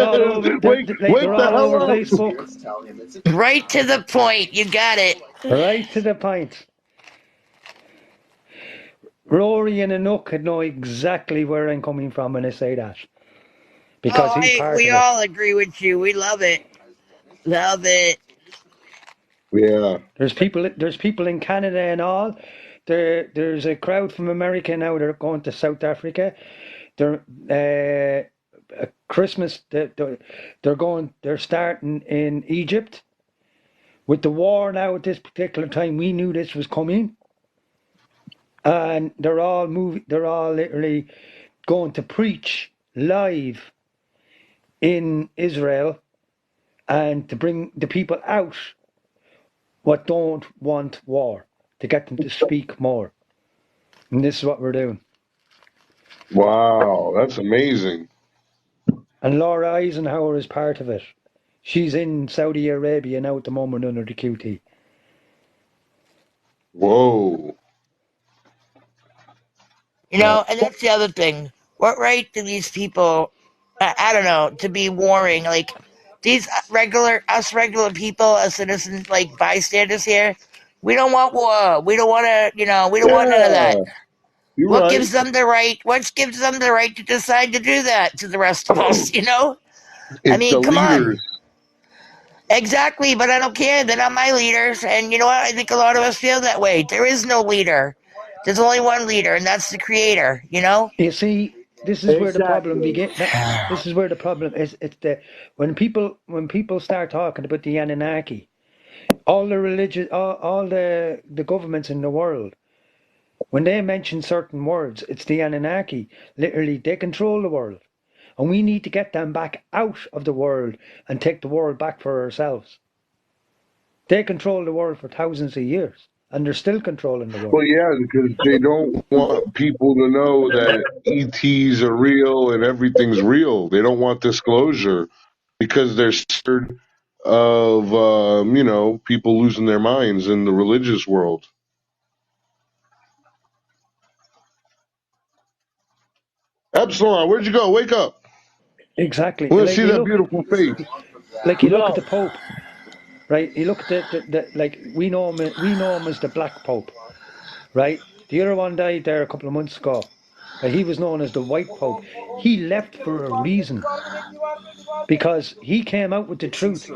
all over. Wake They're the all hell over up! Facebook. Right to the point. You got it. Right to the point. Rory and Anouk could know exactly where I'm coming from when I say that, because he's part We of it. all agree with you. We love it. Love it. Yeah. There's people in Canada and all. There's a crowd from America now. They're going to South Africa. They're Christmas. They're starting in Egypt. With the war now at this particular time, we knew this was coming, and they're all literally going to preach live in Israel, and to bring the people out what don't want war, to get them to speak more. And this is what we're doing. Wow, that's amazing. And Laura Eisenhower is part of it. She's in Saudi Arabia now at the moment under the QT. Whoa. Yeah. And that's the other thing. What right do these people, I don't know, to be warring? Like, these regular people, as citizens, like bystanders here, we don't want war. We don't want to, we don't want none of that. Yeah, you're What right. gives them the right? What gives them the right to decide to do that to the rest of us? It's I the mean, come on. leaders. Exactly, but I don't care. They're not my leaders, and you know what? I think a lot of us feel that way. There is no leader. There's only one leader, and that's the Creator. You see, this is where the problem Exactly. begins. This is where the problem is. It's when people start talking about the Anunnaki, all the religion, all the governments in the world, when they mention certain words, it's the Anunnaki. Literally, they control the world. And we need to get them back out of the world and take the world back for ourselves. They control the world for thousands of years, and they're still controlling the world. Well, yeah, because they don't want people to know that ETs are real and everything's real. They don't want disclosure because they're scared of, people losing their minds in the religious world. Epsilon, where'd you go? Wake up. Exactly. I want to Like see you that look, beautiful face. like you look at No. the Pope, right? You look at the like we know him as the Black Pope, right? The other one died there a couple of months ago. He was known as the White Pope. He left for a reason, because he came out with the truth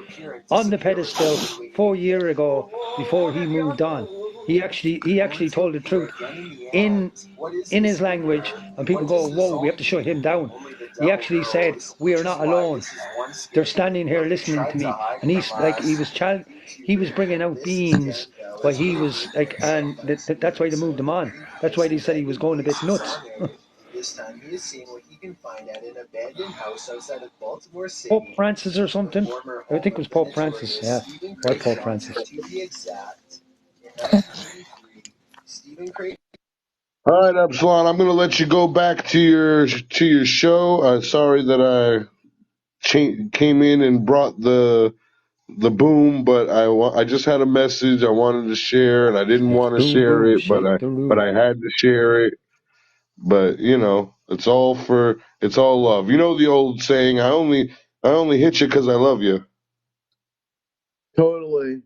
on the pedestal 4 years ago before he moved on. He actually told the truth in his language, and people go, "Whoa, we have to shut him down." He actually said, "We are not alone. They're standing here listening to me," and he was bringing out beings, but he was like, and that's why they moved him on. That's why they said he was going a bit nuts. Pope Francis or something. I think it was Pope Francis. Yeah, was Pope Francis. All right, Epsilon, I'm going to let you go back to your show. Sorry that I came in and brought the boom, but I just had a message I wanted to share, and I didn't It's want to boom share boom, it, but shake the room. I had to share it. But it's all love. You know the old saying, I only hit you because I love you. Totally.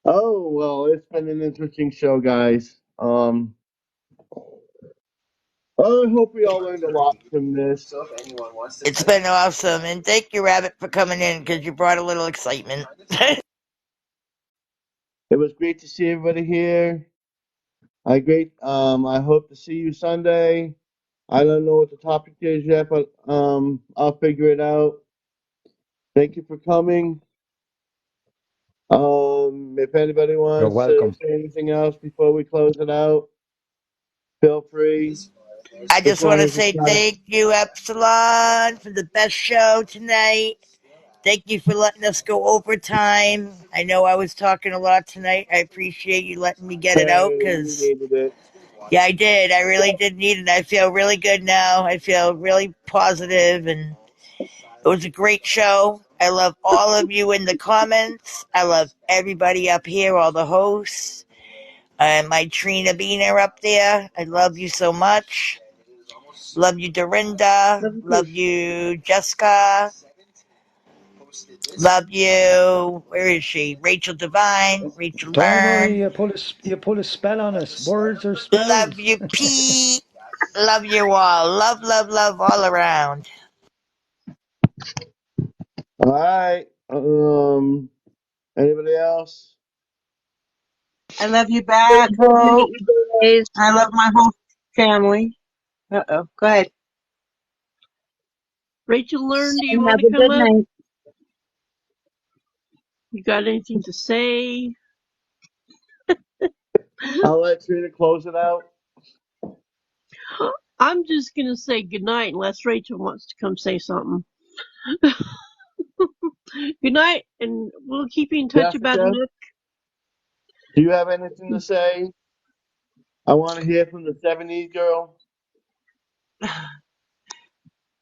Oh, well, it's been an interesting show, guys. I hope we all learned a lot from this. It's been awesome, and thank you, Rabbit, for coming in because you brought a little excitement. It was great to see everybody here. I hope to see you Sunday. I don't know what the topic is yet, but I'll figure it out. Thank you for coming. If anybody You're wants to welcome. say anything else before we close it out, feel free. I Just just want to wanted to say try. thank you, Epsilon, for the best show tonight. Thank you for letting us go overtime. I know I was talking a lot tonight. I appreciate you letting me get it out Hey, you because, needed it. yeah, I did. I really did need it. I feel really good now. I feel really positive, and it was a great show. I love all of you in the comments. I love everybody up here, all the hosts. My Trina Beaner up there. I love you so much. Love you, Dorinda. Love you too. Love you, Jessica. Love you. Where is she? Rachel Devine. Rachel Don't worry, Byrne. you put a spell on us. Words are Love spells. you, Pete. Love you all. Love, love, love all around. All right. Anybody else? I love you back, Good to Hope. meet you guys. I love my whole family. Uh-oh. Go ahead. Rachel, learn. Do you And want have to a come good up? night. You got anything to say? I'll let Trina close it out. I'm just gonna say goodnight unless Rachel wants to come say something. Good night, and we'll keep you in touch about Jessica, it. do you have anything to say? I want to hear from the 70s girl.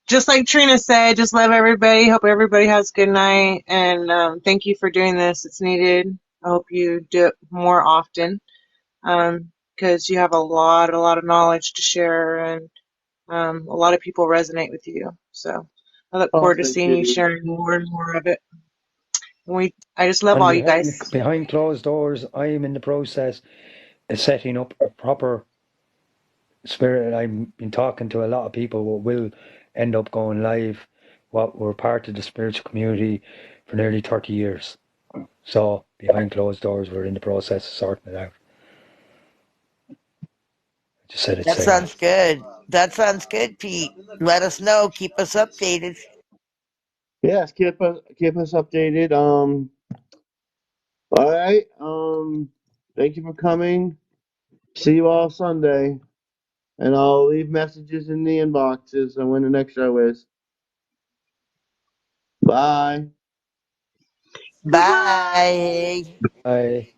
Just like Trina said, just love everybody. Hope everybody has a good night. And thank you for doing this. It's needed. I hope you do it more often because you have a lot of knowledge to share, and a lot of people resonate with you. So I look Oh, forward to thank seeing you you. sharing more and more of it. I just love And all you guys. behind closed doors, I am in the process of setting up a proper spirit. I've been talking to a lot of people who will end up going live. What were part of the spiritual community for nearly 30 years. So behind closed doors, we're in the process of sorting it out. I just said I'd That say that. sounds good. That sounds good, Pete. Let us know. Keep us updated. Yes, keep us updated. All right. Thank you for coming. See you all Sunday. And I'll leave messages in the inboxes on when the next show is. Bye. Bye bye. Bye. Bye.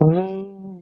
Bye.